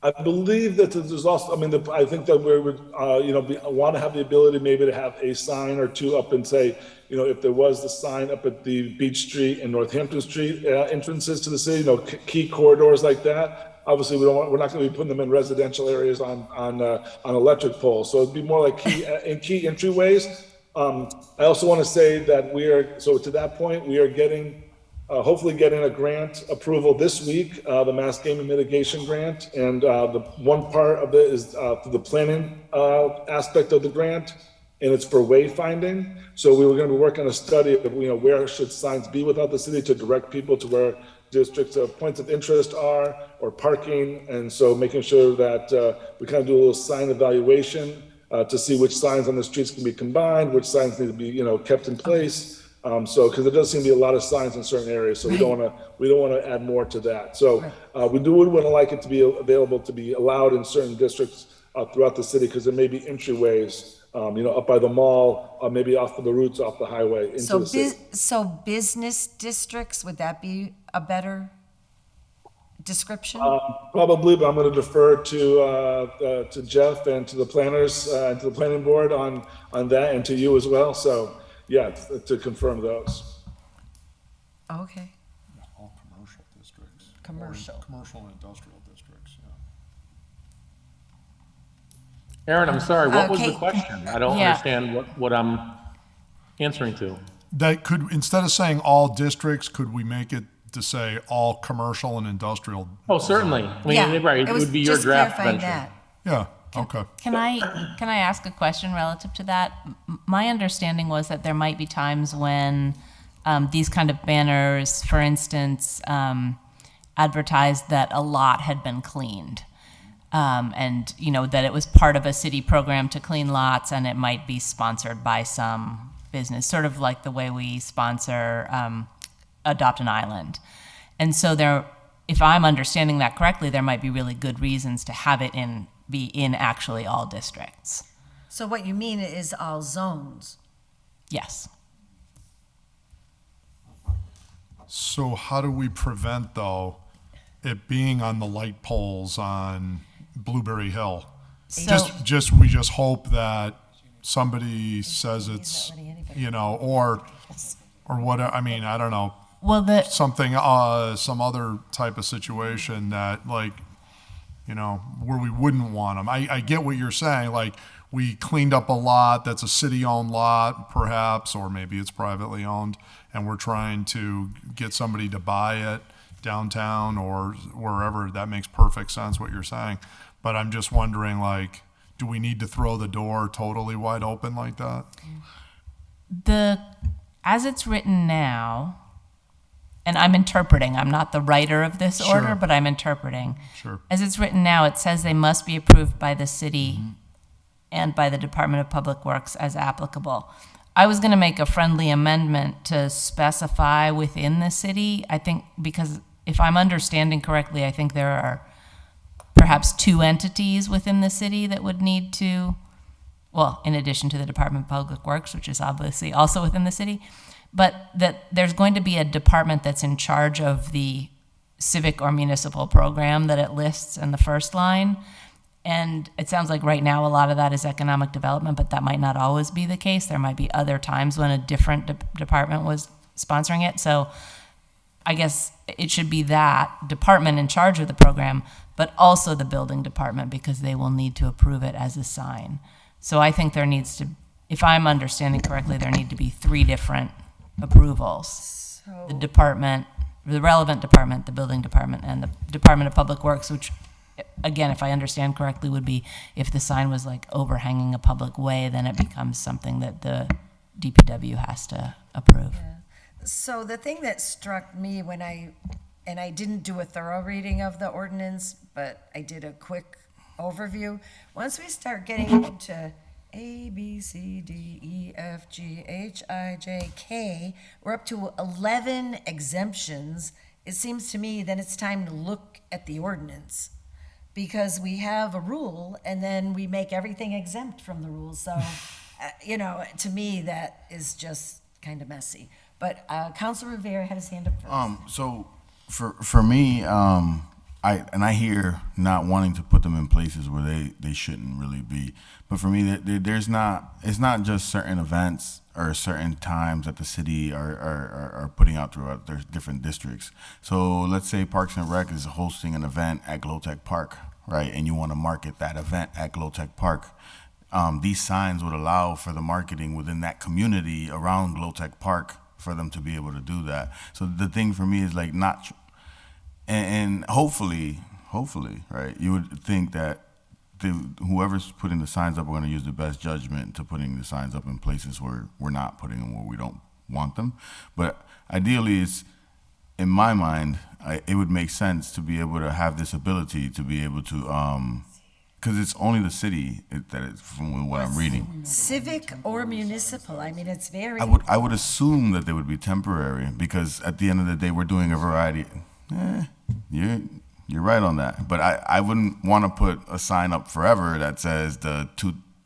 I believe that there's also, I think that we would, want to have the ability maybe to have a sign or two up and say, if there was the sign up at the Beach Street and Northampton Street entrances to the city, key corridors like that. Obviously, we're not going to be putting them in residential areas on electric poles. So it'd be more like key entryways. I also want to say that to that point, we are hopefully getting a grant approval this week, the mass gaming mitigation grant. And the one part of it is the planning aspect of the grant, and it's for wayfinding. So we were going to be working on a study of where should signs be without the city to direct people to where districts points of interest are, or parking. And so making sure that we kind of do a little sign evaluation to see which signs on the streets can be combined, which signs need to be kept in place. Because there does seem to be a lot of signs in certain areas, so we don't want to add more to that. So we would want to like it to be available to be allowed in certain districts throughout the city, because there may be entryways, up by the mall, maybe off of the routes off the highway into the city. So business districts, would that be a better description? Probably, but I'm going to defer to Jeff and to the planners and to the planning board on that, and to you as well. So. Yeah, to confirm those. Okay. All commercial districts. Commercial and industrial districts, Aaron, I'm sorry, what was the Kate. question? I don't understand what I'm answering to. That could, instead of saying all districts, could we make it to say all commercial and industrial? Oh, certainly. I mean, right, it would be your draft venture. Yeah, okay. Can I ask a question relative to that? My understanding was that there might be times when these kind of banners, for instance, advertised that a lot had been cleaned. And that it was part of a city program to clean lots, and it might be sponsored by some business, sort of like the way we sponsor Adopt an Island. And so there if I'm understanding that correctly, there might be really good reasons to have it be in actually all districts. So what you mean is all zones? Yes. So how do we prevent, though, it being on the light poles on Blueberry Hill? We just hope that somebody says it's, or what, I mean, I don't know. Well, something, some other type of situation that, like, where we wouldn't want them. I get what you're saying, like, we cleaned up a lot that's a city-owned lot, perhaps, or maybe it's privately owned, and we're trying to get somebody to buy it downtown or wherever. That makes perfect sense, what you're saying. But I'm just wondering, like, do we need to throw the door totally wide open like that? As it's written now, and I'm interpreting, I'm not the writer of this order, but I'm interpreting. Sure. As it's written now, it says they must be approved by the city and by the Department of Public Works as applicable. I was going to make a friendly amendment to specify within the city, I think, because if I'm understanding correctly, I think there are perhaps 2 entities within the city that would need to, well, in addition to the Department of Public Works, which is obviously also within the city, but that there's going to be a department that's in charge of the civic or municipal program that it lists in the first line. And it sounds like right now a lot of that is economic development, but that might not always be the case. There might be other times when a different department was sponsoring it. So I guess it should be that department in charge of the program, but also the building department, because they will need to approve it as a sign. So I think there needs to, if I'm understanding correctly, there need to be 3 different approvals. The department, the relevant department, the building department, and the Department of Public Works, which, again, if I understand correctly, would be if the sign was like overhanging a public way, then it becomes something that the DPW has to approve. So the thing that struck me and I didn't do a thorough reading of the ordinance, but I did a quick overview. Once we start getting into A, B, C, D, E, F, G, H, I, J, K, we're up to 11 exemptions. It seems to me then it's time to look at the ordinance, because we have a rule and then we make everything exempt from the rules. So, to me, that is just kind of messy. But Councilor Rivera had his hand up first. So for me, I hear not wanting to put them in places where they shouldn't really be. But for me, it's not just certain events or certain times that the city are putting out throughout their different districts. So let's say Parks and Rec is hosting an event at Glotech Park, right? And you want to market that event at Glotech Park. These signs would allow for the marketing within that community around Glotech Park for them to be able to do that. So the thing for me is like and hopefully, right, you would think that whoever's putting the signs up are going to use the best judgment to putting the signs up in places where we're not putting them where we don't want them. But ideally, it's, in my mind, it would make sense to be able to have this ability to be able to, because it's only the city that is, from what I'm reading. Civic or municipal, I mean, it's very. I would assume that they would be temporary, because at the end of the day, we're doing a variety. You're right on that, but I wouldn't want to put a sign up forever that says the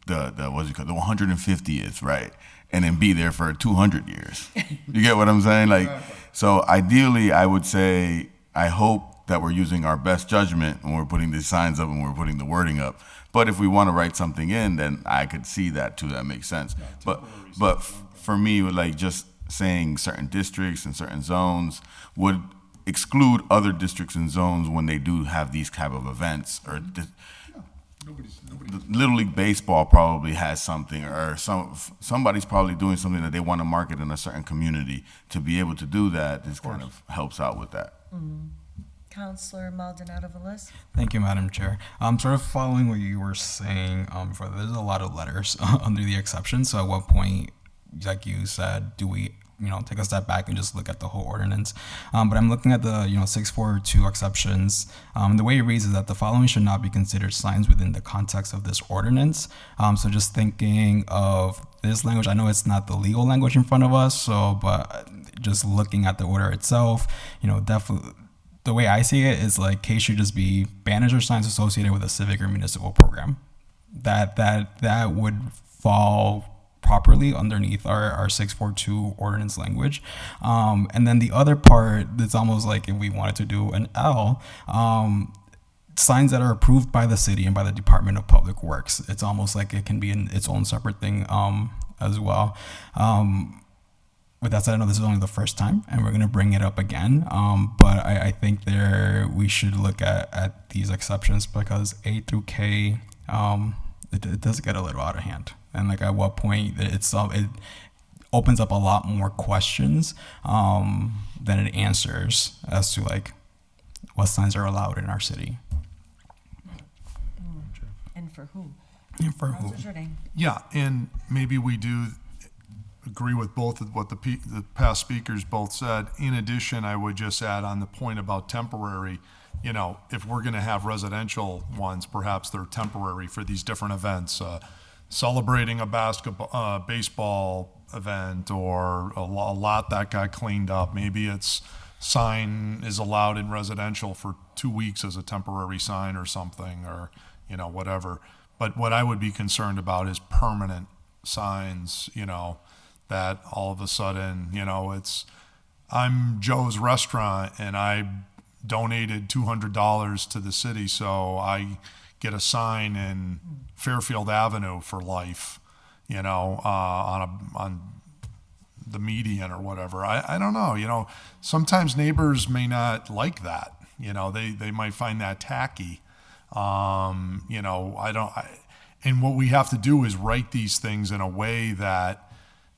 150th, right, and then be there for 200 years. You get what I'm saying? Like, so ideally, I would say I hope that we're using our best judgment when we're putting these signs up and we're putting the wording up. But if we want to write something in, then I could see that too. That makes sense. But for me, like just saying certain districts and certain zones would exclude other districts and zones when they do have these type of events. Or Little League Baseball probably has something, or somebody's probably doing something that they want to market in a certain community. To be able to do that, this kind of helps out with that. Councilor Maldonado-Velez. Thank you, Madam Chair. Sort of following what you were saying, there's a lot of letters under the exception. So at what point, like you said, do we take a step back and just look at the whole ordinance? But I'm looking at the 642 exceptions. The way it reads is that the following should not be considered signs within the context of this ordinance. So just thinking of this language, I know it's not the legal language in front of us, but just looking at the order itself, the way I see it is like K should just be banners or signs associated with a civic or municipal program. That would fall properly underneath our 642 ordinance language. And then the other part that's almost like if we wanted to do an L, signs that are approved by the city and by the Department of Public Works. It's almost like it can be in its own separate thing as well. With that said, I know this is only the first time and we're going to bring it up again. But I think we should look at these exceptions because A through K, it does get a little out of hand. And like at what point it opens up a lot more questions than it answers as to like what signs are allowed in our city. And for who? And for who? Councilor Jordan. Yeah, and maybe we do agree with both of what the past speakers both said. In addition, I would just add on the point about temporary, you know, if we're going to have residential ones, perhaps they're temporary for these different events, celebrating a baseball event or a lot that got cleaned up. Maybe it's sign is allowed in residential for 2 weeks as a temporary sign or something, or, you know, whatever. But what I would be concerned about is permanent signs, you know, that all of a sudden, you know, I'm Joe's Restaurant and I donated $200 to the city, so I get a sign in Fairfield Avenue for life, you know, on the median or whatever. I don't know, you know, sometimes neighbors may not like that, you know, they might find that tacky. You know, and what we have to do is write these things in a way that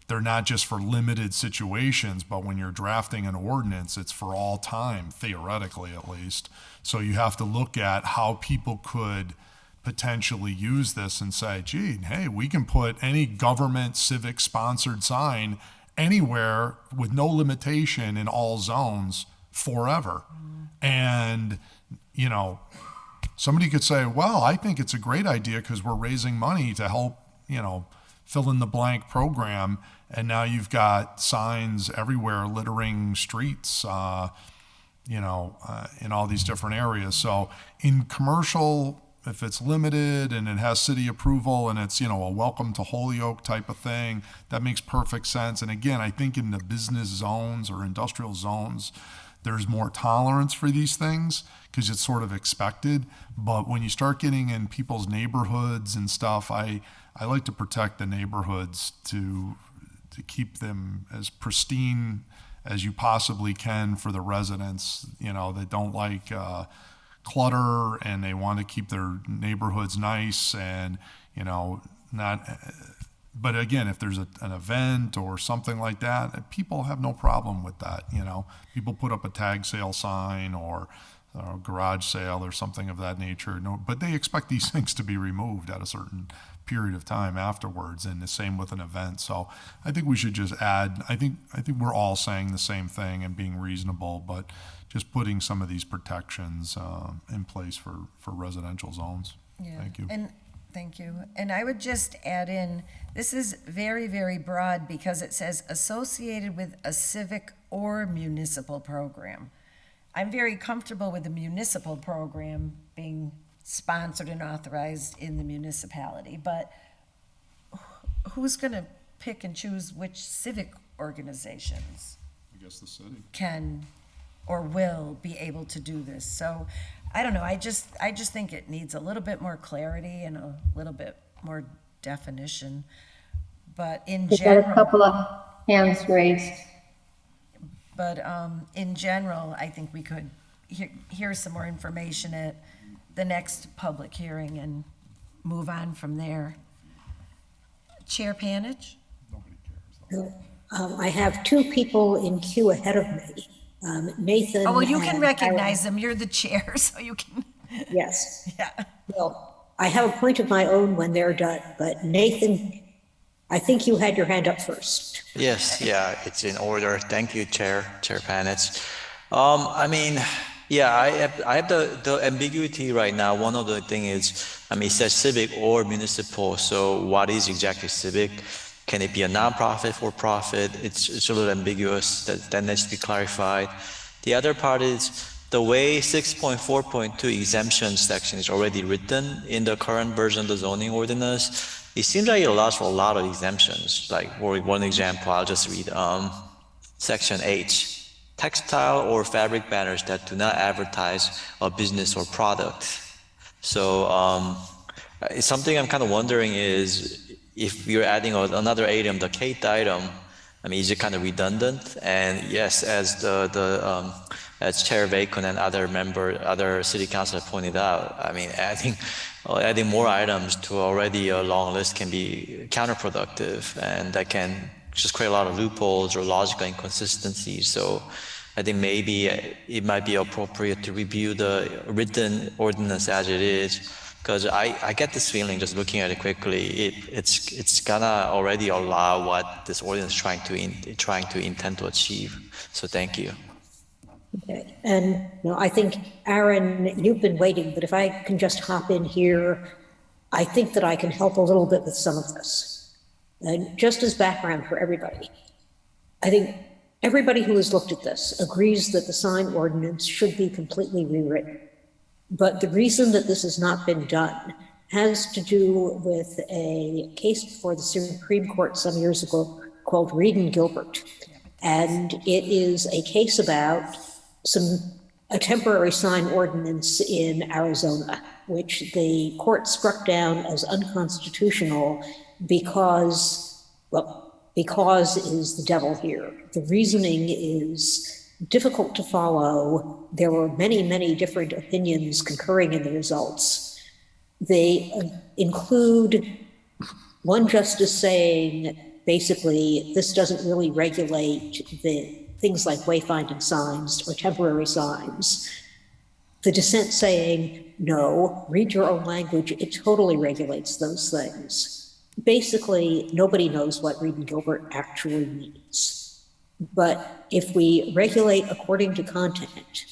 they're not just for limited situations, but when you're drafting an ordinance, it's for all time, theoretically at least. So you have to look at how people could potentially use this and say, gee, hey, we can put any government civic sponsored sign anywhere with no limitation in all zones forever. And, you know, somebody could say, well, I think it's a great idea because we're raising money to help, you know, fill in the blank program. And now you've got signs everywhere littering streets, you know, in all these different areas. So in commercial, if it's limited and it has city approval and it's, you know, a welcome to Holyoke type of thing, that makes perfect sense. And again, I think in the business zones or industrial zones, there's more tolerance for these things because it's sort of expected. But when you start getting in people's neighborhoods and stuff, I like to protect the neighborhoods to keep them as pristine as you possibly can for the residents, you know, that don't like clutter and they want to keep their neighborhoods nice and, you know, not. But again, if there's an event or something like that, people have no problem with that. You know, people put up a tag sale sign or a garage sale or something of that nature. No, but they expect these things to be removed at a certain period of time afterwards, and the same with an event. So I think we should just add. I think we're all saying the same thing and being reasonable, but just putting some of these protections in place for residential zones. Yeah. Thank you. And thank you. And I would just add in, this is very, very broad because it says associated with a civic or municipal program. I'm very comfortable with the municipal program being sponsored and authorized in the municipality, but who's going to pick and choose which civic organizations I guess the city can or will be able to do this? So I don't know. I just think it needs a little bit more clarity and a little bit more definition. But in We've got general, a couple of hands raised. but in general, I think we could hear some more information at the next public hearing and move on from there. Chair Panich? I have two people in queue ahead of me. Nathan. Oh, well, you can and recognize Aaron. them. You're the chair, so you can. Yes. Yeah. Well, I have a point of my own when they're done, but Nathan, I think you had your hand up first. Yes, yeah, it's in order. Thank you, Chair Panitz. I mean, yeah, I have the ambiguity right now. One of the thing is, I mean, it says civic or municipal. So what is exactly civic? Can it be a nonprofit, for profit? It's a little ambiguous. That needs to be clarified. The other part is, the way 6.4.2 exemption section is already written in the current version of the zoning ordinance, it seems like it allows for a lot of exemptions. Like for one example, I'll just read section H, textile or fabric banners that do not advertise a business or product. So it's something I'm kind of wondering is if you're adding another item, the Kate item, I mean, is it kind of redundant? And yes, as as Chair Bacon and other city council have pointed out, I mean, adding more items to already a long list can be counterproductive, and that can just create a lot of loopholes or logical inconsistencies. So I think maybe it might be appropriate to review the written ordinance as it is, because I get this feeling just looking at it quickly, it's gonna already allow what this ordinance is trying to intend to achieve. So thank you. Okay. And I think, Aaron, you've been waiting, but if I can just hop in here, I think that I can help a little bit with some of this. And just as background for everybody, I think everybody who has looked at this agrees that the sign ordinance should be completely rewritten. But the reason that this has not been done has to do with a case before the Supreme Court some years ago called Reed and Gilbert. And it is a case about a temporary sign ordinance in Arizona, which the court struck down as unconstitutional because is the devil here. The reasoning is difficult to follow. There were many, many different opinions concurring in the results. They include one justice saying, basically, this doesn't really regulate the things like wayfinding signs or temporary signs. The dissent saying, no, read your own language, it totally regulates those things. Basically, nobody knows what Reed and Gilbert actually means. But if we regulate according to content,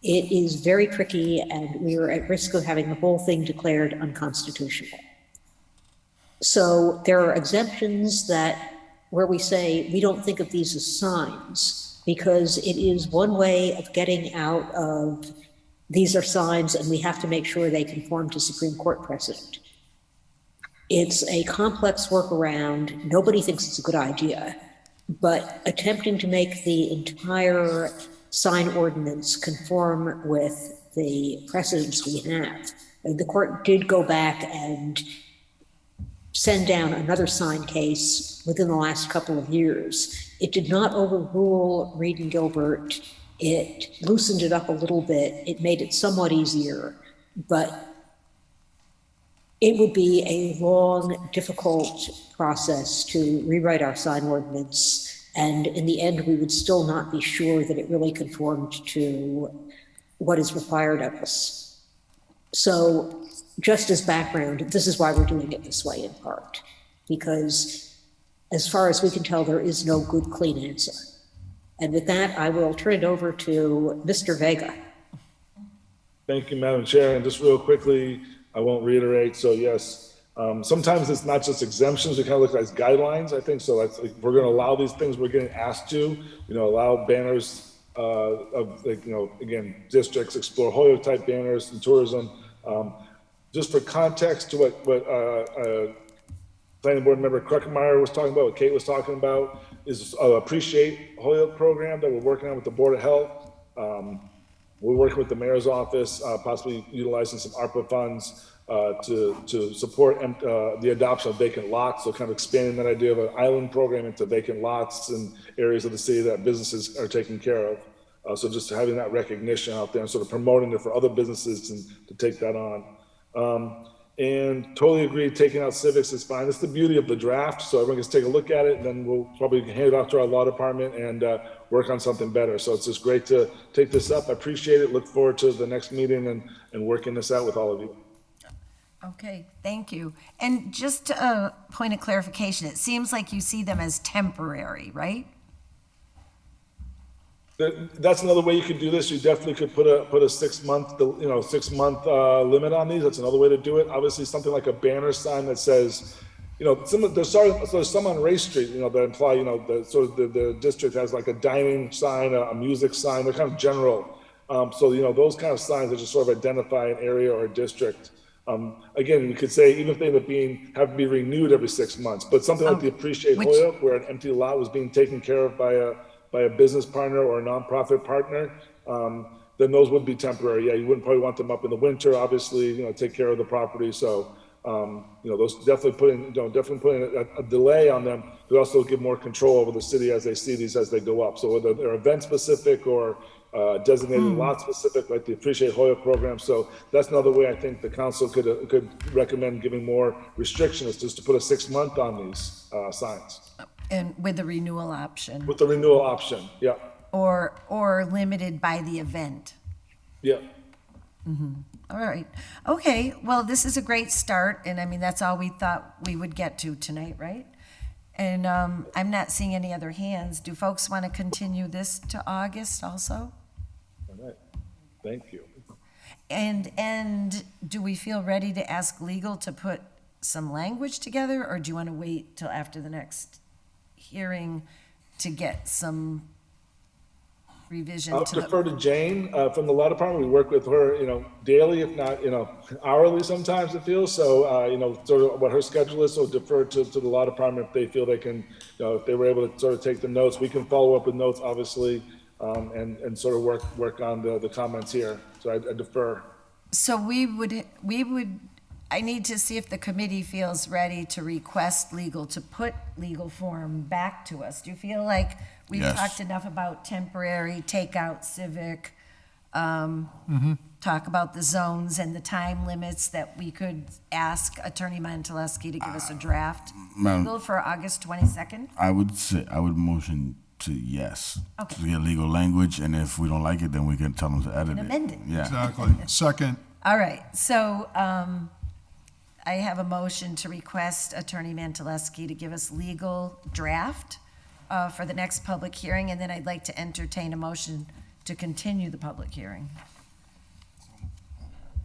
it is very tricky and we are at risk of having the whole thing declared unconstitutional. So there are exemptions where we say we don't think of these as signs because it is one way of getting out of these are signs and we have to make sure they conform to Supreme Court precedent. It's a complex workaround. Nobody thinks it's a good idea, but attempting to make the entire sign ordinance conform with the precedents we have. And the court did go back and send down another sign case within the last couple of years. It did not overrule Reed and Gilbert. It loosened it up a little bit. It made it somewhat easier, but it would be a long, difficult process to rewrite our sign ordinance. And in the end, we would still not be sure that it really conformed to what is required of us. So just as background, this is why we're doing it this way in part, because as far as we can tell, there is no good, clean answer. And with that, I will turn it over to Mr. Vega. Thank you, Madam Chair. And just real quickly, I won't reiterate. So yes, sometimes it's not just exemptions. We kind of look at it as guidelines, I think. So that's like, we're going to allow these things we're getting asked to, allow banners of again, districts, explore Holyoke type banners and tourism. Just for context to what Planning Board Member Kruckemeyer was talking about, what Kate was talking about, is Appreciate Holyoke program that we're working on with the Board of Health. We're working with the Mayor's Office, possibly utilizing some ARPA funds to support the adoption of vacant lots. So kind of expanding that idea of an island program into vacant lots in areas of the city that businesses are taking care of. So just having that recognition out there and sort of promoting it for other businesses to take that on. And totally agree, taking out civics is fine. It's the beauty of the draft, so everyone can take a look at it, and then we'll probably hand it off to our law department and work on something better. So it's just great to take this up. I appreciate it. Look forward to the next meeting and working this out with all of you. Okay, thank you. And just a point of clarification, it seems like you see them as temporary, right? That's another way you could do this. You definitely could put a 6 month, 6 month limit on these. That's another way to do it. Obviously, something like a banner sign that says, there's some on Race Street, that imply, the district has like a dining sign, a music sign. They're kind of general. So, those kind of signs that just sort of identify an area or a district. Again, you could say even if they end up have to be renewed every 6 months, but something like the Appreciate Hoya, where an empty lot was being taken care of by a business partner or a nonprofit partner, then those would be temporary. Yeah, you wouldn't probably want them up in the winter, obviously, take care of the property. So, those definitely putting a delay on them, but also give more control over the city as they see these as they go up. So whether they're event specific or designated lot specific, like the Appreciate Hoya program. So that's another way I think the council could recommend giving more restrictions, just to put a 6-month on these signs. And with the renewal option. With the renewal option, yeah. Or limited by the event. Yeah. All right. Okay, well, this is a great start, and I mean, that's all we thought we would get to tonight, right? And I'm not seeing any other hands. Do folks want to continue this to August also? All right. Thank you. And do we feel ready to ask legal to put some language together, or do you want to wait till after the next hearing to get some revision I'll to defer to Jane from the law department. We work with her, daily, if not, hourly sometimes it feels. So, sort of what her schedule is. So defer to the law department if they feel they can, if they were able to sort of take the notes. We can follow up with notes, obviously, and sort of work on the comments here. So I defer. So we would, I need to see if the committee feels ready to request legal to put legal form back to us. Do you feel like we've Yes. talked enough about temporary, takeout civic, talk about the zones and the time limits that we could ask Attorney Monteleschi to give us a draft Madam- legal for August 22nd? I would motion to yes. Okay. To get legal language, and if we don't like it, then we can tell them to edit it. amend it. Yeah. Exactly. Second, All right, so I have a motion to request Attorney Monteleschi to give us legal draft for the next public hearing, and then I'd like to entertain a motion to continue the public hearing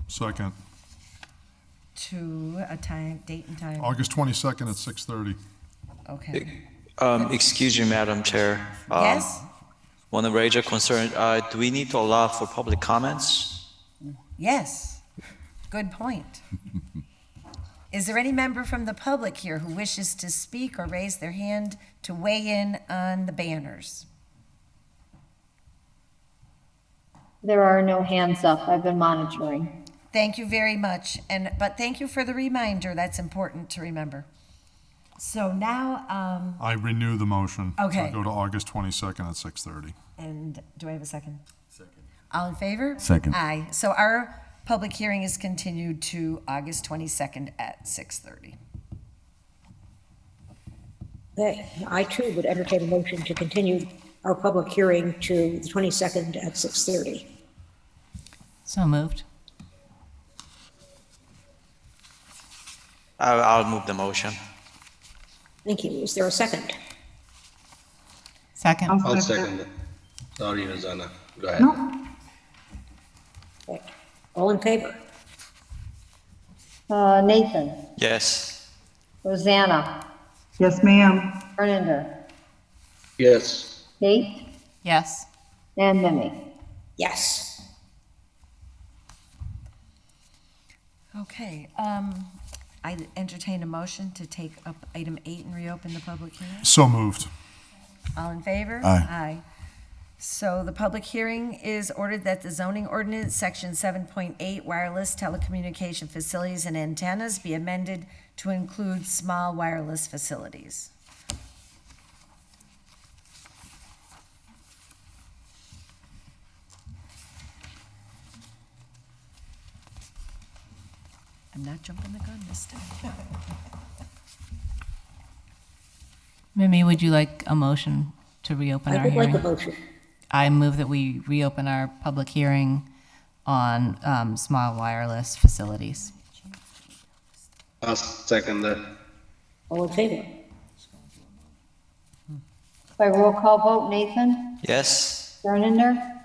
second, to a time, date and time. August 22nd at 6:30. Okay. Excuse me, Madam Chair. Yes? Want to raise a concern? Do we need to allow for public comments? Yes. Good point. Is there any member from the public here who wishes to speak or raise their hand to weigh in on the banners? There are no hands up. I've been monitoring. Thank you very much, but thank you for the reminder. That's important to remember. So now, I renew the motion. Okay. To go to August 22nd at 6:30. and do I have a second? Second. All in favor? Second. Aye. So our public hearing is continued to August 22nd at 6:30. Okay, I too would entertain a motion to continue our public hearing to the 22nd at 6:30. So moved. I'll move the motion. Thank you. Is there a second? Second. I'll second it. Sorry, Rosanna. Go ahead. Okay. All in favor? Nathan, Yes. Rosanna, Yes, ma'am. Berninder, Yes. Kate, Yes. and Mimi. Yes. Okay, I entertain a motion to take up item 8 and reopen the public hearing. So moved. All in favor? Aye. Aye. So the public hearing is ordered that the zoning ordinance, section 7.8, wireless telecommunication facilities and antennas be amended to include small wireless facilities. I'm not jumping the gun this time. Mimi, would you like a motion to reopen our I would hearing? like a motion. I move that we reopen our public hearing on small wireless facilities. I'll second that. All in favor? By roll call vote, Nathan, Yes. Berninder,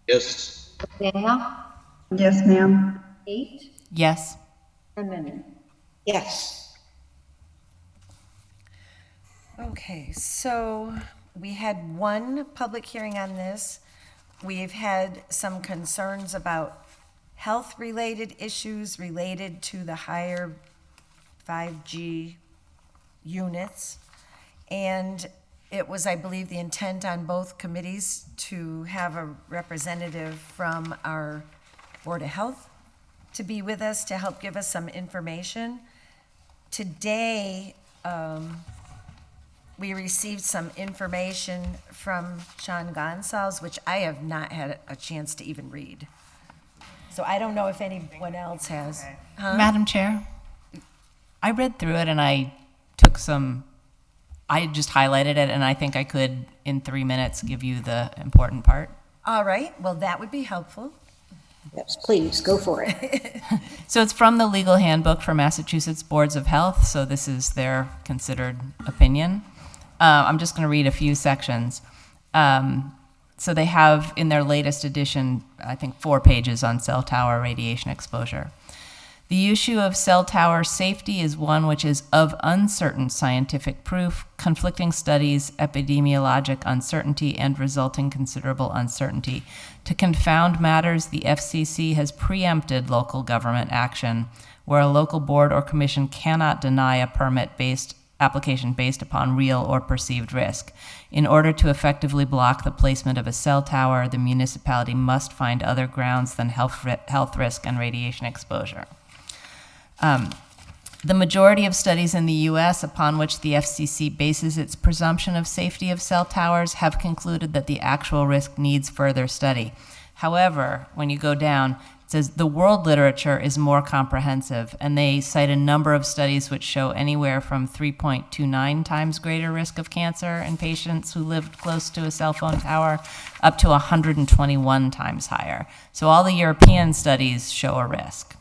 Yes. Rosanna, Yes, ma'am. Kate, Yes. and Mimi. Yes. Okay, so we had one public hearing on this. we've had some concerns about health-related issues related to the higher 5G units. And it was, I believe, the intent on both committees to have a representative from our Board of Health to be with us to help give us some information. Today, we received some information from Sean Gonsalves, which I have not had a chance to even read. So I don't know if anyone else has. Huh? Madam Chair, I read through it and I just highlighted it, and I think I could, in 3 minutes, give you the important part. All right, well, that would be helpful. Yes, please, go for it. So it's from the Legal Handbook for Massachusetts Boards of Health, so this is their considered opinion. I'm just going to read a few sections. So they have, in their latest edition, I think 4 pages on cell tower radiation exposure. The issue of cell tower safety is one which is of uncertain scientific proof, conflicting studies, epidemiologic uncertainty, and resulting considerable uncertainty. To confound matters, the FCC has preempted local government action, where a local board or commission cannot deny a permit-based application based upon real or perceived risk. In order to effectively block the placement of a cell tower, the municipality must find other grounds than health risk and radiation exposure. The majority of studies in the U.S. upon which the FCC bases its presumption of safety of cell towers have concluded that the actual risk needs further study. However, when you go down, it says the world literature is more comprehensive, and they cite a number of studies which show anywhere from 3.29 times greater risk of cancer in patients who lived close to a cell phone tower, up to 121 times higher. So all the European studies show a risk.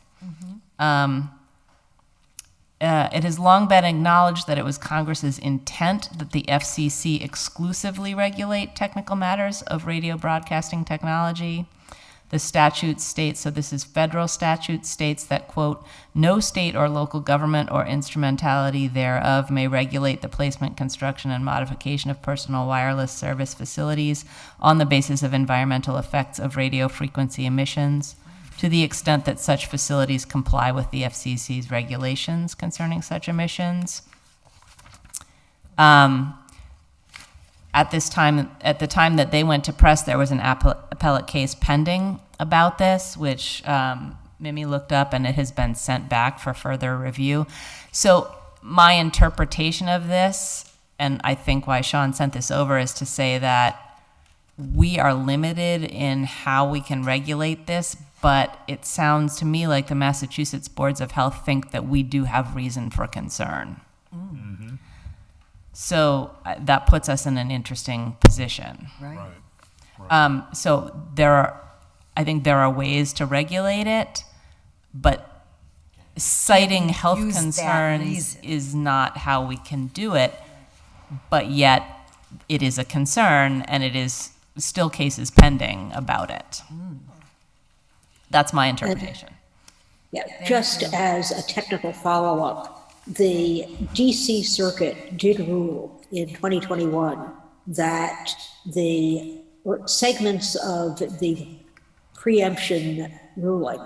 It has long been acknowledged that it was Congress's intent that the FCC exclusively regulate technical matters of radio broadcasting technology. The statute states, so this is federal statute, states that, quote, no state or local government or instrumentality thereof may regulate the placement, construction, and modification of personal wireless service facilities on the basis of environmental effects of radio frequency emissions, to the extent that such facilities comply with the FCC's regulations concerning such emissions. At the time that they went to press, there was an appellate case pending about this, which Mimi looked up, and it has been sent back for further review. So my interpretation of this, and I think why Sean sent this over, is to say that we are limited in how we can regulate this, but it sounds to me like the Massachusetts Boards of Health think that we do have reason for concern. Mm-hmm. So that puts us in an interesting position. Right. So I think there are ways to regulate it, but citing health concerns is not how we can do it, but yet it is a concern, and it is still cases pending about it. That's my interpretation. Yeah, just as a technical follow-up, the DC Circuit did rule in 2021 that the segments of the preemption ruling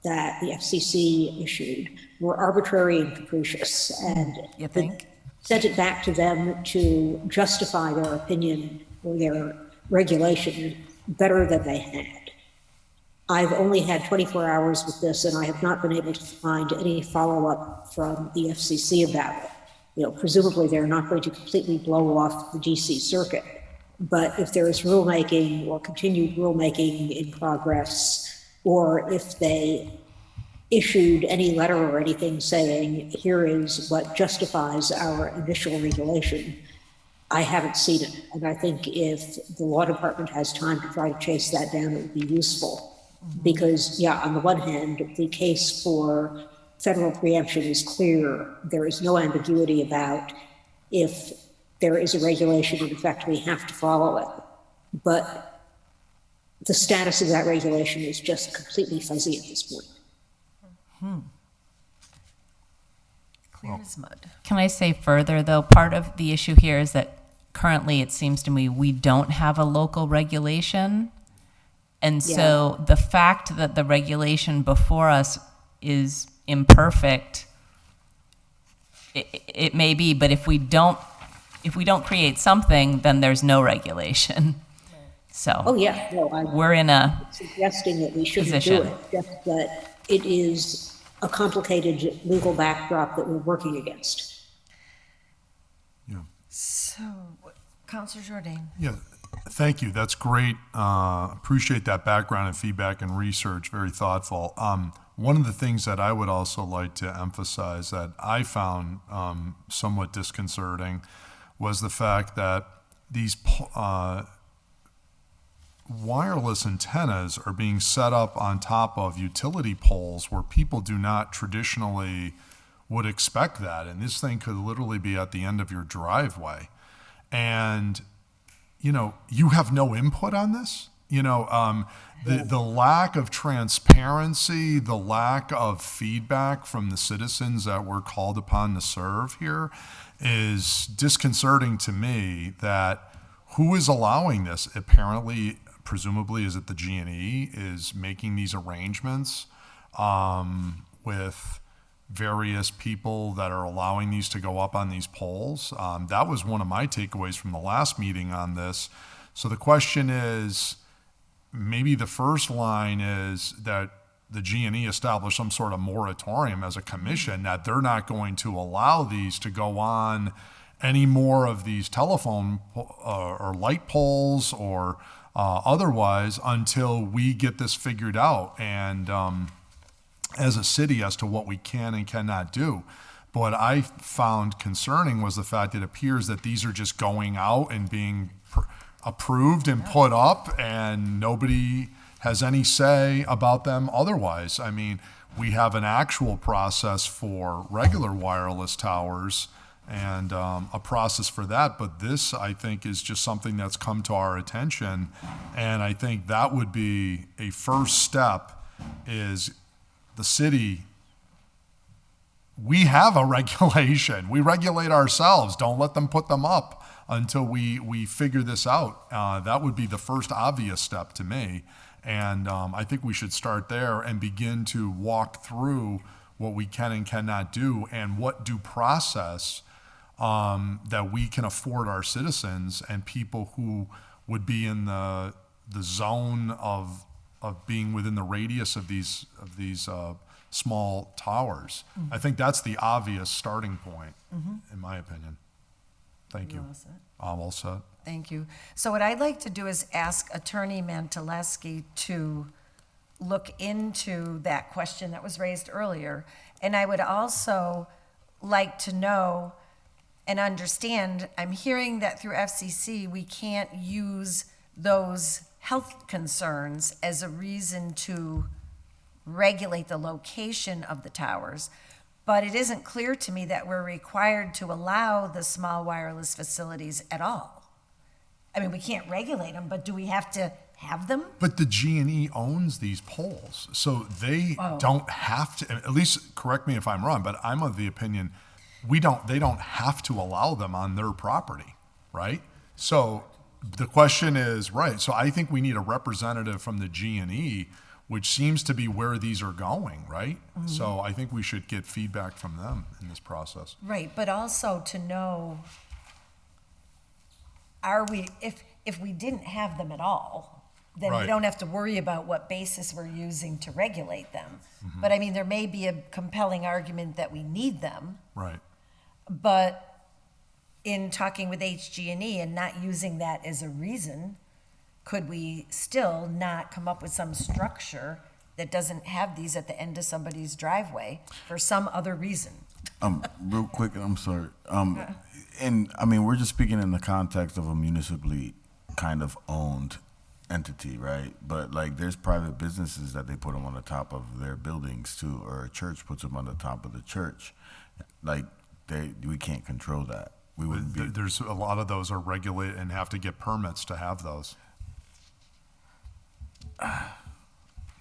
that the FCC issued were arbitrary and capricious, and you think? Sent it back to them to justify their opinion or their regulation better than they had. I've only had 24 hours with this, and I have not been able to find any follow-up from the FCC about it. You know, presumably they're not going to completely blow off the DC Circuit, but if there is rulemaking or continued rulemaking in progress, or if they issued any letter or anything saying, here is what justifies our initial regulation, I haven't seen it. And I think if the law department has time to try to chase that down, it would be useful. Because, yeah, on the one hand, the case for federal preemption is clear. There is no ambiguity about if there is a regulation, in effect, we have to follow it. But the status of that regulation is just completely fuzzy at this point. Clear as mud. Can I say further, though, part of the issue here is that currently it seems to me we don't have a local regulation And so the fact that the regulation before us is imperfect, it may be, but if we don't create something, then there's no regulation. So Oh, yeah, no, we're in a suggesting that we shouldn't position. do it, just that it is a complicated legal backdrop that we're working against. So, Counselor Jordan. Yeah, thank you. That's great. Appreciate that background and feedback and research. Very thoughtful. One of the things that I would also like to emphasize that I found somewhat disconcerting was the fact that these wireless antennas are being set up on top of utility poles where people do not traditionally would expect that. And this thing could literally be at the end of your driveway. And, you know, you have no input on this. You know, the lack of transparency, the lack of feedback from the citizens that we're called upon to serve here is disconcerting to me. That who is allowing this? Apparently, presumably, is it the G&E is making these arrangements with various people that are allowing these to go up on these poles. That was one of my takeaways from the last meeting on this. So the question is, maybe the first line is that the G&E established some sort of moratorium as a commission that they're not going to allow these to go on any more of these telephone or light poles or otherwise until we get this figured out. And as a city as to what we can and cannot do. But what I found concerning was the fact it appears that these are just going out and being approved and put up, and nobody has any say about them otherwise. I mean, we have an actual process for regular wireless towers and a process for that, but this, I think, is just something that's come to our attention, and I think that would be a first step. Is the city, we have a regulation. We regulate ourselves. Don't let them put them up until we figure this out. That would be the first obvious step to me. And I think we should start there and begin to walk through what we can and cannot do and what due process that we can afford our citizens and people who would be in the zone of being within the radius of these small towers. I think that's the obvious starting point, in my opinion. Thank you. I'm all set. Thank you. So what I'd like to do is ask Attorney Mantaleski to look into that question that was raised earlier. And I would also like to know and understand, I'm hearing that through FCC, we can't use those health concerns as a reason to regulate the location of the towers. But it isn't clear to me that we're required to allow the small wireless facilities at all. I mean, we can't regulate them, but do we have to have them? But the G&E owns these poles, so they don't have to, at least correct me if I'm wrong, but I'm of the opinion they don't have to allow them on their property, right? So the question is, right, so I think we need a representative from the G&E, which seems to be where these are going, right? So I think we should get feedback from them in this process. Right, but also to know, if we didn't have them at all, then we don't have to worry about what basis we're using to regulate them. But I mean, there may be a compelling argument that we need them. Right. But in talking with HG&E and not using that as a reason, could we still not come up with some structure that doesn't have these at the end of somebody's driveway for some other reason? Real quick, I'm sorry. And I mean, we're just speaking in the context of a municipally kind of owned entity, right? But like, there's private businesses that they put them on the top of their buildings too, or a church puts them on the top of the church. Like, we can't control that. We wouldn't be. There's a lot of those are regulated and have to get permits to have those.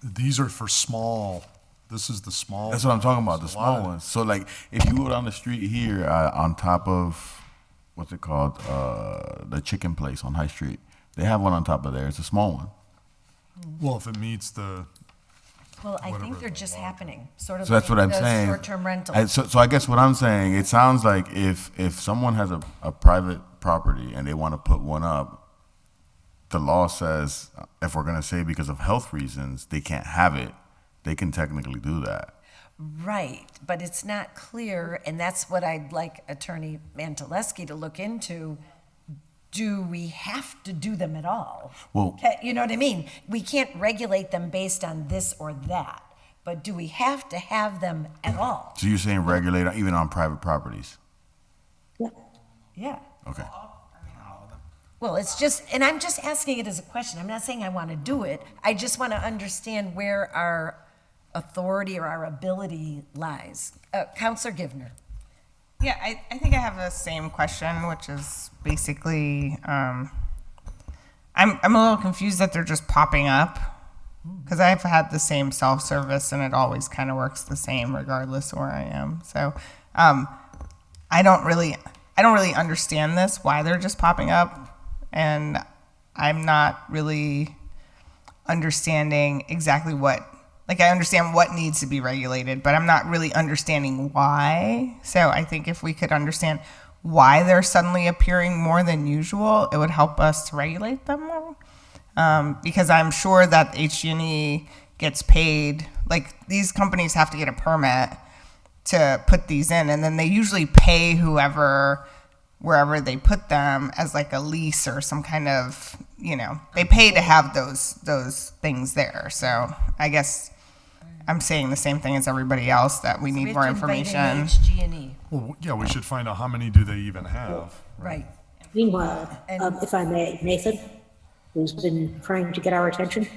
These are for small. This is the small. That's what I'm talking about, the small ones. So like, if you go down the street here on top of, what's it called, the chicken place on High Street, they have one on top of there. It's a small one. Well, if it meets the, Well, I think they're just happening, sort of So that's like what I'm the saying. short-term rental. So I guess what I'm saying, it sounds like if someone has a private property and they want to put one up, the law says if we're going to say because of health reasons they can't have it, they can technically do that. Right, but it's not clear, and that's what I'd like Attorney Mantaleski to look into. Do we have to do them at all? Well, You know what I mean? We can't regulate them based on this or that, but do we have to have them at all? so you're saying regulate even on private properties? Yeah. Okay. Well, it's just, and I'm just asking it as a question. I'm not saying I want to do it. I just want to understand where our authority or our ability lies. Counselor Givner. Yeah, I think I have the same question, which is basically, I'm a little confused that they're just popping up, because I've had the same self-service and it always kind of works the same regardless of where I am. So I don't really understand this, why they're just popping up, and I'm not really understanding exactly what. Like, I understand what needs to be regulated, but I'm not really understanding why. So I think if we could understand why they're suddenly appearing more than usual, it would help us to regulate them more. Because I'm sure that HG&E gets paid. Like, these companies have to get a permit to put these in, and then they usually pay whoever, wherever they put them, as like a lease or some kind of, they pay to have those things there. So I guess I'm saying the same thing as everybody else, that we need more information. HG&E. well, yeah, we should find out how many do they even have. Right. Meanwhile, if I may, Nathan, who's been trying to get our attention.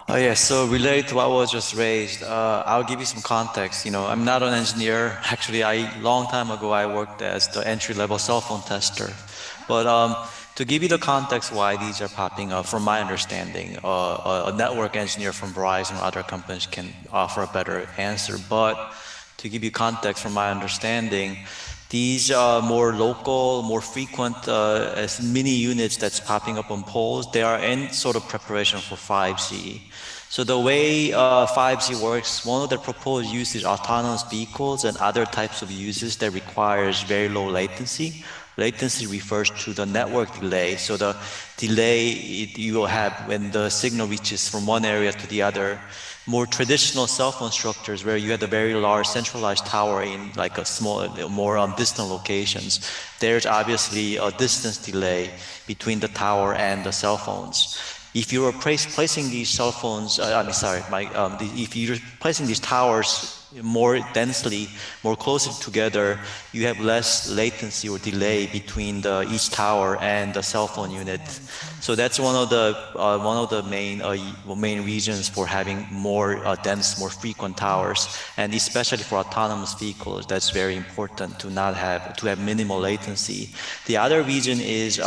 Oh yeah, so related to what was just raised, I'll give you some context. I'm not an engineer. Actually, long time ago, I worked as the entry-level cell phone tester. But to give you the context why these are popping up, from my understanding, a network engineer from Verizon or other companies can offer a better answer. But to give you context from my understanding, these are more local, more frequent as mini units that's popping up on poles. They are in sort of preparation for 5G. So the way 5G works, one of the proposed uses is autonomous vehicles and other types of uses that requires very low latency. Latency refers to the network delay. So the delay you will have when the signal reaches from one area to the other. More traditional cell phone structures where you had a very large centralized tower in like a small, more distant locations, there's obviously a distance delay between the tower and the cell phones. If you are placing these cell phones, if you're placing these towers more densely, more closely together, you have less latency or delay between each tower and the cell phone unit. So that's one of the main reasons for having more dense, more frequent towers, and especially for autonomous vehicles, that's very important to have minimal latency. The other reason is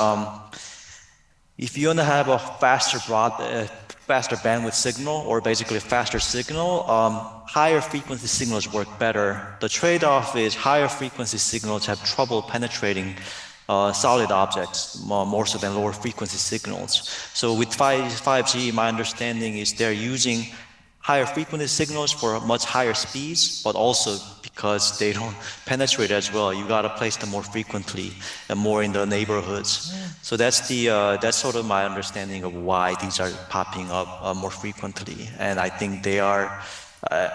if you want to have a faster bandwidth signal, or basically a faster signal, higher frequency signals work better. The trade-off is higher frequency signals have trouble penetrating solid objects more so than lower frequency signals. So with 5G, my understanding is they're using higher frequency signals for much higher speeds, but also because they don't penetrate as well, you gotta place them more frequently and more in the neighborhoods. So that's sort of my understanding of why these are popping up more frequently. And I think they are,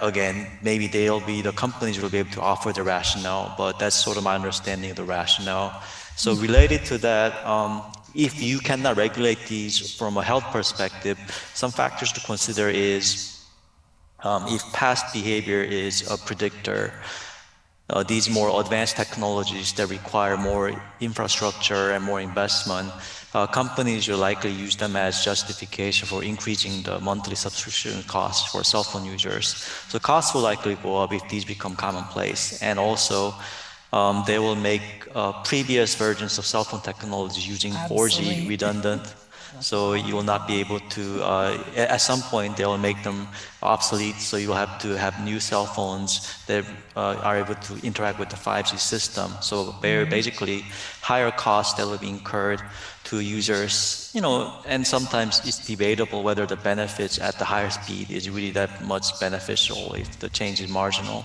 again, maybe the companies will be able to offer the rationale, but that's sort of my understanding of the rationale. So related to that, if you cannot regulate these from a health perspective, some factors to consider is if past behavior is a predictor, these more advanced technologies that require more infrastructure and more investment, companies will likely use them as justification for increasing the monthly subscription costs for cell phone users. So costs will likely go up if these become commonplace. And also, they will make previous versions of cell phone technology using 4G redundant. So you will not be able to, at some point, they will make them obsolete, so you will have to have new cell phones that are able to interact with the 5G system. So basically, higher costs that will be incurred to users, and sometimes it's debatable whether the benefits at the higher speed is really that much beneficial if the change is marginal.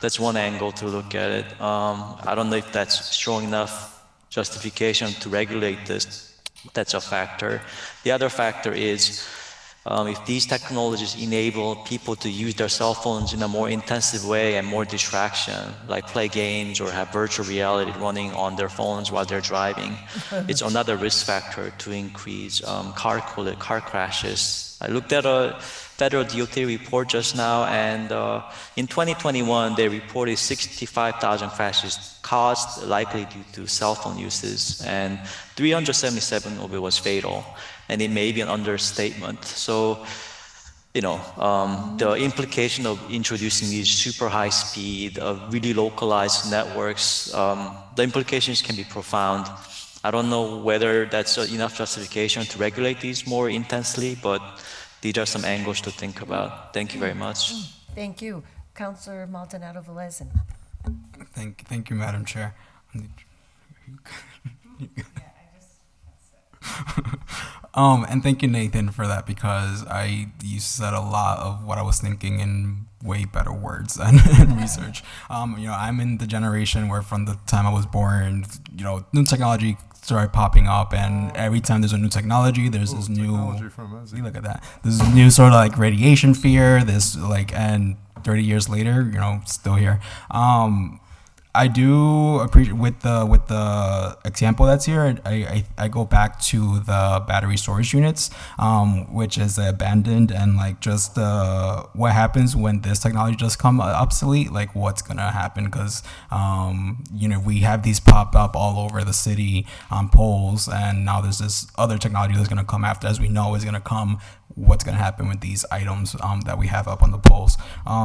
That's one angle to look at it. I don't know if that's strong enough justification to regulate this. That's a factor. The other factor is if these technologies enable people to use their cell phones in a more intensive way and more distraction, like play games or have virtual reality running on their phones while they're driving, it's another risk factor to increase car crashes. I looked at a federal DOT report just now, and in 2021, they reported 65,000 crashes caused likely due to cell phone uses, and 377 of it was fatal, and it may be an understatement. So, the implication of introducing these super high speed, really localized networks, the implications can be profound. I don't know whether that's enough justification to regulate these more intensely, but these are some angles to think about. Thank you very much. Thank you. Councilor Maldonado-Velez. Thank you, Madam Chair. And thank you, Nathan, for that, because you said a lot of what I was thinking in way better words and research. I'm in the generation where from the time I was born, new technology started popping up, and every time there's a new technology, there's this new, look at that, this new sort of like radiation fear, and 30 years later, still here. I do appreciate with the example that's here. I go back to the battery storage units, which is abandoned, and just what happens when this technology does come obsolete. What's gonna happen? Because we have these pop up all over the city on poles, and now there's this other technology that's gonna come after, as we know is gonna come. What's gonna happen with these items that we have up on the poles?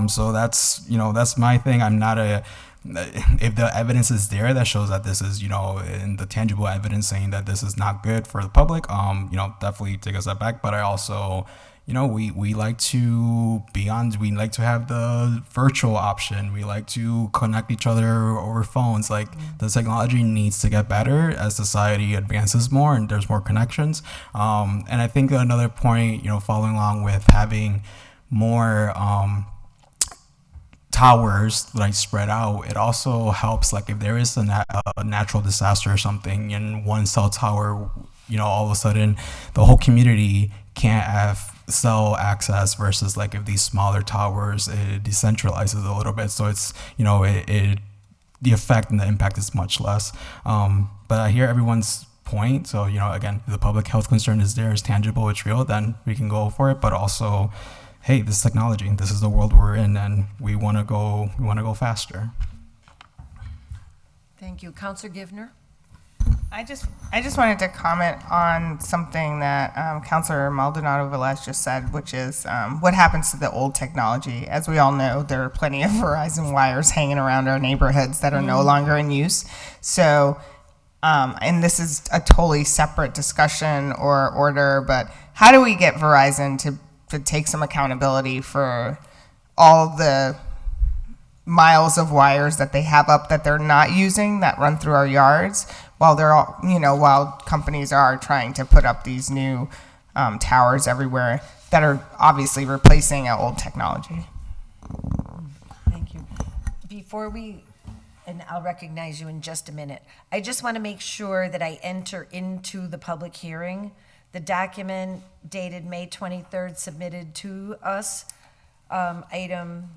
So that's my thing. I'm not if the evidence is there that shows that this is, in the tangible evidence saying that this is not good for the public, definitely take a step back. But I also, we like to we like to have the virtual option. We like to connect each other over phones. The technology needs to get better as society advances more and there's more connections. And I think another point, following along with having more, towers spread out, it also helps if there is a natural disaster or something in one cell tower, all of a sudden the whole community can't have cell access, versus if these smaller towers, it decentralizes a little bit, so it's the effect and the impact is much less. But I hear everyone's point, so again, if the public health concern is there, is tangible, it's real, then we can go for it. But also, hey, this is technology. This is the world we're in, and we want to go faster. Thank you, Councilor Givner. I just wanted to comment on something that Councilor Maldonado-Velez just said, which is what happens to the old technology. As we all know, there are plenty of Verizon wires hanging around our neighborhoods that are no longer in use. So, and this is a totally separate discussion or order, but how do we get Verizon to take some accountability for all the miles of wires that they have up that they're not using, that run through our yards, while they're all, while companies are trying to put up these new towers everywhere that are obviously replacing our old technology. Thank you. Before and I'll recognize you in just a minute, I just want to make sure that I enter into the public hearing the document dated May 23rd submitted to us, item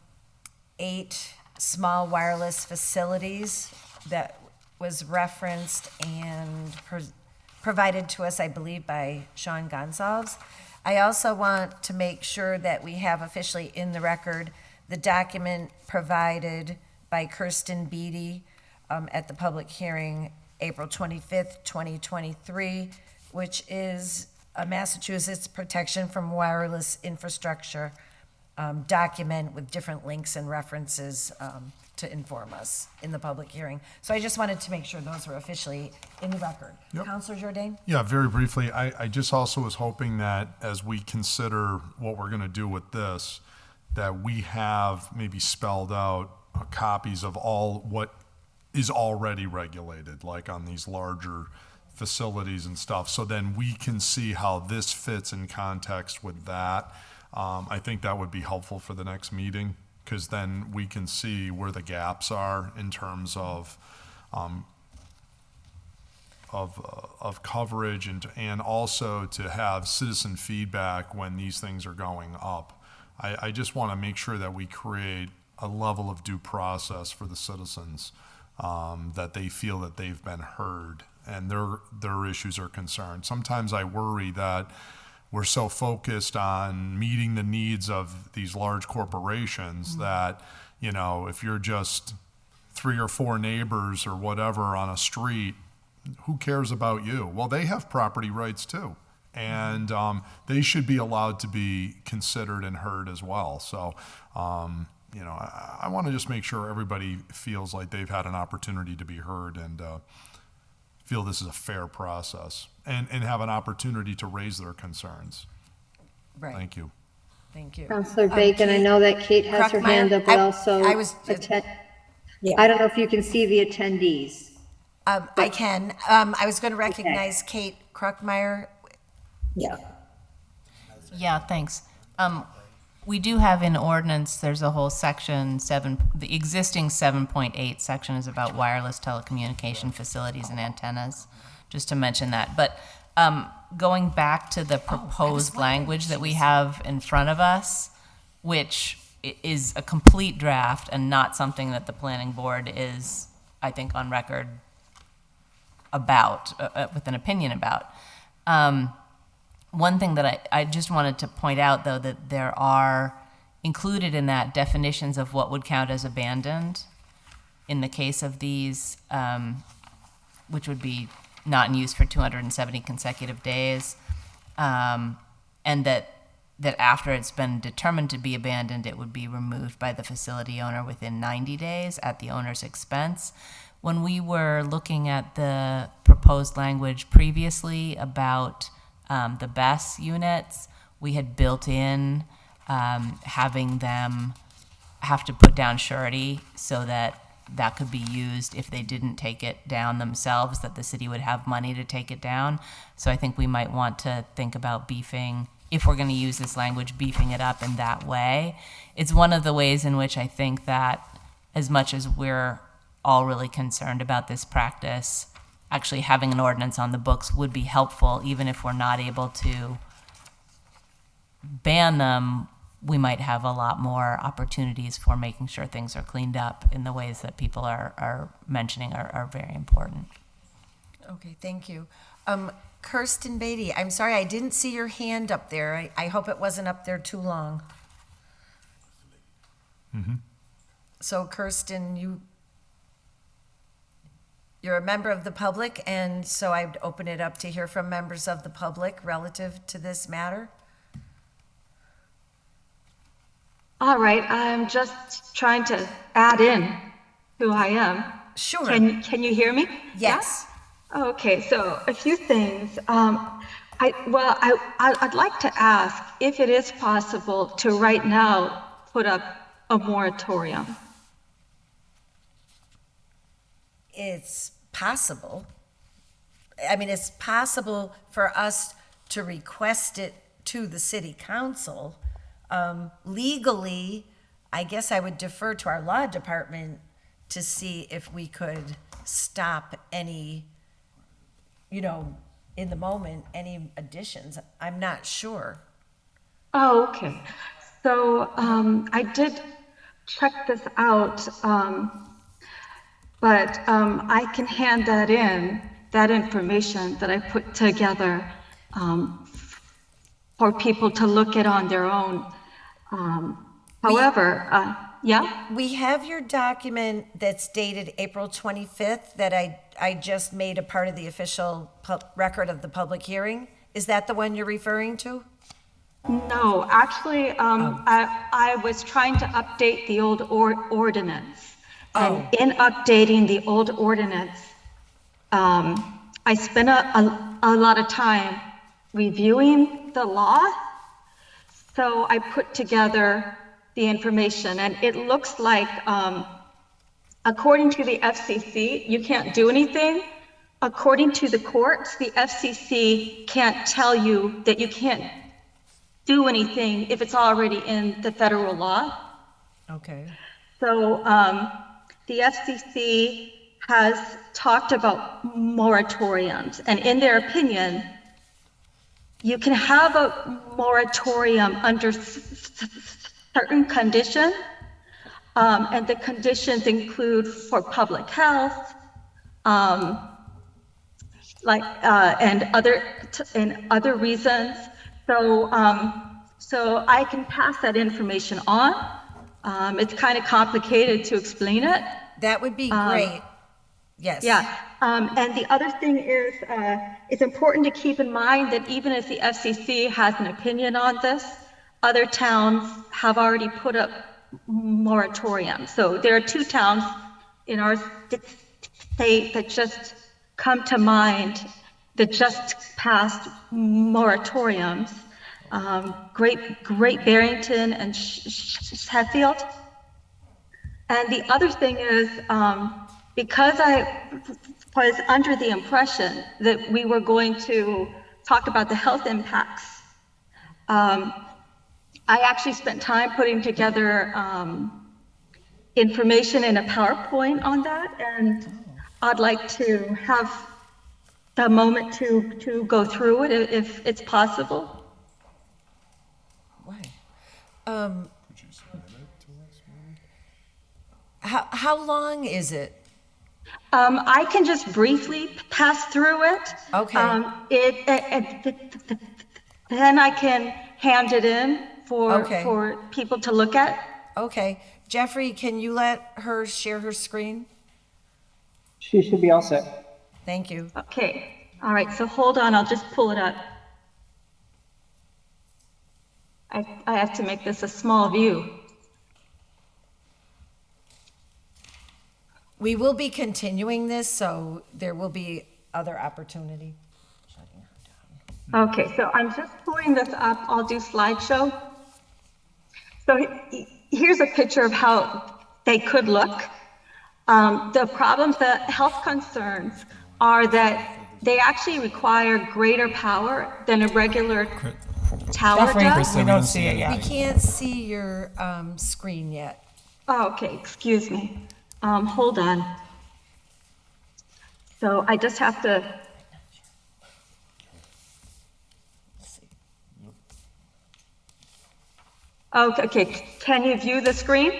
8, small wireless facilities, that was referenced and provided to us, I believe, by Sean Gonsalves. I also want to make sure that we have officially in the record the document provided by Kirsten Beatty at the public hearing April 25th, 2023, which is a Massachusetts Protection from Wireless Infrastructure document with different links and references to inform us in the public hearing. So I just wanted to make sure those were officially in the record. Yep. Counselor Jordan? Yeah, very briefly, I just also was hoping that as we consider what we're gonna do with this, that we have maybe spelled out copies of all what is already regulated, like on these larger facilities and stuff, so then we can see how this fits in context with that. I think that would be helpful for the next meeting, because then we can see where the gaps are in terms of coverage, and also to have citizen feedback when these things are going up. I just want to make sure that we create a level of due process for the citizens, that they feel that they've been heard and their issues are concerned. Sometimes I worry that we're so focused on meeting the needs of these large corporations that, you know, if you're just 3 or 4 neighbors or whatever on a street, who cares about you? Well, they have property rights too. And they should be allowed to be considered and heard as well. So, you know, I want to just make sure everybody feels like they've had an opportunity to be heard and feel this is a fair process and have an opportunity to raise their concerns. Right. Thank you. Thank you. Counselor Bacon, I know that Kate has her hand up, but also I was. I don't know if you can see the attendees. I can. I was going to recognize Kate Kruckmeyer. Yeah. Yeah, thanks. We do have in ordinance, there's a whole section 7, the existing 7.8 section is about wireless telecommunication facilities and antennas, just to mention that. But going back to the proposed language that we have in front of us, which is a complete draft and not something that the planning board is, I think, on record about, with an opinion about. One thing that I just wanted to point out, though, that there are included in that definitions of what would count as abandoned in the case of these, which would be not in use for 270 consecutive days, and that after it's been determined to be abandoned, it would be removed by the facility owner within 90 days at the owner's expense. When we were looking at the proposed language previously about the BESS units, we had built in having them have to put down surety so that that could be used if they didn't take it down themselves, that the city would have money to take it down. So I think we might want to think about beefing, if we're going to use this language, beefing it up in that way. It's one of the ways in which I think that as much as we're all really concerned about this practice, actually having an ordinance on the books would be helpful. Even if we're not able to ban them, we might have a lot more opportunities for making sure things are cleaned up in the ways that people are mentioning are very important. Okay, thank you. Kirsten Beatty, I'm sorry, I didn't see your hand up there. I hope it wasn't up there too long. Mm-hmm. So Kirsten, you're a member of the public, and so I'd open it up to hear from members of the public relative to this matter. All right, I'm just trying to add in who I am. Sure. Can you hear me? Yes. Yeah? Okay, so a few things. I'd like to ask if it is possible to right now put up a moratorium. It's possible. I mean, it's possible for us to request it to the city council. Legally, I guess I would defer to our law department to see if we could stop any, in the moment, any additions. I'm not sure. Oh, okay. So I did check this out, but I can hand that information that I put together for people to look at on their own. However, yeah? We have your document that's dated April 25th that I just made a part of the official record of the public hearing. Is that the one you're referring to? No, actually, I was trying to update the old ordinance. And in updating the old ordinance, I spent a lot of time reviewing the law. So I put together the information, and it looks like, according to the FCC, you can't do anything. According to the courts, the FCC can't tell you that you can't do anything if it's already in the federal law. Okay. So the FCC has talked about moratoriums, and in their opinion, you can have a moratorium under certain conditions, and the conditions include for public health, and other reasons. So, so I can pass that information on. It's kind of complicated to explain it. That would be great. Yes. Yeah. And the other thing is, it's important to keep in mind that even if the FCC has an opinion on this, other towns have already put up moratoriums. So there are 2 towns in our state that just come to mind that just passed moratoriums. Great Barrington and Sheffield. And the other thing is, because I was under the impression that we were going to talk about the health impacts, I actually spent time putting together information in a PowerPoint on that, and I'd like to have a moment to go through it if it's possible. How long is it? I can just briefly pass through it. Okay. Then I can hand it in for people to look at. Okay. Jeffrey, can you let her share her screen? She should be all set. Thank you. Okay. All right. So hold on. I'll just pull it up. I have to make this a small view. We will be continuing this, so there will be other opportunity. Okay, so I'm just pulling this up. I'll do slideshow. So here's a picture of how they could look. The problems, the health concerns are that they actually require greater power than a regular tower does. We don't see it We yet. can't see your screen yet. Oh, okay, excuse me. Hold on. So I just have to. Okay, can you view the screen?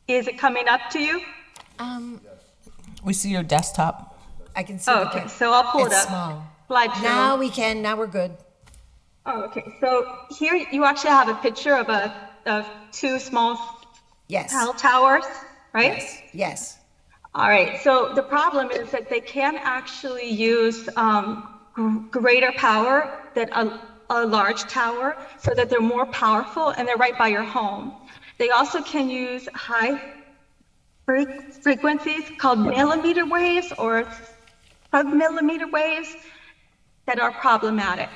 Is it coming up to you? We see your desktop. I can see. Okay, so I'll pull it It's up. small. Slideshow. Now we can. Now we're good. Oh, okay. So here you actually have a picture of 2 small cell towers, right? Yes. All right. So the problem is that they can actually use greater power than a large tower, so that they're more powerful and they're right by your home. They also can use high frequencies called millimeter waves or sub-millimeter waves that are problematic.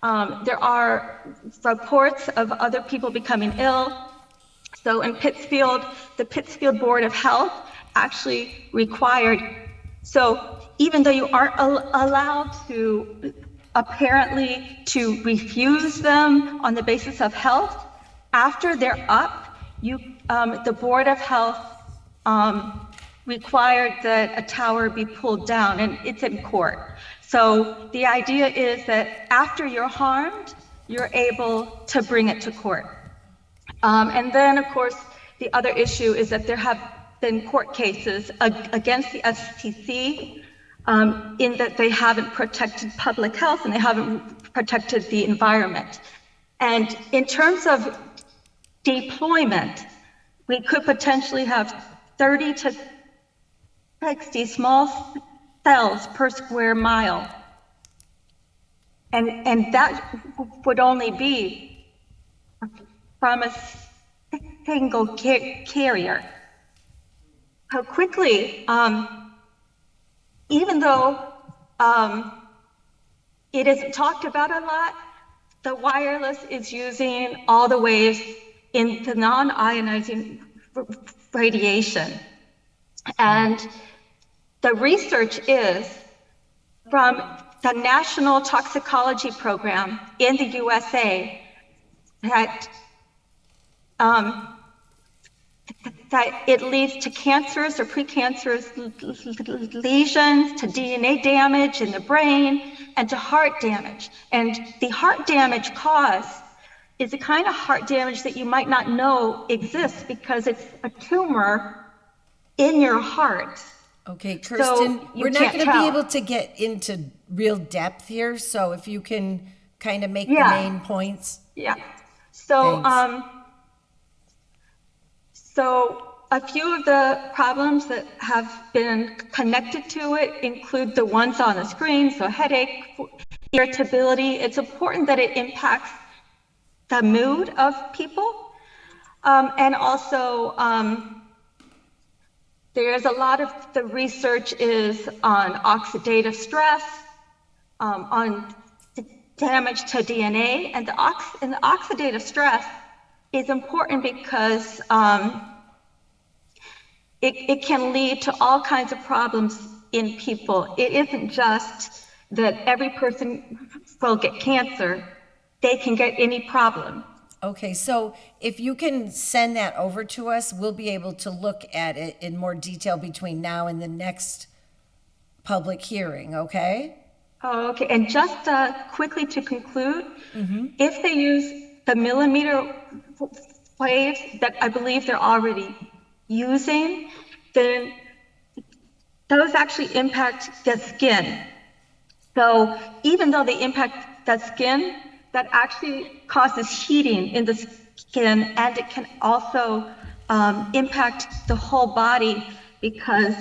There are reports of other people becoming ill. So in Pittsfield, the Pittsfield Board of Health actually required, so even though you aren't allowed to apparently to refuse them on the basis of health, after they're up, the Board of Health required that a tower be pulled down, and it's in court. So the idea is that after you're harmed, you're able to bring it to court. And then, of course, the other issue is that there have been court cases against the FCC in that they haven't protected public health and they haven't protected the environment. And in terms of deployment, we could potentially have 30 to 60 small cells per square mile. And that would only be from a single carrier. How quickly, even though it isn't talked about a lot, the wireless is using all the waves in the non-ionizing radiation. And the research is from the National Toxicology Program in the USA that that it leads to cancers or precancerous lesions, to DNA damage in the brain, and to heart damage. And the heart damage cause is the kind of heart damage that you might not know exists because it's a tumor in your heart. Okay, So Kirsten, you we're not can't going to be tell. able to get into real depth here, so if you can kind of make the Yeah. main points. Yeah. So, Thanks. so a few of the problems that have been connected to it include the ones on the screen, so headache, irritability. It's important that it impacts the mood of people. And also, there's a lot of the research is on oxidative stress, on damage to DNA, and the oxidative stress is important because it can lead to all kinds of problems in people. It isn't just that every person will get cancer, they can get any problem. Okay, so if you can send that over to us, we'll be able to look at it in more detail between now and the next public hearing, okay? Oh, okay, and just quickly to conclude, if they use the millimeter waves that I believe they're already using, then those actually impact the skin. So even though they impact the skin, that actually causes heating in the skin, and it can also impact the whole body because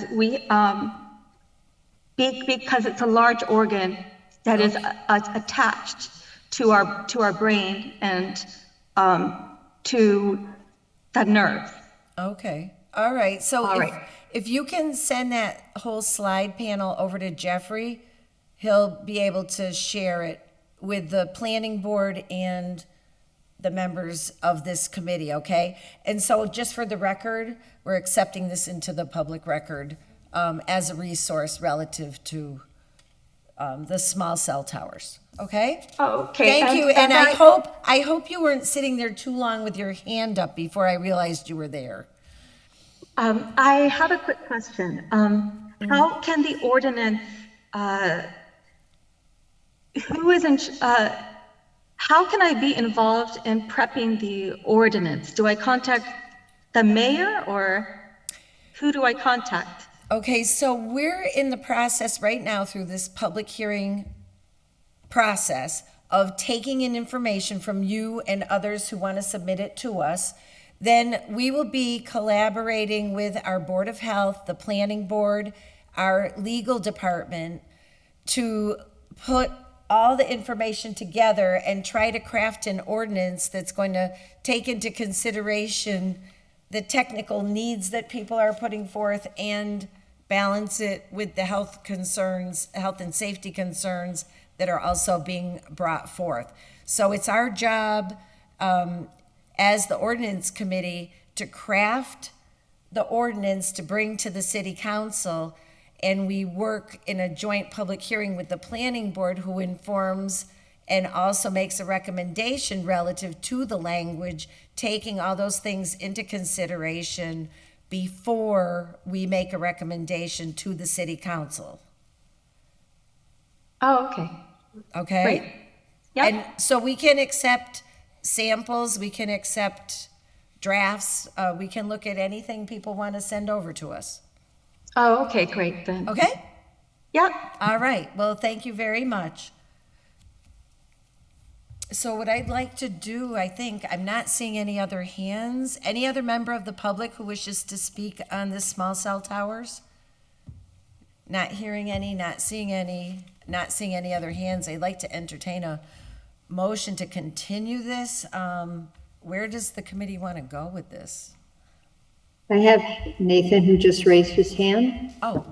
because it's a large organ that is attached to our brain and to the nerves. Okay, all right, so All if, right. if you can send that whole slide panel over to Jeffrey, he'll be able to share it with the planning board and the members of this committee, okay? And so just for the record, we're accepting this into the public record as a resource relative to the small cell towers, okay? Okay. Thank you, and I hope you weren't sitting there too long with your hand up before I realized you were there. I have a quick question. How can the ordinance, how can I be involved in prepping the ordinance? Do I contact the mayor or who do I contact? Okay, so we're in the process right now through this public hearing process of taking in information from you and others who want to submit it to us. Then we will be collaborating with our Board of Health, the Planning Board, our legal department to put all the information together and try to craft an ordinance that's going to take into consideration the technical needs that people are putting forth and balance it with the health concerns, health and safety concerns that are also being brought forth. So it's our job as the Ordinance Committee to craft the ordinance to bring to the City Council, and we work in a joint public hearing with the Planning Board, who informs and also makes a recommendation relative to the language, taking all those things into consideration before we make a recommendation to the City Council. Oh, okay. Okay? Great. Yep. And so we can accept samples, we can accept drafts, we can look at anything people want to send over to us. Oh, okay, great then. Okay? Yep. All right, well, thank you very much. So what I'd like to do, I think, I'm not seeing any other hands. Any other member of the public who wishes to speak on the small cell towers? Not hearing any, not seeing any. not seeing any other hands, I'd like to entertain a motion to continue this. Where does the committee want to go with this? I have Nathan who just raised his hand. Oh,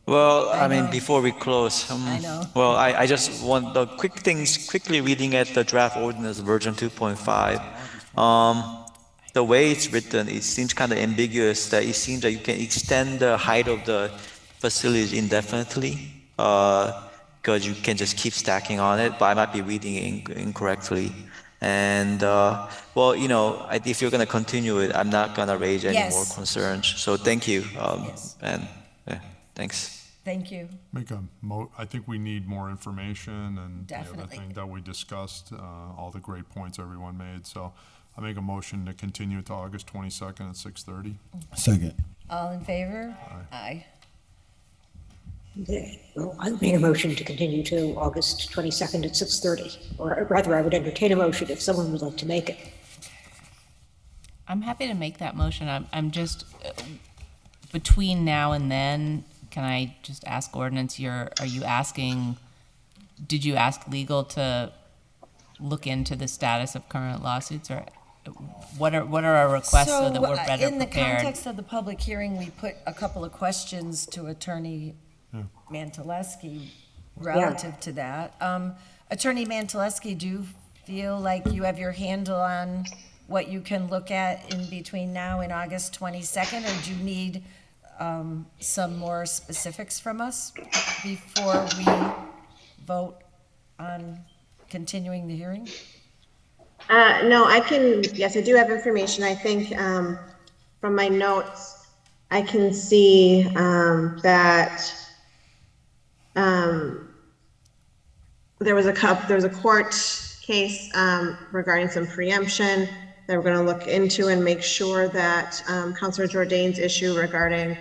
Well, I mean, know. before we close, I know. well, I just want the quick things, quickly reading at the draft ordinance version 2.5. The way it's written, it seems kind of ambiguous that it seems that you can extend the height of the facilities indefinitely, because you can just keep stacking on it, but I might be reading it incorrectly. And, well, you know, if you're gonna continue it, I'm not gonna raise any more Yes. concerns. So thank you, Yes. and, yeah, thanks. Thank you. I think we need more information and the other Definitely. thing that we discussed, all the great points everyone made. So I make a motion to continue to August 22nd at 6:30. Second. All in favor? Aye. Okay, well, I would make a motion to continue to August 22nd at 6:30, or rather, I would entertain a motion if someone would like to make it. I'm happy to make that motion. I'm just, between now and then, can I just ask ordinance, are you asking, did you ask legal to look into the status of current lawsuits, or what are our requests so that we're better in the prepared? context of the public hearing, we put a couple of questions to Attorney Mantaleski relative to that. Attorney Mantaleski, do you feel like you have your handle on what you can look at in between now and August 22nd, or do you need some more specifics from us before we vote on continuing the hearing? No, yes, I do have information. I think from my notes, I can see that there was a court case regarding some preemption that we're going to look into and make sure that Councilor Jordan's issue regarding,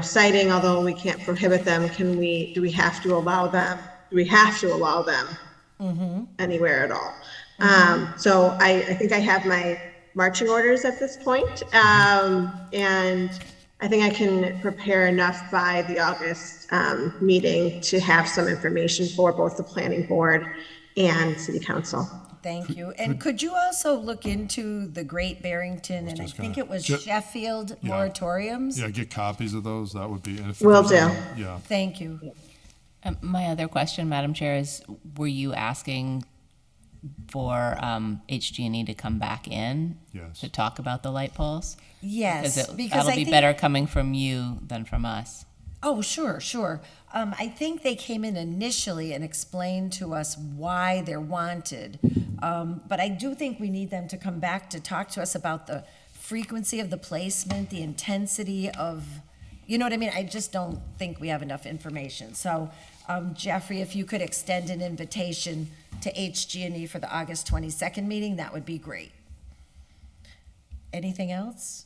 citing, although we can't prohibit them, do we have to allow them? Do we have to allow them anywhere at all? So I think I have my marching orders at this point, and I think I can prepare enough by the August meeting to have some information for both the planning board and city council. Thank you. And could you also look into the Great Barrington, and I think it was Sheffield moratoriums? Yeah, get copies of those. That would be. Will do. Yeah. Thank you. My other question, Madam Chair, is were you asking for HG&E to come back in to talk about the light poles? Yes, because that'll be better coming from you than from us. Oh, sure. I think they came in initially and explained to us why they're wanted. But I do think we need them to come back to talk to us about the frequency of the placement, the intensity of, you know what I mean? I just don't think we have enough information. So, Jeffrey, if you could extend an invitation to HG&E for the August 22nd meeting, that would be great. Anything else?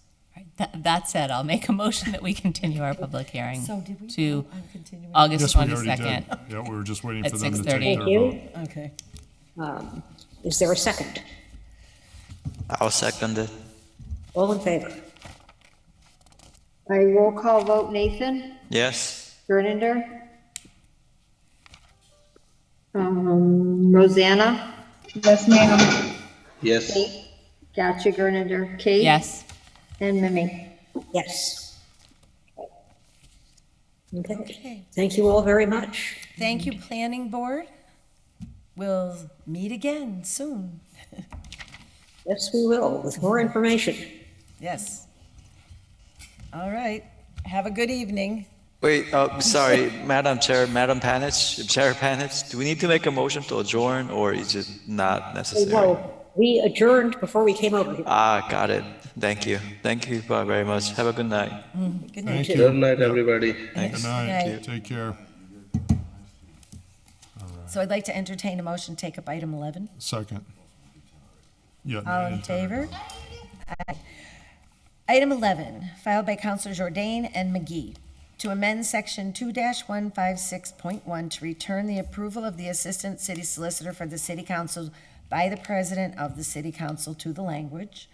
That said, I'll make a motion that we continue our public hearing So did we to vote on continuing? August Yes, we already 22nd. did. Yeah, we were just waiting At for them to 6:30. take Thank their vote. you. Okay. Is there a second? I'll second it. All in favor? I roll call vote, Nathan, Yes. Gernander, Rosanna, Yes, ma'am. Yes. gotcha, Gernander, Kate? Yes. And Mimi. Yes. Okay. Thank you all very much. Thank you, Planning Board. We'll meet again soon. Yes, we will, with more information. Yes. All right. Have a good evening. Wait, sorry, Madam Chair, Chair Panitch, do we need to make a motion to adjourn, or is it not necessary? No, we adjourned before we came over here. Got it. Thank you. Thank you very much. Have a good night. Good night. Thank Good you. night, everybody. Good night. Take care. So I'd like to entertain a motion to take up item 11. Second. Yeah. All in favor? Aye. Item 11, filed by Councilor Jordan and McGee, to amend Section 2-156.1 to return the approval of the Assistant City Solicitor for the City Council by the President of the City Council to the language.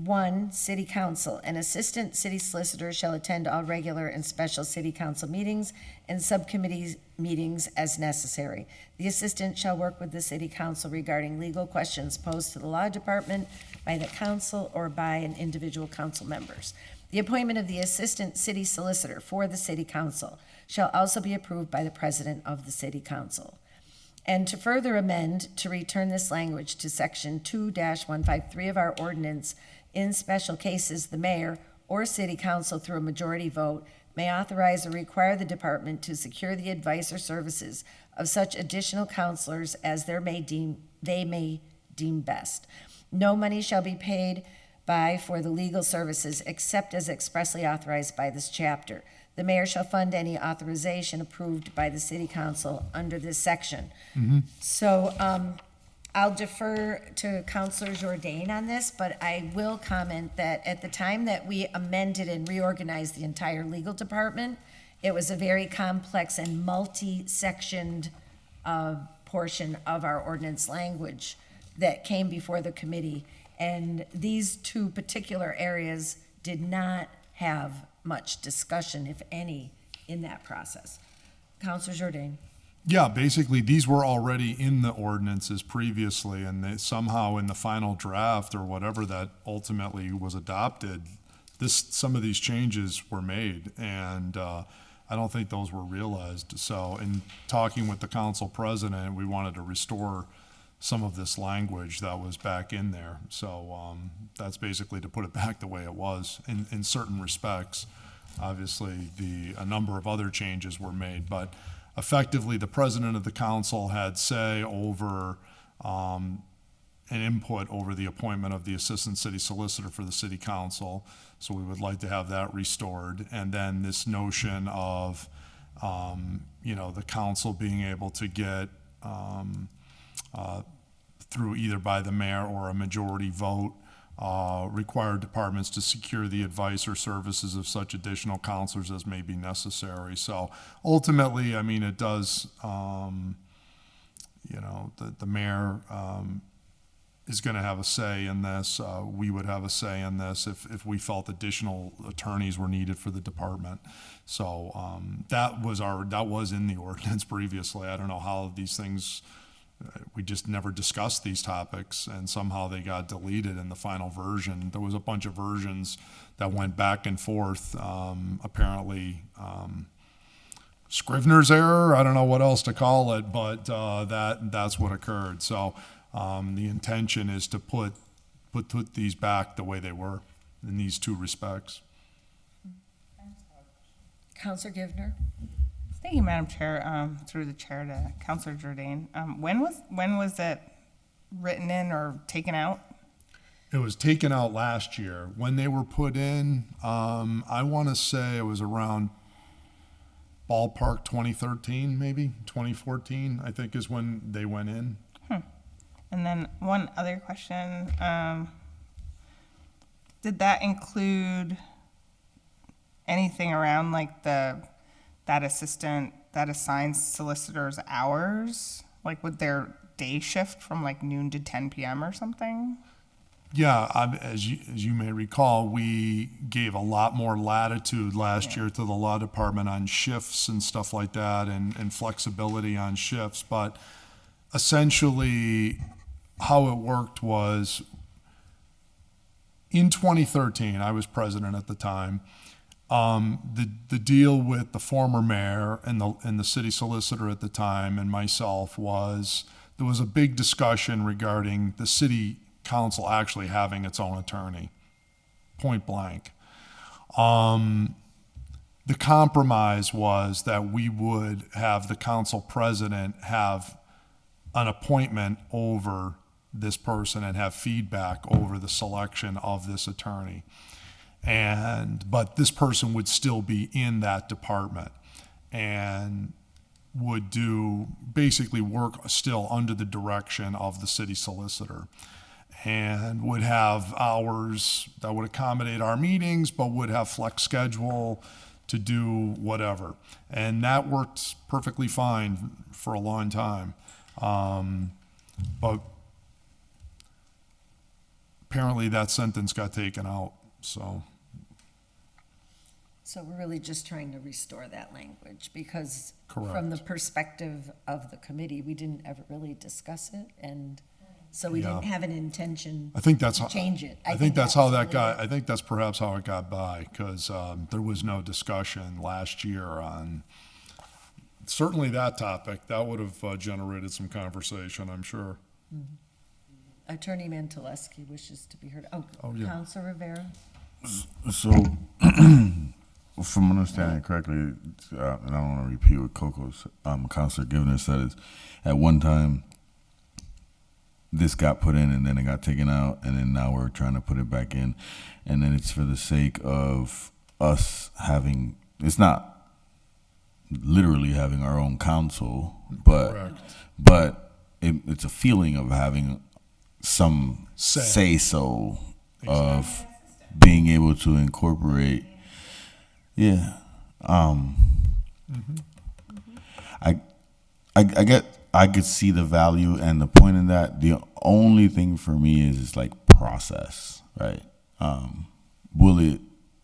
1, City Council. An assistant city solicitor shall attend all regular and special city council meetings and subcommittee meetings as necessary. The assistant shall work with the city council regarding legal questions posed to the law department by the council or by an individual council members. The appointment of the assistant city solicitor for the city council shall also be approved by the president of the city council. And to further amend, to return this language to section 2-153 of our ordinance, in special cases, the mayor or city council through a majority vote may authorize or require the department to secure the advice or services of such additional counselors as they may deem best. No money shall be paid by for the legal services except as expressly authorized by this chapter. The mayor shall fund any authorization approved by the city council under this section. So I'll defer to Councilor Jourdain on this, but I will comment that at the time that we amended and reorganized the entire legal department, it was a very complex and multi-sectioned portion of our ordinance language that came before the committee. And these two particular areas did not have much discussion, if any, in that process. Councilor Jourdain. Yeah, basically, these were already in the ordinances previously, and they somehow in the final draft or whatever that ultimately was adopted, some of these changes were made, and I don't think those were realized. So in talking with the council president, we wanted to restore some of this language that was back in there. So that's basically to put it back the way it was in certain respects. Obviously, a number of other changes were made, but effectively, the president of the council had say over an input over the appointment of the assistant city solicitor for the city council. So we would like to have that restored. And then this notion of, the council being able to get through either by the mayor or a majority vote, require departments to secure the advice or services of such additional counselors as may be necessary. So ultimately, I mean, it does, the mayor is going to have a say in this. We would have a say in this if we felt additional attorneys were needed for the department. So that was in the ordinance previously. I don't know how these things. We just never discussed these topics, and somehow they got deleted in the final version. There was a bunch of versions that went back and forth. Apparently, Scrivener's error. I don't know what else to call it, but that's what occurred. So the intention is to put these back the way they were in these two respects. Councilor Givner. Thank you, Madam Chair. Through the chair to Councilor Jourdain. When was it written in or taken out? It was taken out last year. When they were put in, I want to say it was around ballpark 2013, maybe 2014, I think is when they went in. And then one other question. Did that include anything around like that assistant that assigns solicitors hours? Like would their day shift from like noon to 10 p.m. or something? Yeah, as you may recall, we gave a lot more latitude last year to the law department on shifts and stuff like that, and flexibility on shifts. But essentially, how it worked was in 2013, I was president at the time. The deal with the former mayor and the city solicitor at the time and myself was there was a big discussion regarding the city council actually having its own attorney, point blank. The compromise was that we would have the council president have an appointment over this person and have feedback over the selection of this attorney. But this person would still be in that department and would basically work still under the direction of the city solicitor, and would have hours that would accommodate our meetings, but would have flex schedule to do whatever. And that worked perfectly fine for a long time. But apparently that sentence got taken out, so. So we're really just trying to restore that language, because Correct. from the perspective of the committee, we didn't ever really discuss it, and so we didn't Yeah. have an intention I think that's to how, change it. I think that's how that really got, I think that's perhaps how it got by, because there was no discussion last year on certainly that topic. That would have generated some conversation, I'm sure. Attorney Mantaleski wishes to be heard. Oh, yeah. Counsel Rivera? So, from understanding correctly, and I don't want to repeat what Coco's Counselor Givner said, is at one time this got put in and then it got taken out, and then now we're trying to put it back in, and then it's for the sake of us having, it's not literally having our own council, but it's a feeling of having some say so of being able to incorporate. Yeah. I could see the value and the point in that. The only thing for me is like process, right? Will it,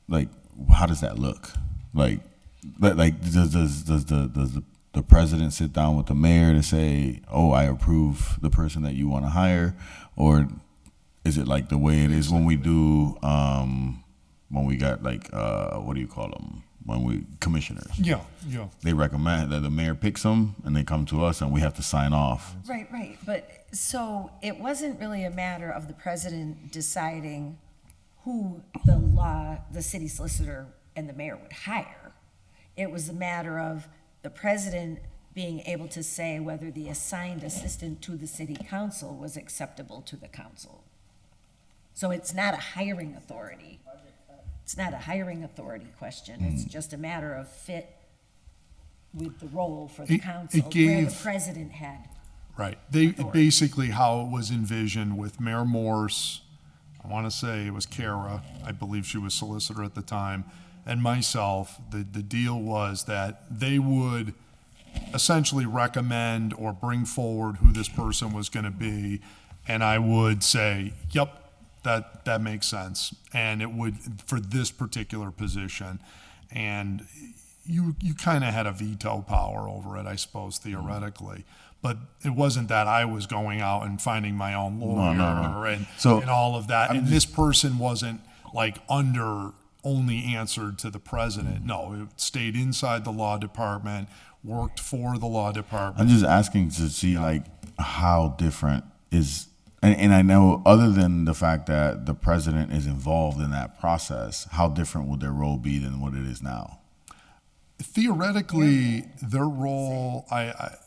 like, how does that look? Like does the president sit down with the mayor to say, oh, I approve the person that you want to hire? Or is it like the way it is when we do, when we got like, what do you call them? When we, commissioners. Yeah. They recommend that the mayor picks them and they come to us and we have to sign off. Right. But so it wasn't really a matter of the president deciding who the city solicitor and the mayor would hire. It was a matter of the president being able to say whether the assigned assistant to the city council was acceptable to the council. So it's not a hiring authority. It's not a hiring authority question. It's just a matter of fit with the role for the council, where the president had. Right. Basically how it was envisioned with Mayor Morse, I want to say it was Kara, I believe she was solicitor at the time, and myself. The deal was that they would essentially recommend or bring forward who this person was going to be, and I would say, yep, that makes sense, and it would for this particular position, and you kind of had a veto power over it, I suppose, theoretically. But it wasn't that I was going out and finding my own lawyer and all of that. And this person wasn't like only answered to the president. No, it stayed inside the law department, worked for the law department. I'm just asking to see like how different is, and I know other than the fact that the president is involved in that process, how different would their role be than what it is now? Theoretically, their role, I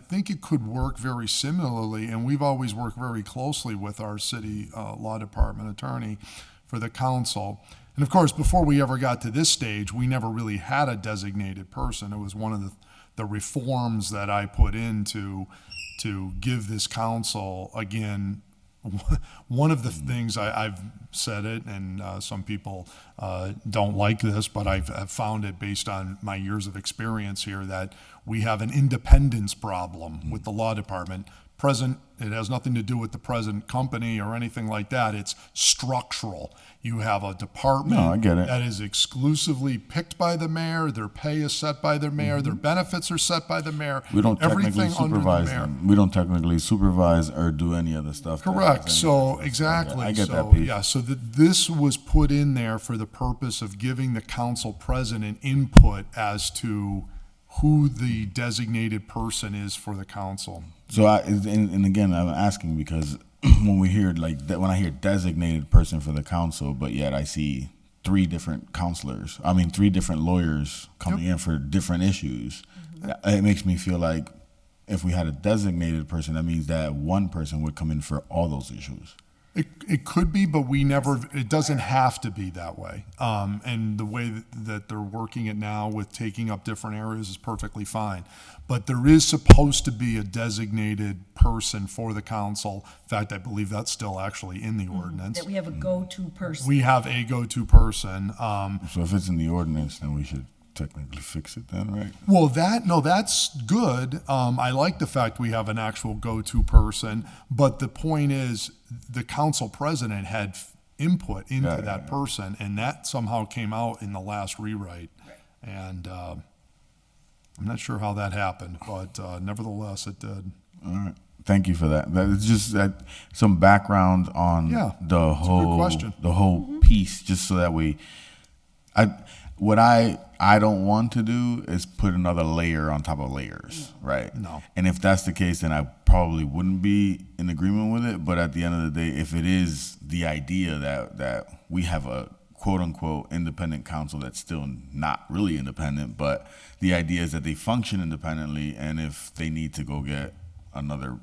think it could work very similarly, and we've always worked very closely with our city law department attorney for the council. And of course, before we ever got to this stage, we never really had a designated person. It was one of the reforms that I put in to give this council, again, one of the things I've said it, and some people don't like this, but I've found it based on my years of experience here, that we have an independence problem with the law department. It has nothing to do with the present company or anything like that. It's structural. You have a department I get it. that is exclusively picked by the mayor. Their pay is set by their mayor. Their benefits are set by the mayor. We don't technically Everything under the supervise mayor. them. We don't technically supervise or do any other stuff. Correct. So exactly. I get so, that piece. Yeah. So this was put in there for the purpose of giving the council president input as to who the designated person is for the council. So and again, I'm asking because when we hear when I hear designated person for the council, but yet I see three different lawyers coming in for different issues, it makes me feel like if we had a designated person, that means that one person would come in for all those issues. It could be, but it doesn't have to be that way. And the way that they're working it now with taking up different areas is perfectly fine. But there is supposed to be a designated person for the council. In fact, I believe that's still actually in the ordinance. That we have a go-to person. We have a go-to person. So if it's in the ordinance, then we should technically fix it then, right? Well, that's good. I like the fact we have an actual go-to person, but the point is, the council president had input into that person, and that somehow came out in the last rewrite. And I'm not sure how that happened, but nevertheless, it did. All right. Thank you for that. It's just that some background on the whole piece, just so that what I don't want to do is put another layer on top of layers, right? No. And if that's the case, then I probably wouldn't be in agreement with it. But at the end of the day, if it is the idea that we have a quote unquote independent council that's still not really independent, but the idea is that they function independently, and if they need to go get another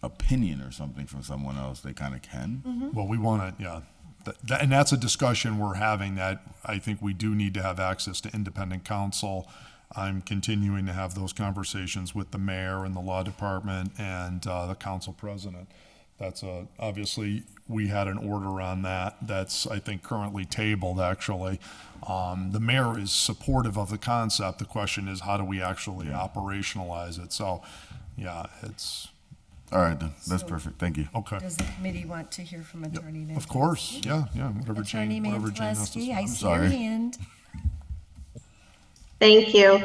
opinion or something from someone else, they kind of can. Well, we want to, and that's a discussion we're having, that I think we do need to have access to independent counsel. I'm continuing to have those conversations with the mayor and the law department and the council president. That's obviously, we had an order on that. That's, I think, currently tabled, actually. The mayor is supportive of the concept. The question is, how do we actually operationalize it? So, it's... All right, then. That's perfect. Thank you. Okay. Does the committee want to hear from Attorney Mantleski? Of course, whatever Attorney Jane has to Mantleski, say. I see your hand. Thank you.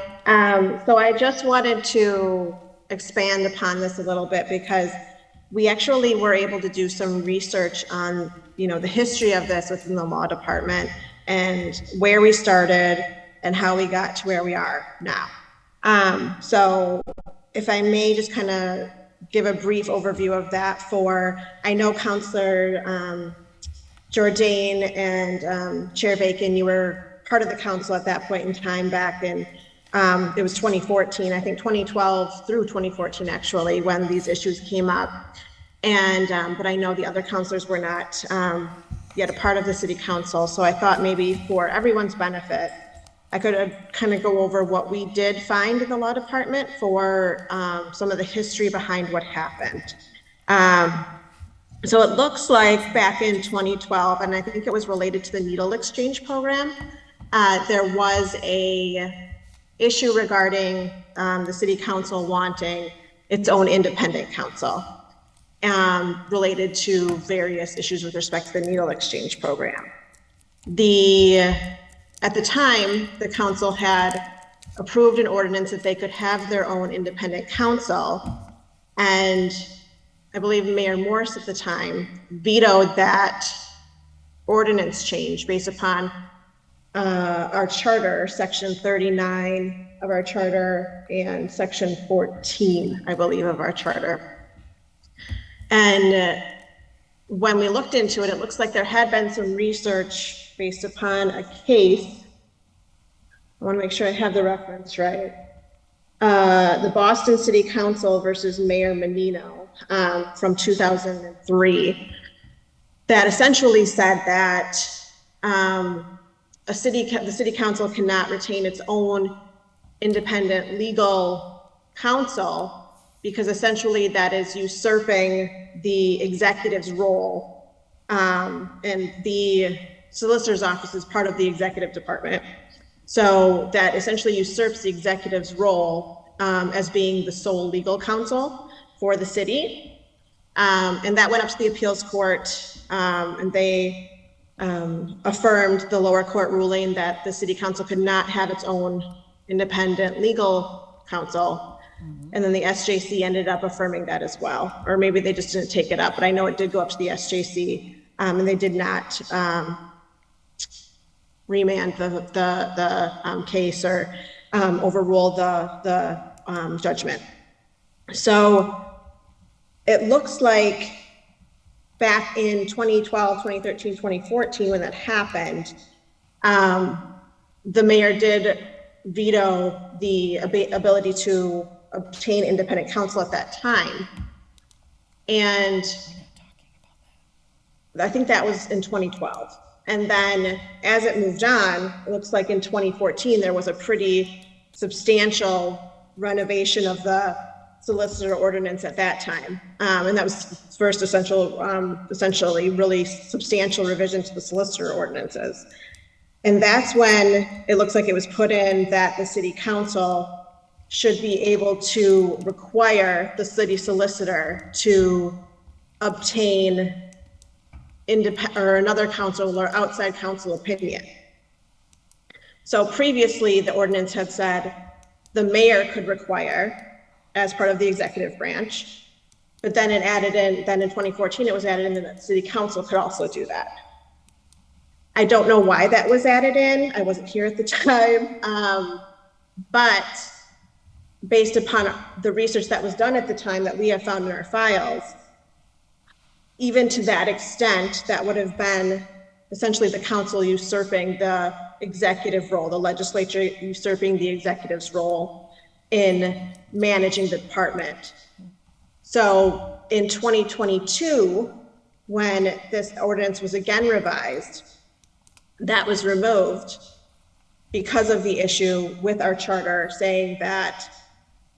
So I just wanted to expand upon this a little bit, because we actually were able to do some research on, the history of this within the law department and where we started and how we got to where we are now. So if I may just kind of give a brief overview of that I know Councilor Jourdain and Chair Bacon, you were part of the council at that point in time back in, it was 2014, I think 2012 through 2014 actually, when these issues came up. And, but I know the other councilors were not yet a part of the city council. So I thought maybe for everyone's benefit, I could kind of go over what we did find in the law department for some of the history behind what happened. So it looks like back in 2012, and I think it was related to the needle exchange program, there was a issue regarding the city council wanting its own independent council related to various issues with respect to the needle exchange program. At the time, the council had approved an ordinance that they could have their own independent council, and I believe Mayor Morse at the time vetoed that ordinance change based upon our charter, section 39 of our charter and section 14, I believe, of our charter. And when we looked into it, it looks like there had been some research based upon a case. I want to make sure I have the reference right. The Boston City Council versus Mayor Menino from 2003, that essentially said that the city council cannot retain its own independent legal counsel, because essentially that is usurping the executive's role, and the solicitor's office is part of the executive department. So that essentially usurps the executive's role as being the sole legal counsel for the city. And that went up to the appeals court, and they affirmed the lower court ruling that the city council could not have its own independent legal counsel. And then the SJC ended up affirming that as well, or maybe they just didn't take it up, but I know it did go up to the SJC, and they did not remand the case or overrule the judgment. So it looks like back in 2012, 2013, 2014, when that happened, the mayor did veto the ability to obtain independent counsel at that time. And I think that was in 2012. And then as it moved on, it looks like in 2014, there was a pretty substantial renovation of the solicitor ordinance at that time. And that was first essentially really substantial revision to the solicitor ordinances. And that's when it looks like it was put in that the city council should be able to require the city solicitor to obtain another council or outside council opinion. So previously, the ordinance had said the mayor could require as part of the executive branch, but then it added in, then in 2014, it was added in that the city council could also do that. I don't know why that was added in. I wasn't here at the time, but based upon the research that was done at the time that we have found in our files, even to that extent, that would have been essentially the council usurping the executive role, the legislature usurping the executive's role in managing the department. So in 2022, when this ordinance was again revised, that was removed because of the issue with our charter saying that,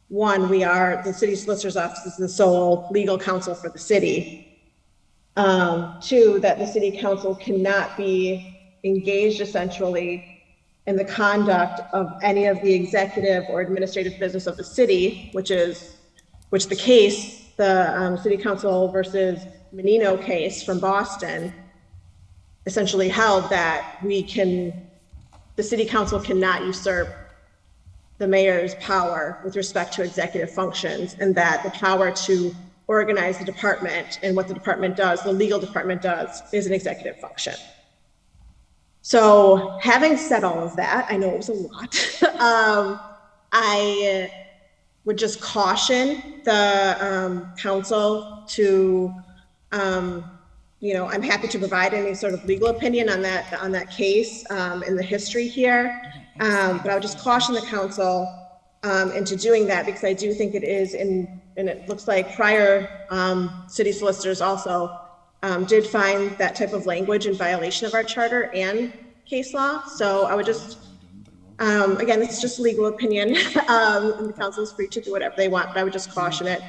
one, the city solicitor's office is the sole legal counsel for the city. Two, that the city council cannot be engaged essentially in the conduct of any of the executive or administrative business of the city, which the case, the city council versus Menino case from Boston, essentially held that the city council cannot usurp the mayor's power with respect to executive functions, and that the power to organize the department and what the department does, the legal department does, is an executive function. So having said all of that, I know it was a lot. I would just caution the council to, I'm happy to provide any sort of legal opinion on that case in the history here, but I would just caution the council into doing that, because I do think it is and it looks like prior city solicitors also did find that type of language in violation of our charter and case law. So I would just, again, it's just legal opinion, and the council is free to do whatever they want, but I would just caution it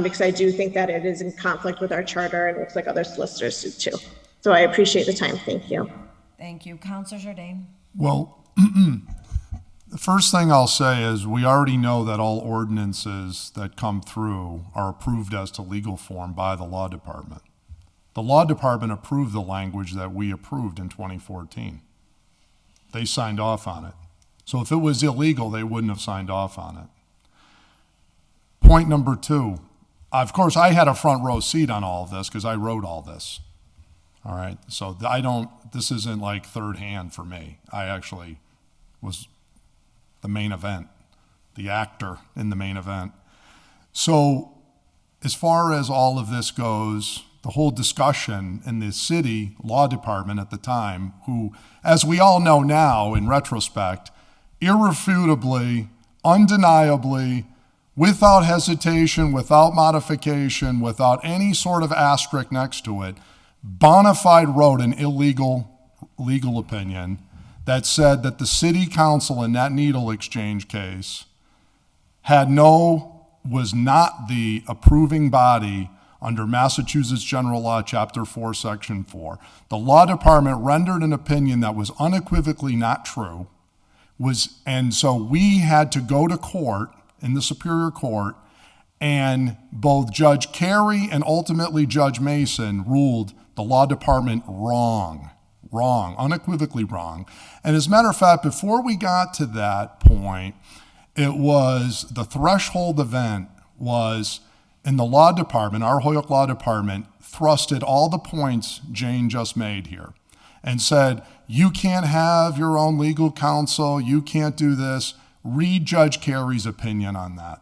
because I do think that it is in conflict with our charter, and it looks like other solicitors do too. So I appreciate the time. Thank you. Thank you. Councilor Jordan. Well, the first thing I'll say is we already know that all ordinances that come through are approved as to legal form by the law department. The law department approved the language that we approved in 2014. They signed off on it. So if it was illegal, they wouldn't have signed off on it. Point number two, of course, I had a front row seat on all of this because I wrote all this. All right, so this isn't like third hand for me. I actually was the main event, the actor in the main event. So as far as all of this goes, the whole discussion in the city law department at the time, who, as we all know now in retrospect, irrefutably, undeniably, without hesitation, without modification, without any sort of asterisk next to it, bona fide wrote an illegal legal opinion that said that the city council in that needle exchange case was not the approving body under Massachusetts General Law, Chapter 4, Section 4. The law department rendered an opinion that was unequivocally not true, and so we had to go to court in the Superior Court, and both Judge Carey and ultimately Judge Mason ruled the law department wrong, unequivocally wrong. And as a matter of fact, before we got to that point, it was the threshold event was in the law department, our Holyoke Law Department thrusted all the points Jane just made here and said, you can't have your own legal counsel, you can't do this. Read Judge Carey's opinion on that.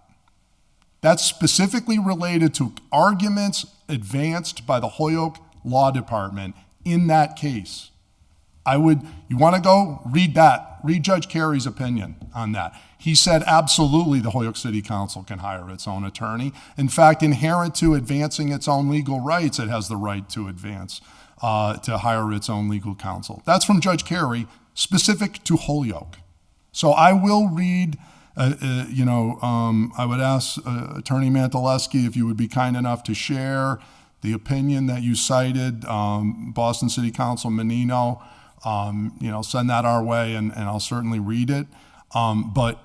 That's specifically related to arguments advanced by the Holyoke Law Department in that case. You want to go? Read that. Read Judge Carey's opinion on that. He said absolutely the Holyoke City Council can hire its own attorney. In fact, inherent to advancing its own legal rights, it has the right to hire its own legal counsel. That's from Judge Carey, specific to Holyoke. So I will read, I would ask Attorney Mantaleski if you would be kind enough to share the opinion that you cited, Boston City Council Menino. send that our way and I'll certainly read it. But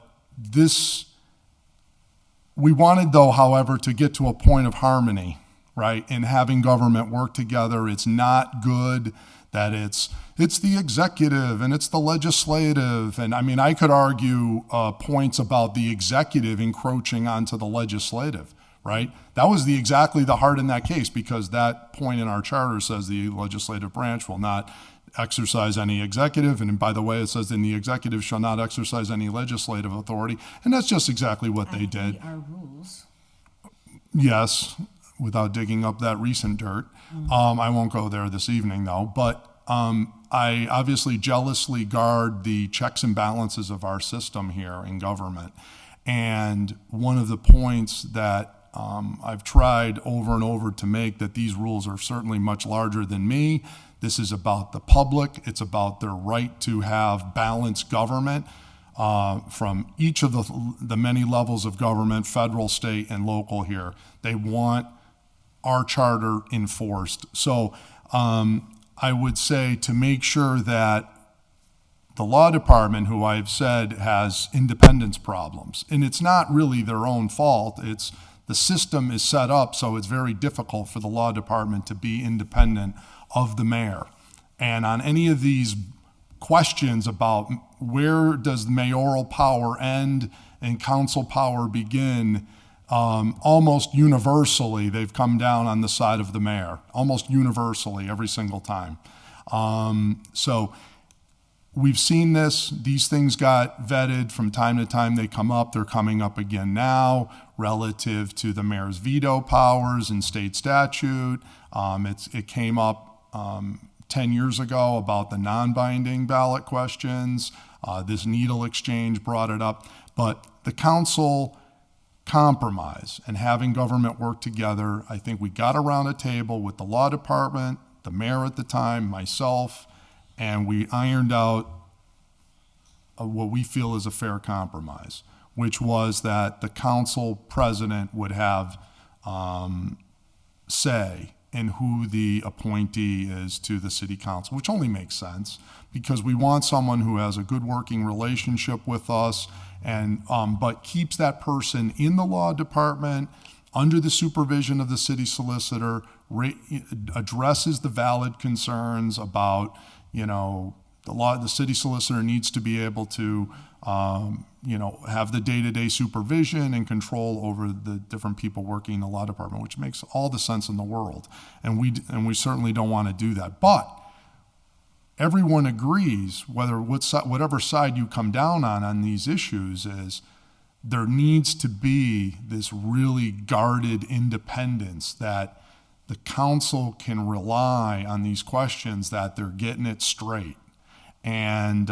we wanted, though, however, to get to a point of harmony, right? In having government work together. It's not good that it's the executive and it's the legislative. And I mean, I could argue points about the executive encroaching onto the legislative, right? That was exactly the heart in that case, because that point in our charter says the legislative branch will not exercise any executive. And by the way, it says, "In the executive shall not exercise any legislative authority." And that's just exactly what they did. Our rules. Yes, without digging up that recent dirt. I won't go there this evening, though. But I obviously jealously guard the checks and balances of our system here in government. And one of the points that I've tried over and over to make, that these rules are certainly much larger than me. This is about the public. It's about their right to have balanced government from each of the many levels of government, federal, state, and local here. They want our charter enforced. So I would say, to make sure that the law department, who I've said has independence problems, and it's not really their own fault, it's the system is set up so it's very difficult for the law department to be independent of the mayor. And on any of these questions about where does mayoral power end and council power begin, almost universally they've come down on the side of the mayor, almost universally every single time. So we've seen this. These things got vetted from time to time. They come up. They're coming up again now relative to the mayor's veto powers in state statute. It came up 10 years ago about the non-binding ballot questions. This needle exchange brought it up. But the council compromise and having government work together, I think we got around a table with the law department, the mayor at the time, myself, and we ironed out what we feel is a fair compromise, which was that the council president would have say in who the appointee is to the city council, which only makes sense because we want someone who has a good working relationship with us, and but keeps that person in the law department under the supervision of the city solicitor, addresses the valid concerns about, the city solicitor needs to be able to, have the day-to-day supervision and control over the different people working in the law department, which makes all the sense in the world. And we certainly don't want to do that. But everyone agrees, whatever side you come down on these issues, is there needs to be this really guarded independence that the council can rely on these questions, that they're getting it straight. And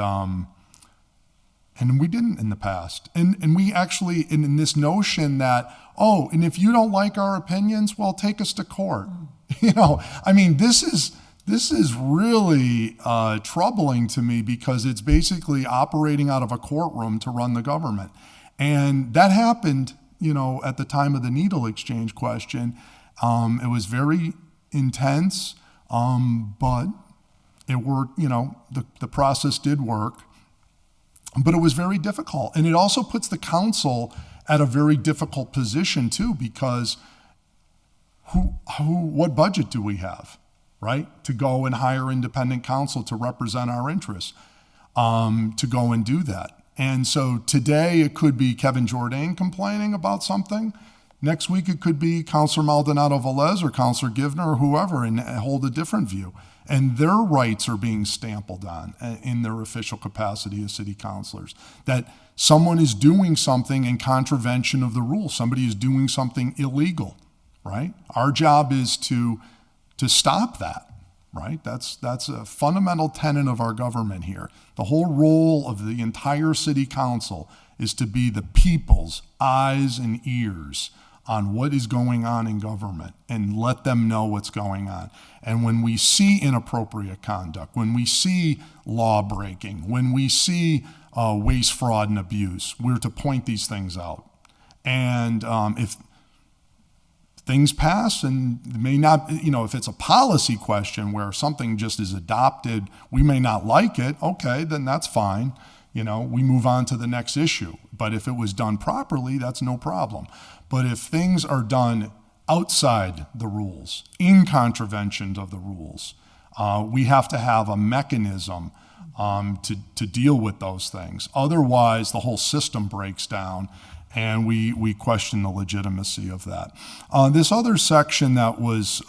we didn't in the past. And we actually, in this notion that, and if you don't like our opinions, well, take us to court. This is really troubling to me, because it's basically operating out of a courtroom to run the government. And that happened, at the time of the needle exchange question. It was very intense, but it worked, the process did work. But it was very difficult. And it also puts the council at a very difficult position too, because what budget do we have, right? To go and hire independent counsel to represent our interests, to go and do that. And so today it could be Kevin Jourdain complaining about something. Next week it could be Councilor Maldonado Velez or Councilor Givner or whoever, and hold a different view. And their rights are being stampled on in their official capacity as city councilors. That someone is doing something in contravention of the rules. Somebody is doing something illegal, right? Our job is to stop that, right? That's a fundamental tenet of our government here. The whole role of the entire city council is to be the people's eyes and ears on what is going on in government and let them know what's going on. And when we see inappropriate conduct, when we see law breaking, when we see waste, fraud, and abuse, we're to point these things out. And if things pass and may not, if it's a policy question where something just is adopted, we may not like it, okay, then that's fine. We move on to the next issue. But if it was done properly, that's no problem. But if things are done outside the rules, in contravention of the rules, we have to have a mechanism to deal with those things. Otherwise, the whole system breaks down, and we question the legitimacy of that. This other section that was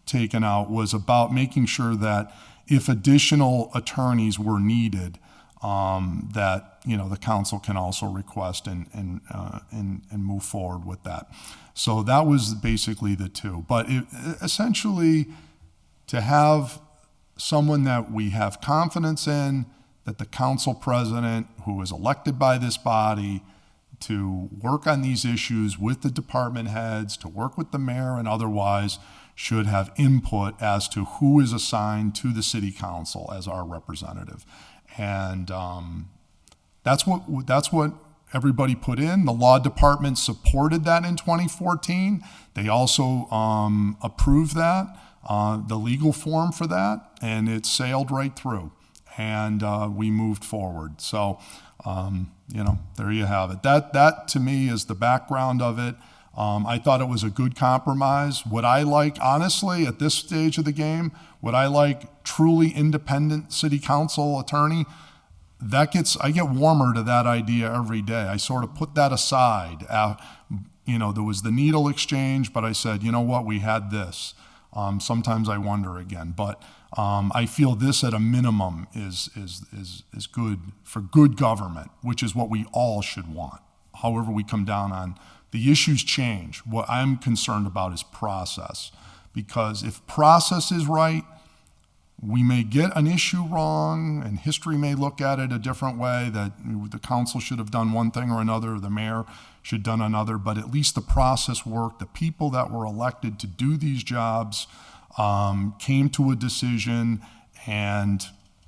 taken out was about making sure that if additional attorneys were needed, that the council can also request and move forward with that. So that was basically the two. But essentially, to have someone that we have confidence in, that the council president, who is elected by this body, to work on these issues with the department heads, to work with the mayor and otherwise, should have input as to who is assigned to the city council as our representative. And that's what everybody put in. The law department supported that in 2014. They also approved that, the legal form for that, and it sailed right through. And we moved forward. So, there you have it. That to me is the background of it. I thought it was a good compromise. What I like, honestly, at this stage of the game, what I like, truly independent city council attorney, I get warmer to that idea every day. I sort of put that aside. There was the needle exchange, but I said, you know what, we had this. Sometimes I wonder again, but I feel this at a minimum is good for good government, which is what we all should want. However we come down on the issues change. What I'm concerned about is process, because if process is right, we may get an issue wrong, and history may look at it a different way, that the council should have done one thing or another, or the mayor should have done another, but at least the process worked. The people that were elected to do these jobs came to a decision, and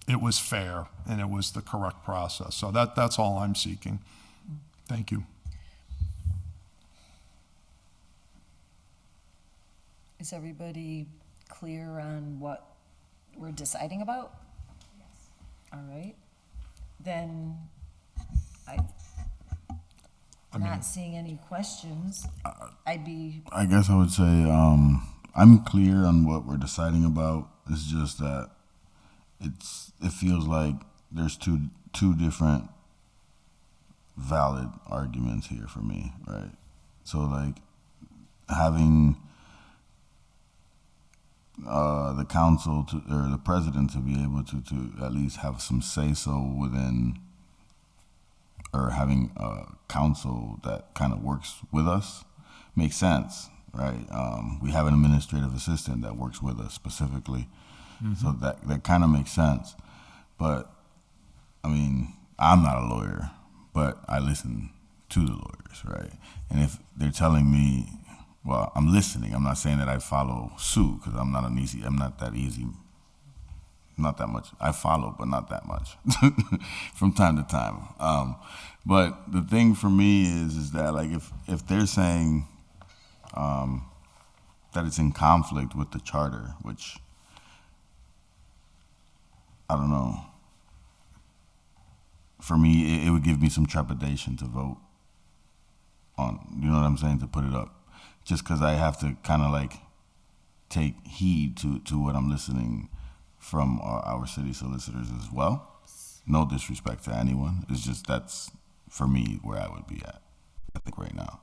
it was fair, and it was the correct process. So that's all I'm seeking. Thank you. Is everybody clear on what we're deciding about? Yes. All right. Then I'm not seeing any questions. I guess I would say I'm clear on what we're deciding about. It's just that it feels like there's two different valid arguments here for me, right? So like having the council or the president to be able to at least have some say-so within, or having a council that kind of works with us makes sense, right? We have an administrative assistant that works with us specifically, so that kind of makes sense. But I mean, I'm not a lawyer, but I listen to the lawyers, right? And if they're telling me, well, I'm listening. I'm not saying that I follow suit, because I'm not that easy. Not that much. I follow, but not that much from time to time. But the thing for me is that like if they're saying that it's in conflict with the charter, which I don't know. For me, it would give me some trepidation to vote on. You know what I'm saying? To put it up. Just because I have to kind of like take heed to what I'm listening from our city solicitors as well. No disrespect to anyone. It's just that's, for me, where I would be at, I think, right now.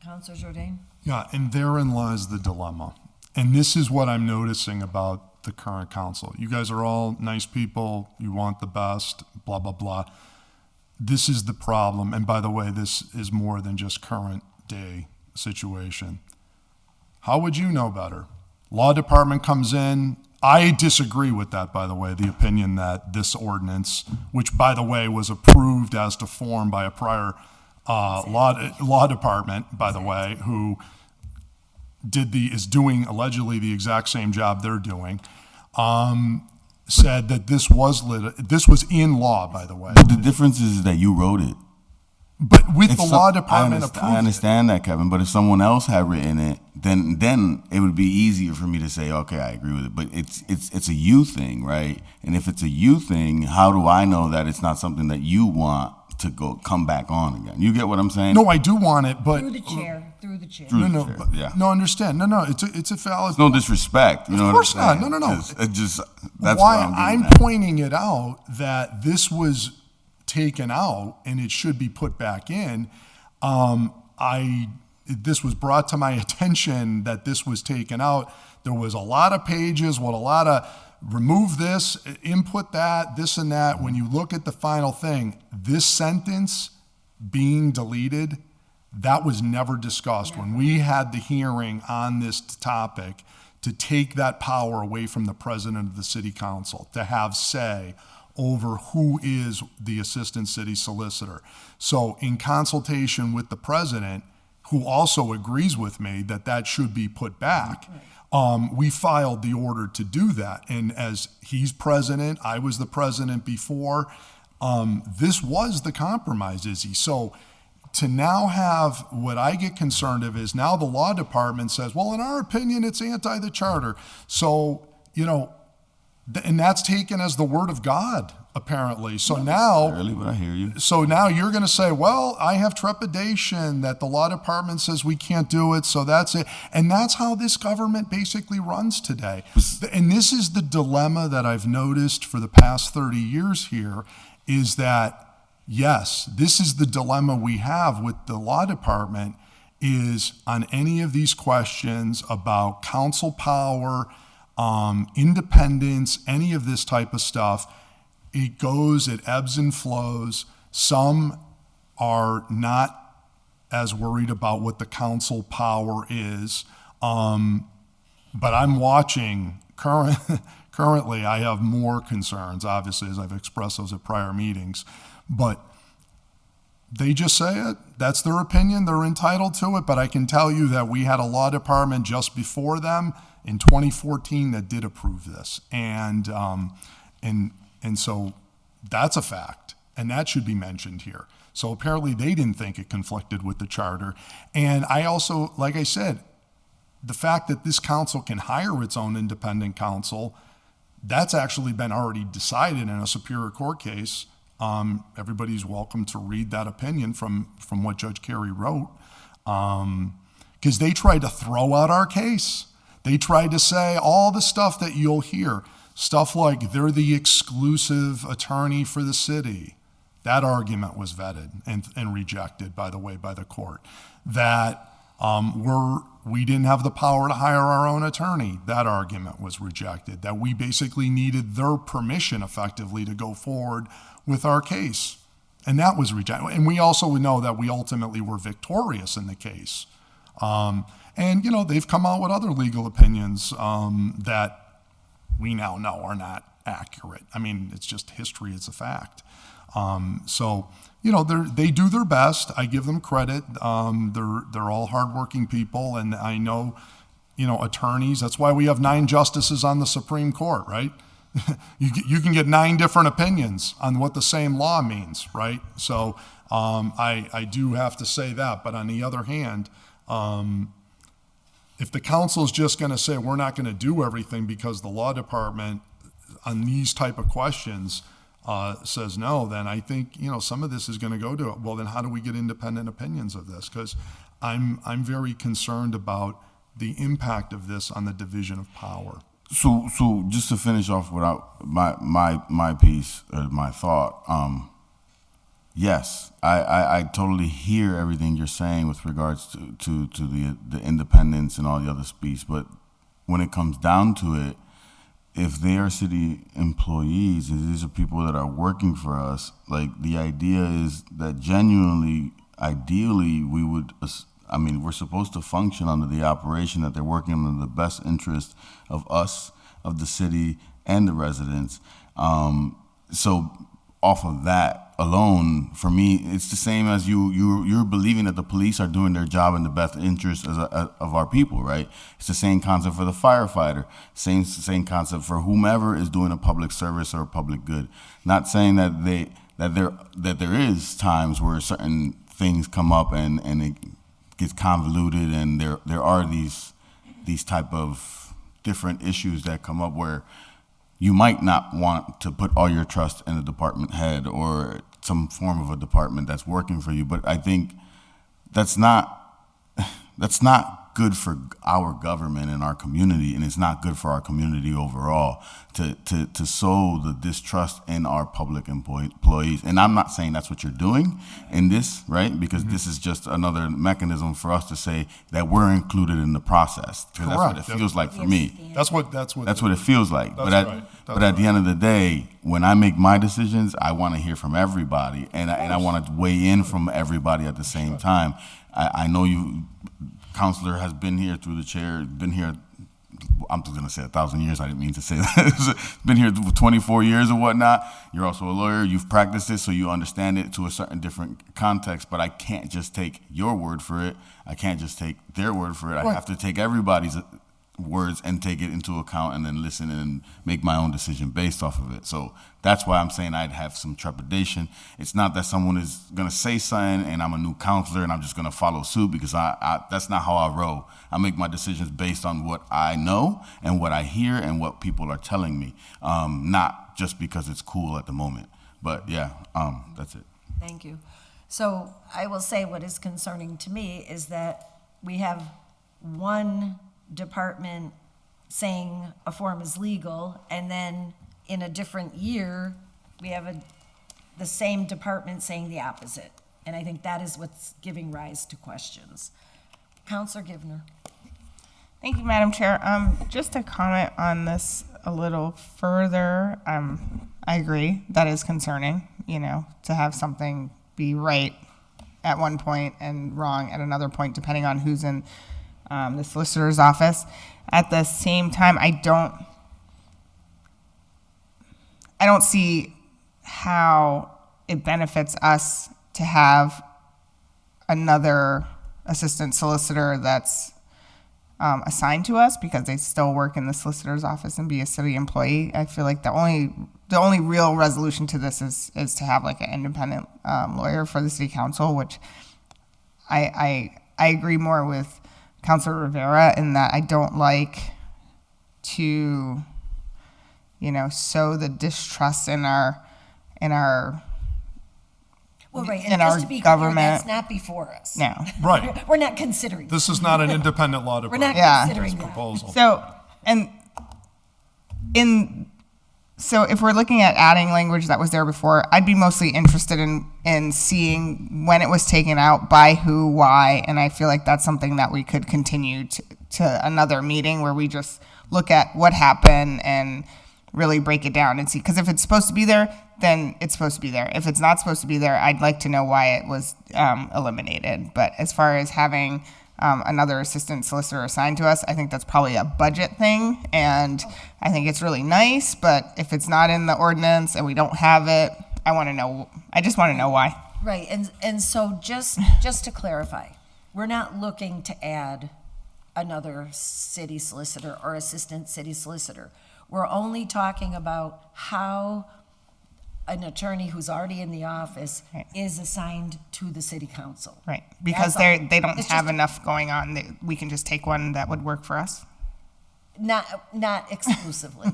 Councilor Jourdain? Yeah, and therein lies the dilemma. And this is what I'm noticing about the current council. You guys are all nice people. You want the best, blah, blah, blah. This is the problem. And by the way, this is more than just current day situation. How would you know better? Law department comes in. I disagree with that, by the way, the opinion that this ordinance, which by the way was approved as to form by a prior law department, by the way, who is doing allegedly the exact same job they're doing, said that this was in law, by the way. But the difference is that you wrote it. But with If the so- law department I approved understand that, Kevin, but if someone else had written it, then it would be easier for me to say, okay, I agree with it. But it's a you thing, right? And if it's a you thing, how do I know that it's not something that you want to come back on again? You get what I'm saying? No, I do want it, but Through the chair, through the chair. Through no, the no, chair, yeah. no, understand. No, it's a valid. It's no disrespect. You know Of what course I'm saying? not. No. It just that's why why I'm I'm getting at. pointing it out that this was taken out and it should be put back in. This was brought to my attention that this was taken out. There was a lot of pages, a lot of remove this, input that, this and that. When you look at the final thing, this sentence being deleted, that was never discussed. When we had the hearing on this topic, to take that power away from the president of the city council, to have say over who is the assistant city solicitor. So in consultation with the president, who also agrees with me that that should be put back, we filed the order to do that. And as he's president, I was the president before, this was the compromise, Izzy. So to now have, what I get concerned of is now the law department says, well, in our opinion, it's anti the charter. So, and that's taken as the word of God, apparently. So now, Early, but I hear you. so now you're going to say, well, I have trepidation that the law department says we can't do it, so that's it. And that's how this government basically runs today. And this is the dilemma that I've noticed for the past 30 years here, is that, yes, this is the dilemma we have with the law department, is on any of these questions about council power, independence, any of this type of stuff, it ebbs and flows. Some are not as worried about what the council power is. But I'm watching currently, I have more concerns, obviously, as I've expressed those at prior meetings. But they just say it. That's their opinion. They're entitled to it. But I can tell you that we had a law department just before them in 2014 that did approve this. And so that's a fact. And that should be mentioned here. So apparently they didn't think it conflicted with the charter. And I also, like I said, the fact that this council can hire its own independent counsel, that's actually been already decided in a Superior Court case. Everybody's welcome to read that opinion from what Judge Carey wrote, because they tried to throw out our case. They tried to say all the stuff that you'll hear, stuff like they're the exclusive attorney for the city. That argument was vetted and rejected, by the way, by the court. That we didn't have the power to hire our own attorney. That argument was rejected. That we basically needed their permission, effectively, to go forward with our case. And that was rejected. And we also know that we ultimately were victorious in the case. And, they've come out with other legal opinions that we now know are not accurate. I mean, it's just history, it's a fact. So, they do their best. I give them credit. They're all hardworking people. And I know, attorneys, that's why we have 9 justices on the Supreme Court, right? You can get 9 different opinions on what the same law means, right? So I do have to say that. But on the other hand, if the council is just going to say we're not going to do everything because the law department on these type of questions says no, then I think some of this is going to go to it. Well, then how do we get independent opinions of this? Because I'm very concerned about the impact of this on the division of power. So just to finish off without my piece or my thought, yes, I totally hear everything you're saying with regards to the independence and all the other speech, but when it comes down to it, if they are city employees, and these are people that are working for us, like the idea is that genuinely, ideally, we're supposed to function under the operation that they're working under the best interest of us, of the city, and the residents. So off of that alone, for me, it's the same as you're believing that the police are doing their job in the best interest of our people, right? It's the same concept for the firefighter, same concept for whomever is doing a public service or a public good. Not saying that there is times where certain things come up and it gets convoluted, and there are these type of different issues that come up where you might not want to put all your trust in a department head or some form of a department that's working for you. But I think that's not good for our government and our community, and it's not good for our community overall to sow the distrust in our public employees. And I'm not saying that's what you're doing in this, right? Because this is just another mechanism for us to say that we're included in the process. Because that's what it feels like for me. That's what it feels like. But at the end of the day, when I make my decisions, I want to hear from everybody, and I want to weigh in from everybody at the same time. I know Counselor has been here through the chair, been here, I'm just going to say 1,000 years, I didn't mean to say that. Been here for 24 years or whatnot. You're also a lawyer, you've practiced it, so you understand it to a certain different context, but I can't just take your word for it. I can't just take their word for it. I have to take everybody's words and take it into account and then listen and make my own decision based off of it. So that's why I'm saying I'd have some trepidation. It's not that someone is going to say something and I'm a new counselor and I'm just going to follow suit, because that's not how I roll. I make my decisions based on what I know and what I hear and what people are telling me, not just because it's cool at the moment. But yeah, that's it. Thank you. So I will say what is concerning to me is that we have one department saying a form is legal, and then in a different year, we have the same department saying the opposite. And I think that is what's giving rise to questions. Counselor Givner. Thank you, Madam Chair. Just to comment on this a little further, I agree, that is concerning, to have something be right at one point and wrong at another point, depending on who's in the solicitor's office. At the same time, I don't see how it benefits us to have another assistant solicitor that's assigned to us because they still work in the solicitor's office and be a city employee. I feel like the only real resolution to this is to have like an independent lawyer for the city council, which I agree more with Councilor Rivera in that I don't like to, sow the distrust in our well, right, in and our just to be government. clear, that's not before us. No. Right. We're not considering. This is not an independent law We're department. not considering This that. proposal. So if we're looking at adding language that was there before, I'd be mostly interested in seeing when it was taken out, by who, why, and I feel like that's something that we could continue to another meeting where we just look at what happened and really break it down and see. Because if it's supposed to be there, then it's supposed to be there. If it's not supposed to be there, I'd like to know why it was eliminated. But as far as having another assistant solicitor assigned to us, I think that's probably a budget thing, and I think it's really nice, but if it's not in the ordinance and we don't have it, I just want to know why. Right, and so just to clarify, we're not looking to add another city solicitor or assistant city solicitor. We're only talking about how an attorney who's already in the office is assigned to the city council. Right, because they don't have enough going on. We can just take one that would work for us. Not exclusively.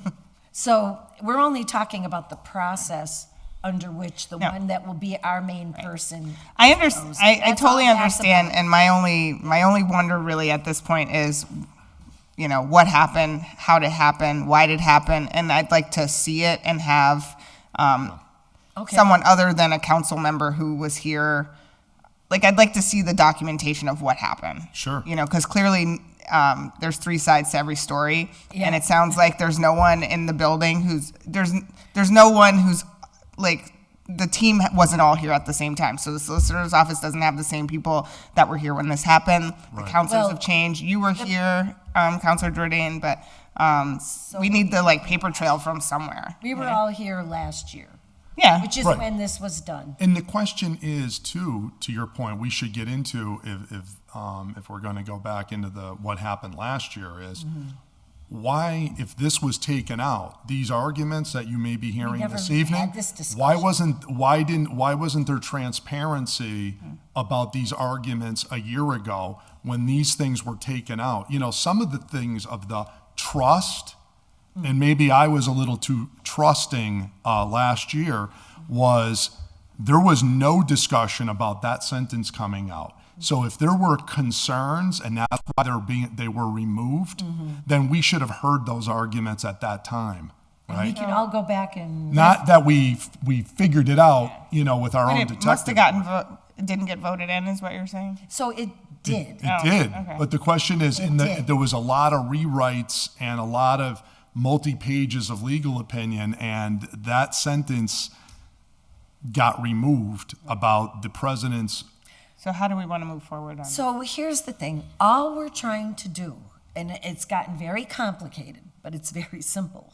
So we're only talking about the process under which the one that will be our main person. I understand. I totally understand. And my only wonder really at this point is, what happened, how did it happen, why did it happen, and I'd like to see it and have someone other than a council member who was here. Like, I'd like to see the documentation of what happened. Sure. Because clearly there's three sides to every story, and it sounds like there's no one in the building there's no one who's like, the team wasn't all here at the same time. So the solicitor's office doesn't have the same people that were here when this happened. Right. The counselors have changed. You were here, Counselor Jordan, but we need the paper trail from somewhere. We were all here last year. Yeah. Which is when this was done. And the question is, too, to your point, we should get into if we're going to go back into what happened last year is, why, if this was taken out, these arguments that you may be hearing never this evening, had this discussion. why wasn't there transparency about these arguments a year ago when these things were taken out? You know, some of the things of the trust, and maybe I was a little too trusting last year, was there was no discussion about that sentence coming out. So if there were concerns and that's why they were removed, then we should have heard those arguments at that time, We right? can all go back and. Not that we figured it out, you know, with our But own it detective. must have gotten, it didn't get voted in, is what you're saying? So it did. It did, okay. but the question is, there was a lot of rewrites and a lot of multi-pages of legal opinion, and that sentence got removed about the president's. So how do we want to move forward on it? So here's the thing, all we're trying to do, and it's gotten very complicated, but it's very simple.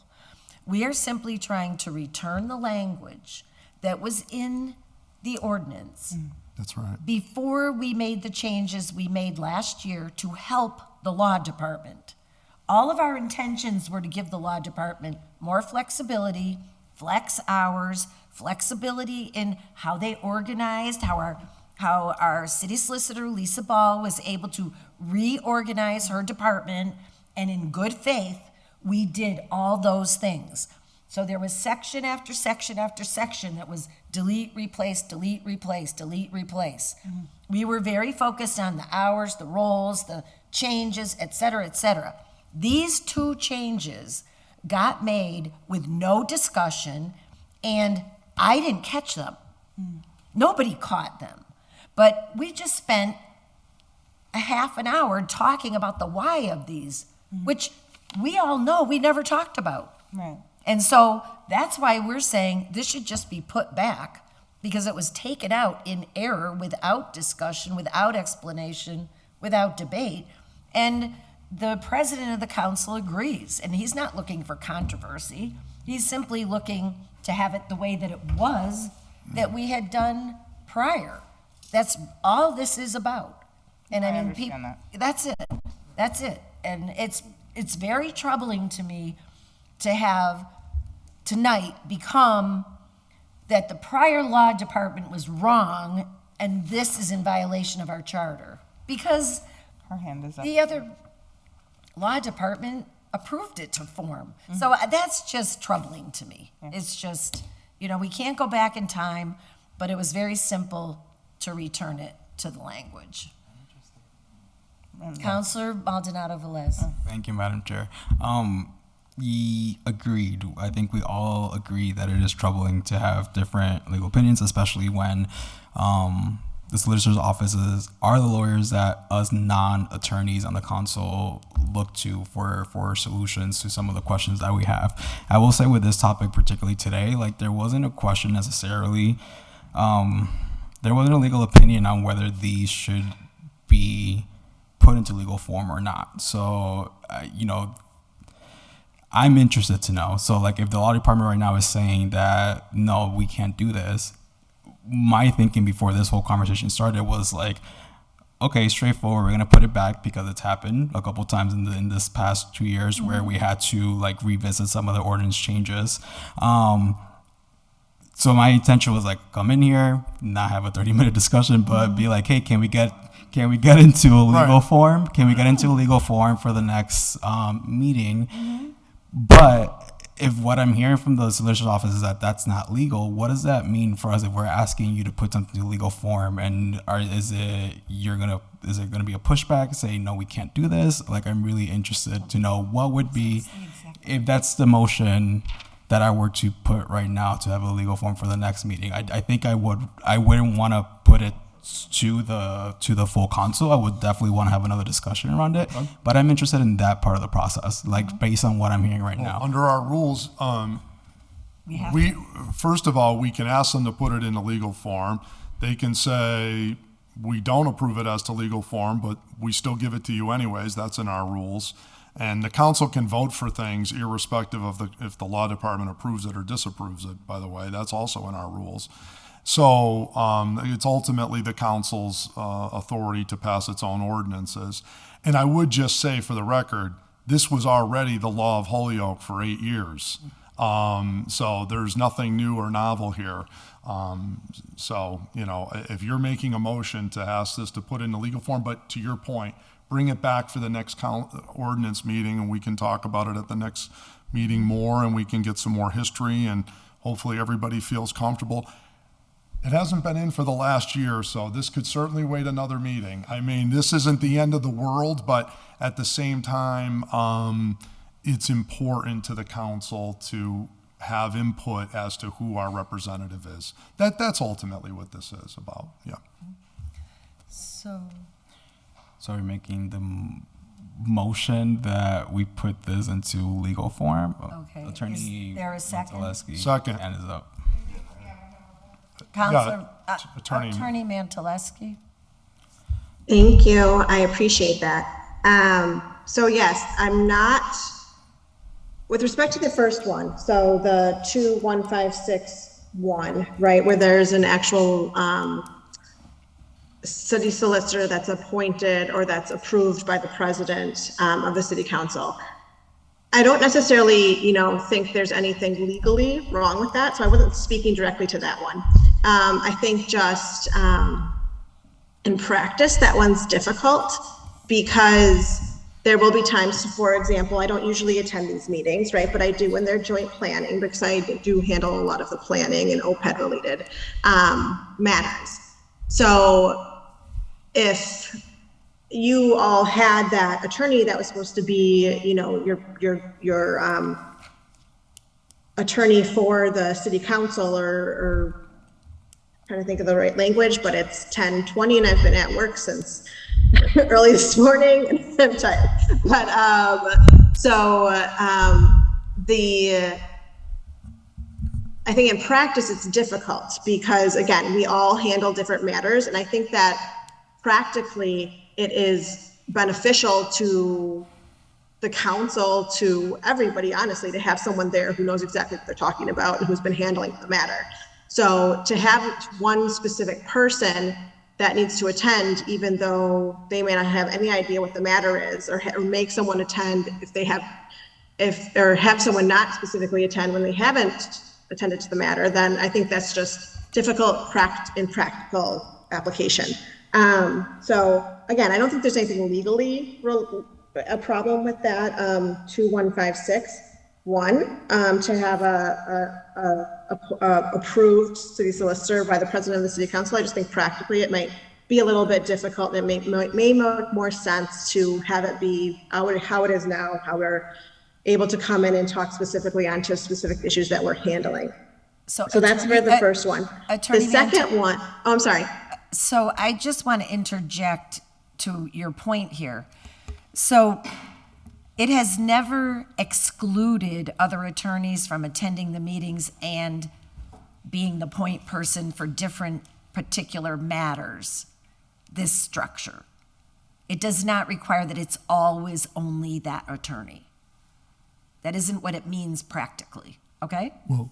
We are simply trying to return the language that was in the ordinance That's right. before we made the changes we made last year to help the law department. All of our intentions were to give the law department more flexibility, flex hours, flexibility in how they organized, how our city solicitor, Lisa Ball, was able to reorganize her department, and in good faith, we did all those things. So there was section after section after section that was delete, replace, delete, replace, delete, replace. We were very focused on the hours, the roles, the changes, et cetera, et cetera. These two changes got made with no discussion, and I didn't catch them. Nobody caught them. But we just spent a half an hour talking about the why of these, which we all know we never talked about. Right. And so that's why we're saying this should just be put back, because it was taken out in error, without discussion, without explanation, without debate. And the president of the council agrees, and he's not looking for controversy. He's simply looking to have it the way that it was, that we had done prior. That's all this is about. And I mean, understand that. that's it. That's it. And it's very troubling to me to have tonight become that the prior law department was wrong and this is in violation of our charter. Because Her hand is up. the other law department approved it to form. So that's just troubling to me. It's just, you know, we can't go back in time, but it was very simple to return it to the language. Counselor Maldonado Velez. Thank you, Madam Chair. Agreed. I think we all agree that it is troubling to have different legal opinions, especially when the solicitor's offices are the lawyers that us non-attorneys on the council look to for solutions to some of the questions that we have. I will say with this topic, particularly today, like there wasn't a question necessarily, there wasn't a legal opinion on whether these should be put into legal form or not. So, you know, I'm interested to know. So like if the law department right now is saying that, no, we can't do this, my thinking before this whole conversation started was like, okay, straightforward, we're going to put it back because it's happened a couple times in this past 2 years where we had to like revisit some of the ordinance changes. So my intention was like, come in here, not have a 30-minute discussion, but be like, hey, can we get into a legal form? Can we get into a legal form for the next meeting? But if what I'm hearing from the solicitor's office is that that's not legal, what does that mean for us if we're asking you to put something in legal form? And is it gonna be a pushback, say no, we can't do this? Like I'm really interested to know what would be, if that's the motion that I were to put right now to have a legal form for the next meeting. I think I wouldn't want to put it to the full council. I would definitely want to have another discussion around it. But I'm interested in that part of the process, like based on what I'm hearing right now. Under our rules, we first of all, we can ask them to put it in a legal form. They can say, we don't approve it as to legal form, but we still give it to you anyways. That's in our rules. And the council can vote for things irrespective of if the law department approves it or disapproves it, by the way. That's also in our rules. So it's ultimately the council's authority to pass its own ordinances. And I would just say for the record, this was already the law of Holyoke for 8 years. So there's nothing new or novel here. So, you know, if you're making a motion to ask this to put in the legal form, but to your point, bring it back for the next ordinance meeting, and we can talk about it at the next meeting more, and we can get some more history, and hopefully everybody feels comfortable. It hasn't been in for the last year, so this could certainly wait another meeting. I mean, this isn't the end of the world, but at the same time, it's important to the council to have input as to who our representative is. That's ultimately what this is about, yeah. So we're making the motion that we put this into legal form. Okay. Attorney Is there a second? Mantaleski. Second. Hand is up. Counselor, Attorney Mantaleski. Thank you. I appreciate that. So yes, I'm not, with respect to the first one, so the 21561, right, where there's an actual city solicitor that's appointed or that's approved by the president of the city council. I don't necessarily, think there's anything legally wrong with that, so I wasn't speaking directly to that one. I think just in practice, that one's difficult because there will be times, for example, I don't usually attend these meetings, right? But I do when they're joint planning because I do handle a lot of the planning and OPED related matters. So if you all had that attorney that was supposed to be, your attorney for the city council or trying to think of the right language, but it's 10:20 and I've been at work since early this morning and I'm tired. But I think in practice it's difficult because again, we all handle different matters. And I think that practically it is beneficial to the council, to everybody, honestly, to have someone there who knows exactly what they're talking about and who's been handling the matter. So to have one specific person that needs to attend, even though they may not have any idea what the matter is, or make someone attend or have someone not specifically attend when they haven't attended to the matter, then I think that's just difficult in practical application. So again, I don't think there's anything legally a problem with that 21561 to have a approved city solicitor by the president of the city council. I just think practically it might be a little bit difficult. It may make more sense to have it be how it is now, how we're able to come in and talk specifically onto specific issues that we're handling. So that's for the first one. The second one, oh, I'm sorry. So I just want to interject to your point here. So it has never excluded other attorneys from attending the meetings and being the point person for different particular matters, this structure. It does not require that it's always only that attorney. That isn't what it means practically, okay? Well,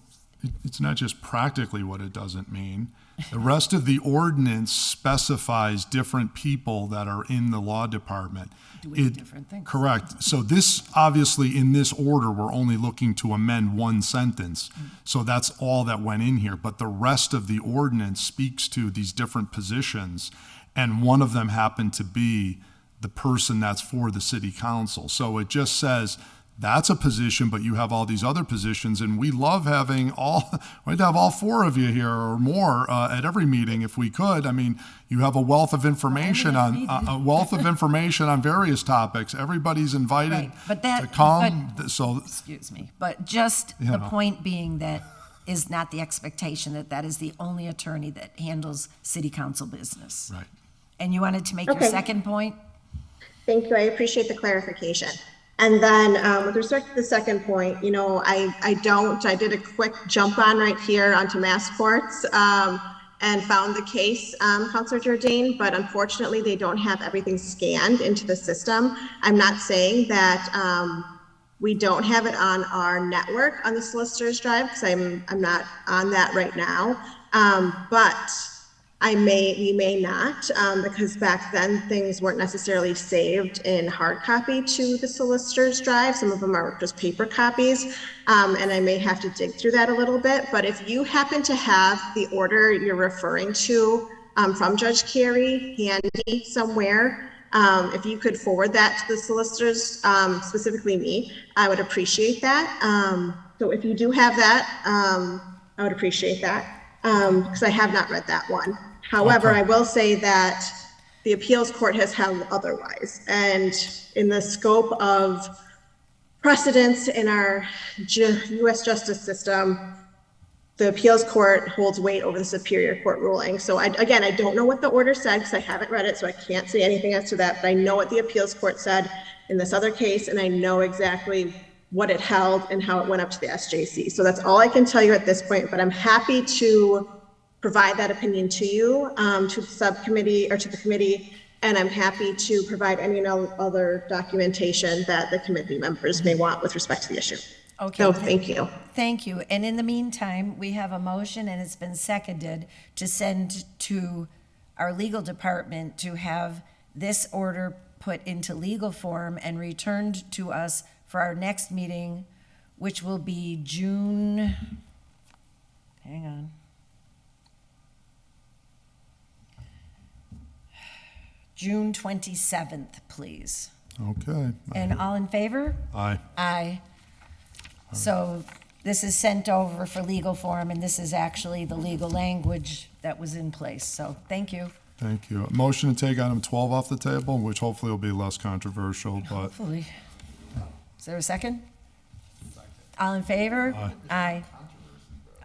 it's not just practically what it doesn't mean. The rest of the ordinance specifies different people that are in the law department. Doing different things. Correct. So this, obviously, in this order, we're only looking to amend one sentence. So that's all that went in here. But the rest of the ordinance speaks to these different positions, and one of them happened to be the person that's for the city council. So it just says, that's a position, but you have all these other positions, and we love having we'd have all four of you here or more at every meeting if we could. I mean, you have a wealth of information on various topics. Everybody's invited to come. Excuse me, but just the point being that is not the expectation that is the only attorney that handles city council business. Right. And you wanted to make your second point? Thank you. I appreciate the clarification. And then with respect to the second point, I did a quick jump on right here onto Massports and found the case, Councilor Jordan, but unfortunately they don't have everything scanned into the system. I'm not saying that we don't have it on our network on the solicitor's drive because I'm not on that right now. But we may not, because back then things weren't necessarily saved in hard copy to the solicitor's drive. Some of them are just paper copies, and I may have to dig through that a little bit. But if you happen to have the order you're referring to from Judge Carey handy somewhere, if you could forward that to the solicitors, specifically me, I would appreciate that. So if you do have that, I would appreciate that, because I have not read that one. However, Okay. I will say that the appeals court has held otherwise. And in the scope of precedents in our U.S. justice system, the appeals court holds weight over the Superior Court ruling. So I don't know what the order said because I haven't read it, so I can't say anything as to that, but I know what the appeals court said in this other case, and I know exactly what it held and how it went up to the SJC. So that's all I can tell you at this point, but I'm happy to provide that opinion to you, to the subcommittee or to the committee, and I'm happy to provide any and all other documentation that the committee members may want with respect to the issue. Okay. So thank you. Thank you. And in the meantime, we have a motion and it's been seconded to send to our legal department to have this order put into legal form and returned to us for our next meeting, which will be June 27th, please. Okay. And all in favor? Aye. Aye. So this is sent over for legal form, and this is actually the legal language that was in place. So thank you. Thank you. A motion to take item 12 off the table, which hopefully will be less controversial, but Hopefully. Is there a second? All in favor? Aye.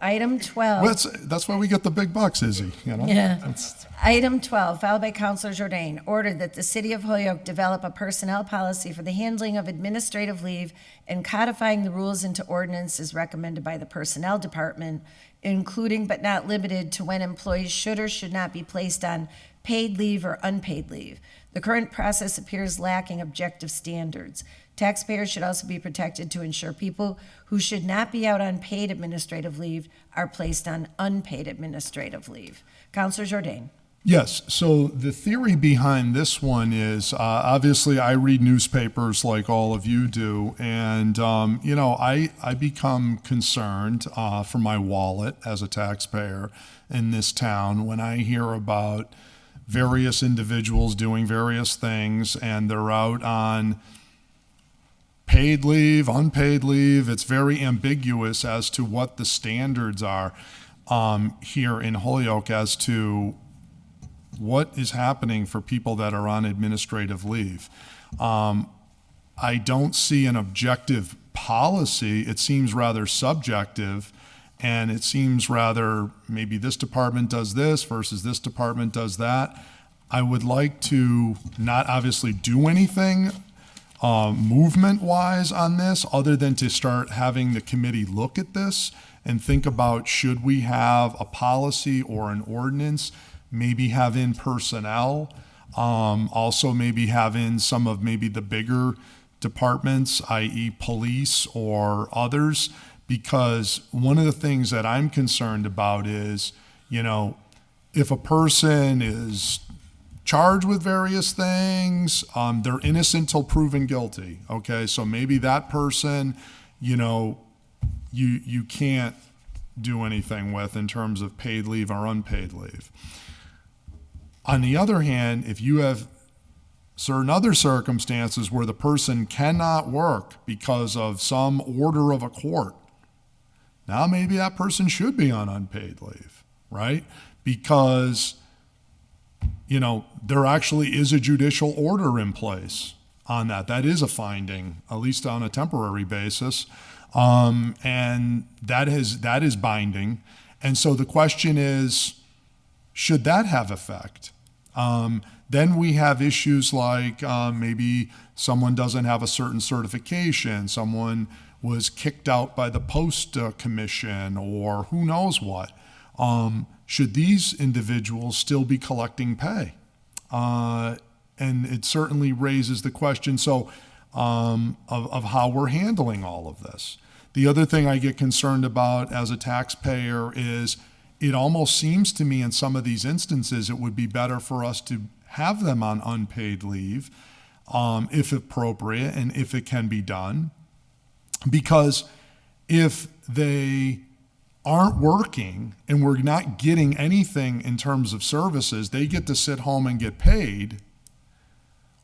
Item 12. well, that's why we get the big bucks, Izzy, you know? Yeah. It's- Item 12, filed by Councilor Jordan, ordered that the City of Holyoke develop a personnel policy for the handling of administrative leave and codifying the rules into ordinance as recommended by the Personnel Department, including but not limited to when employees should or should not be placed on paid leave or unpaid leave. The current process appears lacking objective standards. Taxpayers should also be protected to ensure people who should not be out on paid administrative leave are placed on unpaid administrative leave. Councilor Jordan. Yes, so the theory behind this one is, obviously I read newspapers like all of you do, and, I become concerned for my wallet as a taxpayer in this town when I hear about various individuals doing various things and they're out on paid leave, unpaid leave. It's very ambiguous as to what the standards are here in Holyoke as to what is happening for people that are on administrative leave. I don't see an objective policy. It seems rather subjective, and it seems rather maybe this department does this versus this department does that. I would like to not obviously do anything movement-wise on this, other than to start having the committee look at this and think about, should we have a policy or an ordinance, maybe have in personnel, also maybe have in some of maybe the bigger departments, i.e. police or others, because one of the things that I'm concerned about is, if a person is charged with various things, they're innocent till proven guilty. Okay, so maybe that person, you can't do anything with in terms of paid leave or unpaid leave. On the other hand, if you have certain other circumstances where the person cannot work because of some order of a court, now maybe that person should be on unpaid leave, right? Because there actually is a judicial order in place on that. That is a finding, at least on a temporary basis. And that is binding. And so the question is, should that have effect? Then we have issues like maybe someone doesn't have a certain certification, someone was kicked out by the Post Commission, or who knows what. Should these individuals still be collecting pay? And it certainly raises the question of how we're handling all of this. The other thing I get concerned about as a taxpayer is it almost seems to me in some of these instances, it would be better for us to have them on unpaid leave, if appropriate and if it can be done. Because if they aren't working and we're not getting anything in terms of services, they get to sit home and get paid.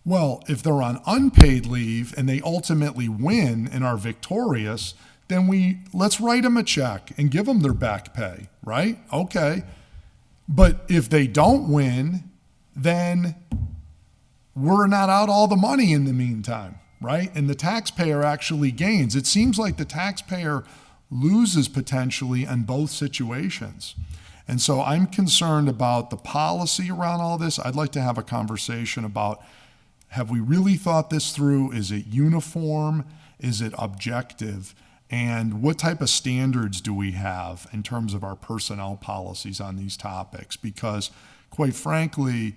Well, if they're on unpaid leave and they ultimately win and are victorious, then let's write them a check and give them their back pay, right? Okay. But if they don't win, then we're not out all the money in the meantime, right? And the taxpayer actually gains. It seems like the taxpayer loses potentially in both situations. And so I'm concerned about the policy around all this. I'd like to have a conversation about, have we really thought this through? Is it uniform? Is it objective? And what type of standards do we have in terms of our personnel policies on these topics? Because quite frankly,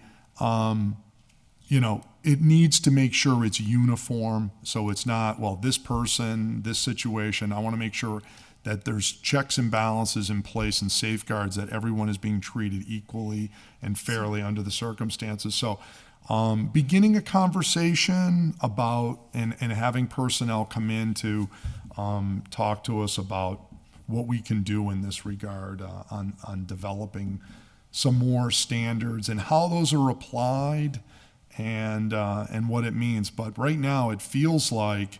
it needs to make sure it's uniform. So it's not, well, this person, this situation. I want to make sure that there's checks and balances in place and safeguards that everyone is being treated equally and fairly under the circumstances. So beginning a conversation about and having personnel come in to talk to us about what we can do in this regard on developing some more standards and how those are applied and what it means. But right now it feels like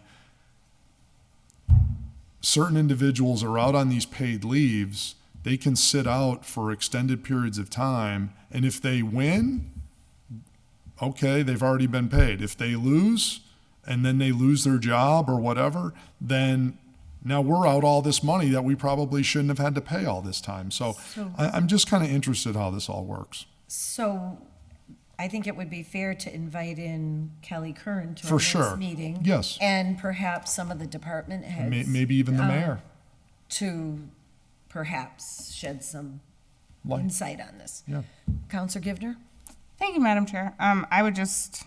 certain individuals are out on these paid leaves. They can sit out for extended periods of time, and if they win, okay, they've already been paid. If they lose, and then they lose their job or whatever, then now we're out all this money that we probably shouldn't have had to pay all this time. So I'm just kind of interested how this all works. So I think it would be fair to invite in Kelly Kern to For our sure. next meeting. Yes. And perhaps some of the department heads. Maybe even the mayor. To perhaps shed some Light. insight on this. Yeah. Counselor Givner? Thank you, Madam Chair. I would just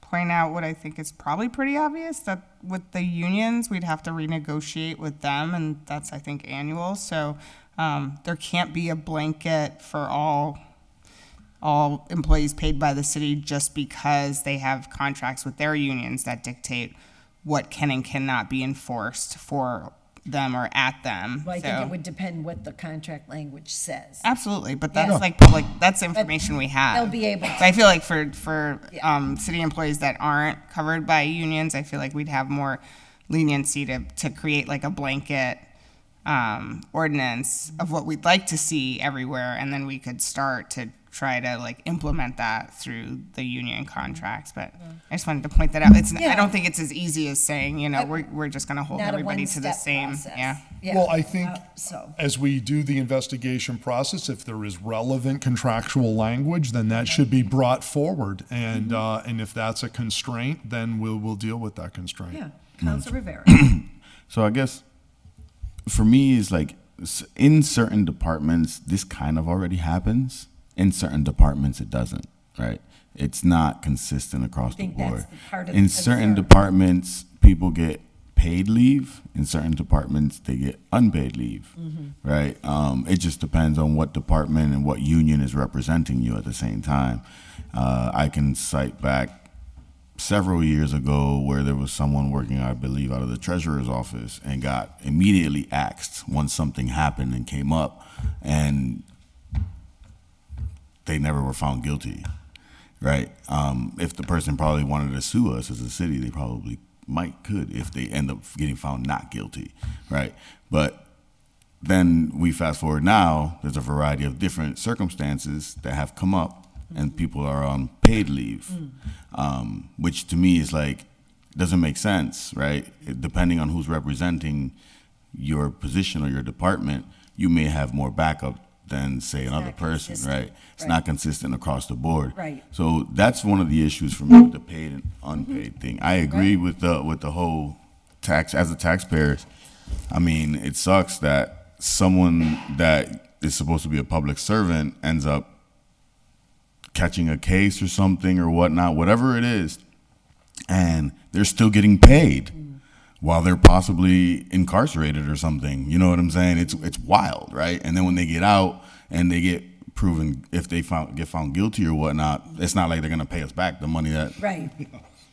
point out what I think is probably pretty obvious, that with the unions, we'd have to renegotiate with them, and that's, I think, annual. So there can't be a blanket for all employees paid by the city just because they have contracts with their unions that dictate what can and cannot be enforced for them or at them. Well, I think it would depend what the contract language says. Absolutely, but that's Yeah. like public, that's information we have. They'll be able to. So I feel like for city employees that aren't covered by unions, I feel like we'd have more leniency to create like a blanket ordinance of what we'd like to see everywhere, and then we could start to try to like implement that through the union contracts. But I just wanted to point that out. I don't think it's as easy as saying, we're just going to hold Not a everybody to the one-step same. process. Yeah. Well, I think so. as we do the investigation process, if there is relevant contractual language, then that should be brought forward. And and if that's a constraint, then we'll deal with that constraint. Yeah. Counselor Rivera? So I guess for me is like in certain departments, this kind of already happens. In certain departments, it doesn't, right? It's not consistent across the board. That's the part of In the certain concern. departments, people get paid leave. In certain departments, they get unpaid leave, right? It just depends on what department and what union is representing you at the same time. I can cite back several years ago where there was someone working, I believe, out of the treasurer's office and got immediately axed once something happened and came up, and they never were found guilty, right? If the person probably wanted to sue us as a city, they probably could if they end up getting found not guilty, right? But then we fast forward now, there's a variety of different circumstances that have come up and people are on paid leave, which to me is like, doesn't make sense, right? Depending on who's representing your position or your department, you may have more backup than say another person, right? It's not consistent across the board. Right. So that's one of the issues for me with the paid and unpaid thing. I agree with the whole tax as a taxpayer. I mean, it sucks that someone that is supposed to be a public servant ends up catching a case or something or whatnot, whatever it is, and they're still getting paid. while they're possibly incarcerated or something. You know what I'm saying? It's wild, right? And then when they get out and they get proven, if they get found guilty or whatnot, it's not like they're gonna pay us back the money that. Right.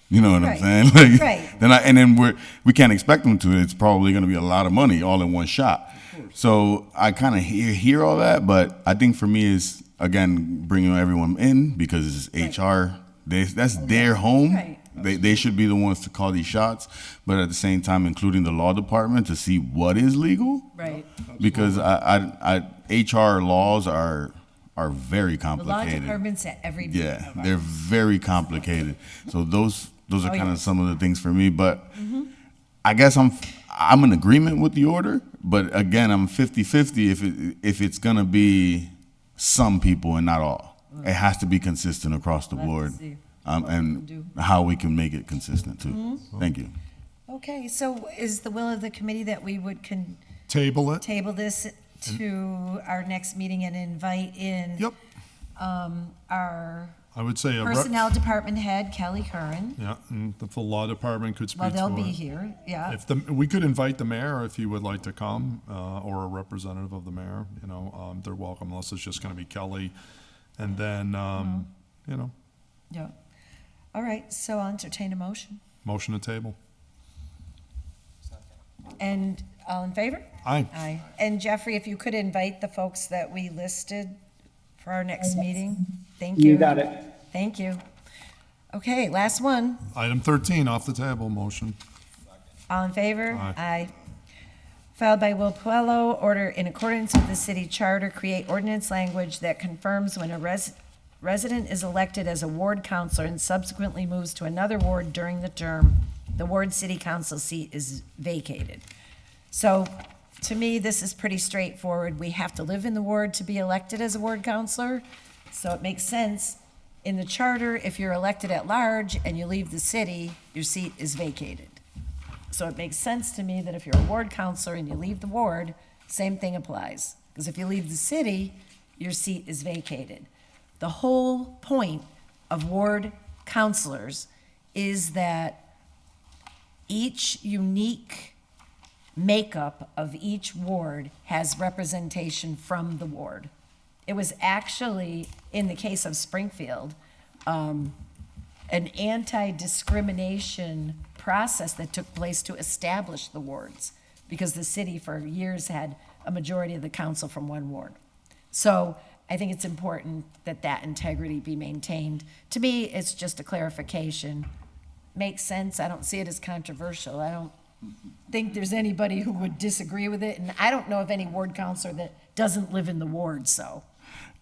You know what Right. I'm saying? Like, Right. Then we can't expect them to. It's probably going to be a lot of money all in one shot. So I kind of hear all that, but I think for me is again bringing everyone in because it's HR. That's their home. Right. They should be the ones to call these shots, but at the same time, including the law department to see what is legal. Right. Because HR laws are very The law complicated. department's at every meeting. Yeah, they're very complicated. So those are kind yeah. of some of the things for me. But I guess I'm in agreement with the order. But again, I'm 50-50 if it's gonna be some people and not all. It has to be consistent across the board, see and how we can make it consistent too. Thank you. Okay, so is the will of the committee that we would Table it. table this to our next meeting and invite in Yep. our I would say personnel department head, Kelly Curran? Yeah, and the full law department could speak Well, to they'll be it. here, yeah. We could invite the mayor if he would like to come, or a representative of the mayor, they're welcome, unless it's just gonna be Kelly. And then, Yeah. All right, so I'll entertain a motion. motion to table. And all in favor? Aye. Aye. And Jeffrey, if you could invite the folks that we listed for our next meeting? Thank you. You got it. Thank you. Okay, last one. Item 13, off the table, motion. All in favor? Aye. Filed by Will Puello, order in accordance with the city charter, create ordinance language that confirms when a resident is elected as a ward councilor and subsequently moves to another ward during the term, the ward city council seat is vacated. So, to me, this is pretty straightforward. We have to live in the ward to be elected as a ward councilor, so it makes sense. In the charter, if you're elected at large and you leave the city, your seat is vacated. So it makes sense to me that if you're a ward counselor and you leave the ward, same thing applies. Because if you leave the city, your seat is vacated. The whole point of ward counselors is that each unique makeup of each ward has representation from the ward. It was actually, in the case of Springfield, an anti-discrimination process that took place to establish the wards, because the city for years had a majority of the council from one ward. So I think it's important that that integrity be maintained. To me, it's just a clarification. Makes sense. I don't see it as controversial. I don't think there's anybody who would disagree with it, and I don't know of any ward counselor that doesn't live in the ward, so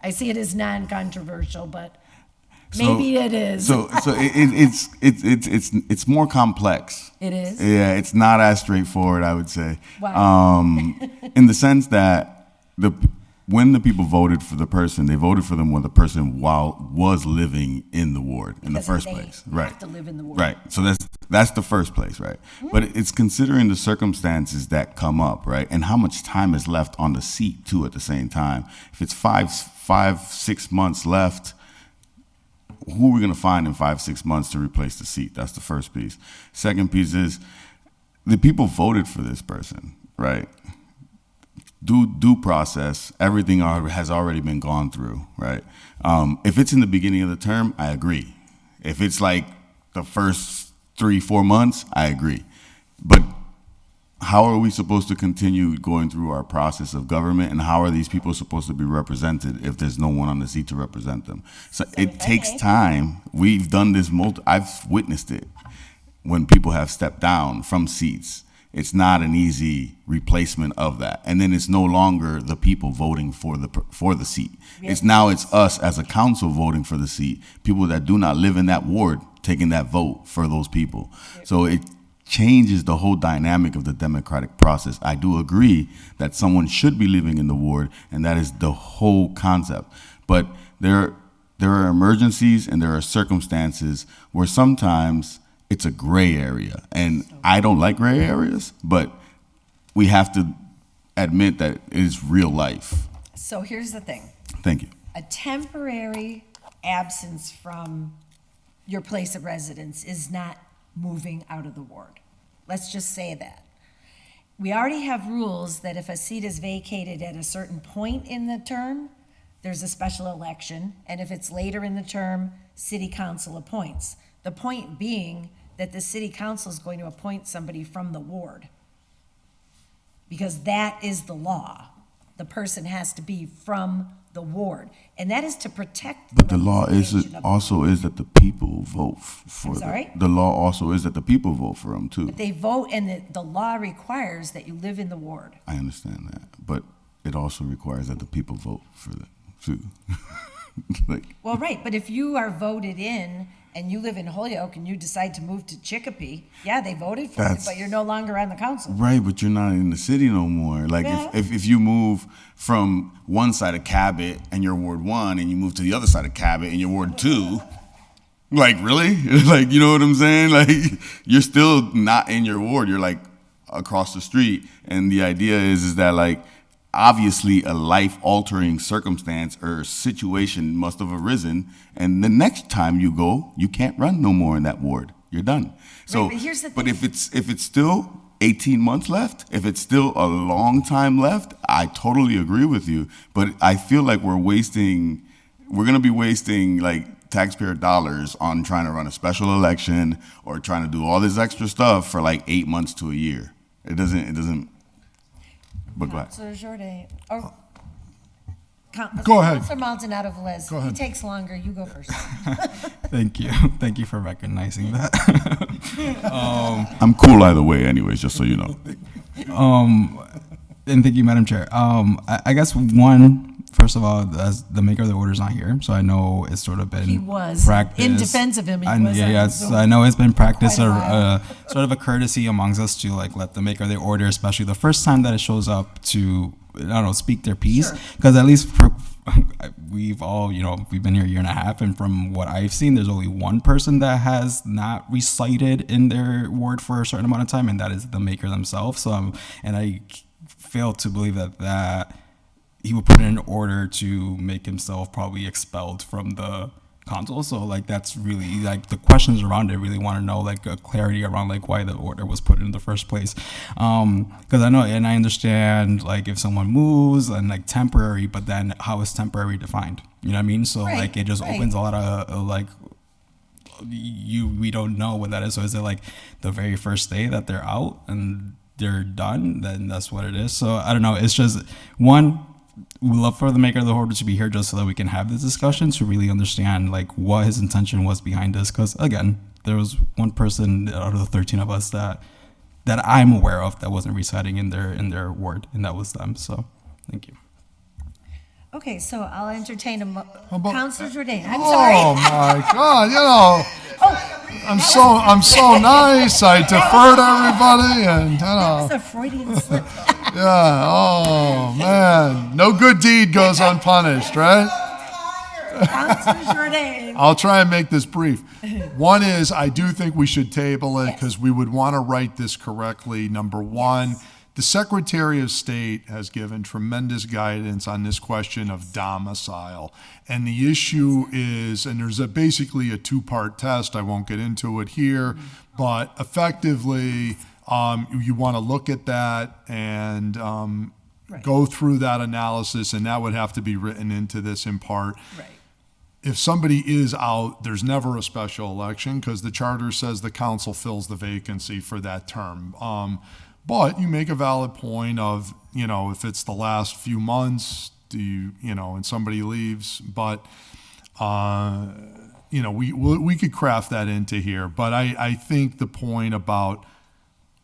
I see it as non-controversial, but maybe it is. So it's more complex. It is? Yeah, it's not as straightforward, I would say. Wow. In the sense that when the people voted for the person, they voted for them when the person was living in the ward in the first place. Right. Have to live in the ward. Right. So that's the first place, right? But it's considering the circumstances that come up, right? And how much time is left on the seat too at the same time. If it's 6 months left, who are we going to find in 5-6 months to replace the seat? That's the first piece. Second piece is the people voted for this person, right? Due process, everything has already been gone through, right? If it's in the beginning of the term, I agree. If it's like the first 3-4 months, I agree. But how are we supposed to continue going through our process of government, and how are these people supposed to be represented if there's no one on the seat to represent them? So it takes time. We've done this I've witnessed it when people have stepped down from seats. It's not an easy replacement of that, and then it's no longer the people voting for the seat. It's us as a council voting for the seat. People that do not live in that ward taking that vote for those people. So it changes the whole dynamic of the democratic process. I do agree that someone should be living in the ward, and that is the whole concept. But there are emergencies and there are circumstances where sometimes it's a gray area. And I don't like gray areas, but we have to admit that it is real life. So here's the thing. Thank you. A temporary absence from your place of residence is not moving out of the ward. Let's just say that. We already have rules that if a seat is vacated at a certain point in the term, there's a special election, and if it's later in the term, city council appoints. The point being that the city council is going to appoint somebody from the ward. Because that is the law. The person has to be from the ward, and that is to protect. But the law is also is that the people vote for I'm them. sorry? The law also is that the people vote for them too. But they vote, and the law requires that you live in the ward. I understand that, but it also requires that the people vote for them too. Like, Well, right, but if you are voted in and you live in Holyoke and you decide to move to Chicopee, yeah, they voted for you, That's- but you're no longer on the council. right, but you're not in the city no more. Like Yeah. if you move from one side of Cabot and you're Ward 1 and you move to the other side of Cabot and you're Ward 2, like really? Like, you know what I'm saying? Like you're still not in your ward. You're like across the street. And the idea is that like obviously a life-altering circumstance or situation must have arisen, and the next time you go, you can't run no more in that ward. You're done. So, Right, but here's the but if it's still 18 months left, if it's still a long time left, I totally agree with you. But I feel like we're going to be wasting like taxpayer dollars on trying to run a special election or trying to do all this extra stuff for like 8 months to a year. It doesn't. But go ahead. Counselor Jordan, or. Go ahead. Counselor Maldonado Velez. Go ahead. He takes longer, you go first. Thank you. Thank you for recognizing that. I'm cool either way, anyways, just so you know. And thank you, Madam Chair. I guess first of all, as the maker of the order is not here, so I know it's sort of been He was. practice. In defense of him, he was Yeah, on yes, Zoom I know it's been practice, quite a while. sort of a courtesy amongst us to like let the maker of the order, especially the first time that it shows up, to I don't know, speak their piece, because at least we've all, we've been here a year and a half, and from what I've seen, there's only one person that has not recited in their word for a certain amount of time, and that is the maker themselves. So, and I fail to believe that he would put in an order to make himself probably expelled from the council. So like that's really like the questions around it really want to know like a clarity around like why the order was put in the first place. Because I know and I understand like if someone moves and like temporary, but then how is temporary defined? You know what I mean? So like it just opens a lot of like we don't know what that is. So is it like the very first day that they're out and they're done? Then that's what it is. So I don't know. It's just one. We love for the maker of the order to be here just so that we can have this discussion to really understand like what his intention was behind this. Because again, there was one person out of the 13 of us that I'm aware of that wasn't reciting in their ward, and that was them. So thank you. Okay, so I'll entertain about- Counselor Jordan. I'm sorry. Oh my God! I'm so nice. I defer to everybody, and That was a Freudian slip. yeah. Oh man, no good deed goes unpunished, right? Counselor Jordan. I'll try and make this brief. One is I do think we should table it because we would want to write this correctly. Number one, the Secretary of State has given tremendous guidance on this question of domicile. And the issue is, and there's basically a two-part test. I won't get into it here, but effectively, you want to look at that and go through that analysis, and that would have to be written into this in part. Right. If somebody is out, there's never a special election because the charter says the council fills the vacancy for that term. But you make a valid point of, if it's the last few months, and somebody leaves, but, we could craft that into here. But I think the point about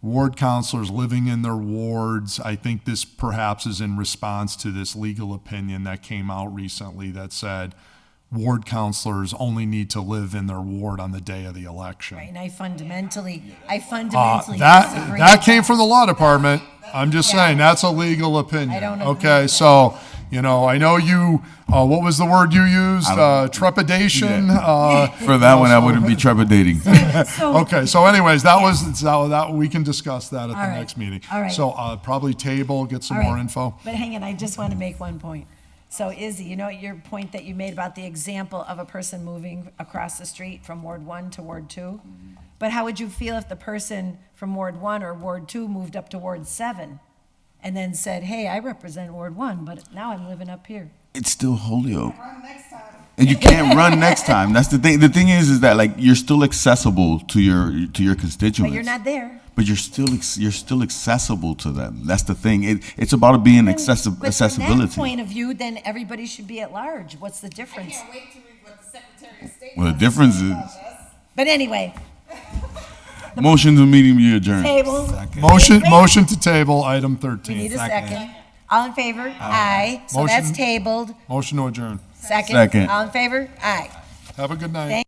ward councilors living in their wards, I think this perhaps is in response to this legal opinion that came out recently that said ward councilors only need to live in their ward on the day of the election. Right, and I fundamentally disagree. That came from the law department. I'm just saying that's a legal opinion. I don't agree okay, with so I know you. What was the word you used? Trepidation. For that one, I wouldn't be trepidating. Okay, so anyways, that we can discuss that at the right. next meeting. All right. So probably table, get some All more right. info. But hang on, I just want to make one point. So Izzy, your point that you made about the example of a person moving across the street from Ward 1 to Ward 2, But how would you feel if the person from Ward 1 or Ward 2 moved up to Ward 7 and then said, hey, I represent Ward 1, but now I'm living up here? It's still Holyoke. And you can't run next time. That's the thing. The thing is that like you're still accessible to your constituents. But you're not there. But you're still accessible to them. That's the thing. It's about being But from that accessibility. point of view, then everybody should be at large. What's the difference? Wait to read what the Secretary of State. Well, the difference is But anyway, motion to meeting be adjourned. table. Motion to table item 13. We need a second. All in favor? Aye. So that's Motion- tabled. Motion to adjourn. Second. Second. All in favor? Aye. Have a good night. Thank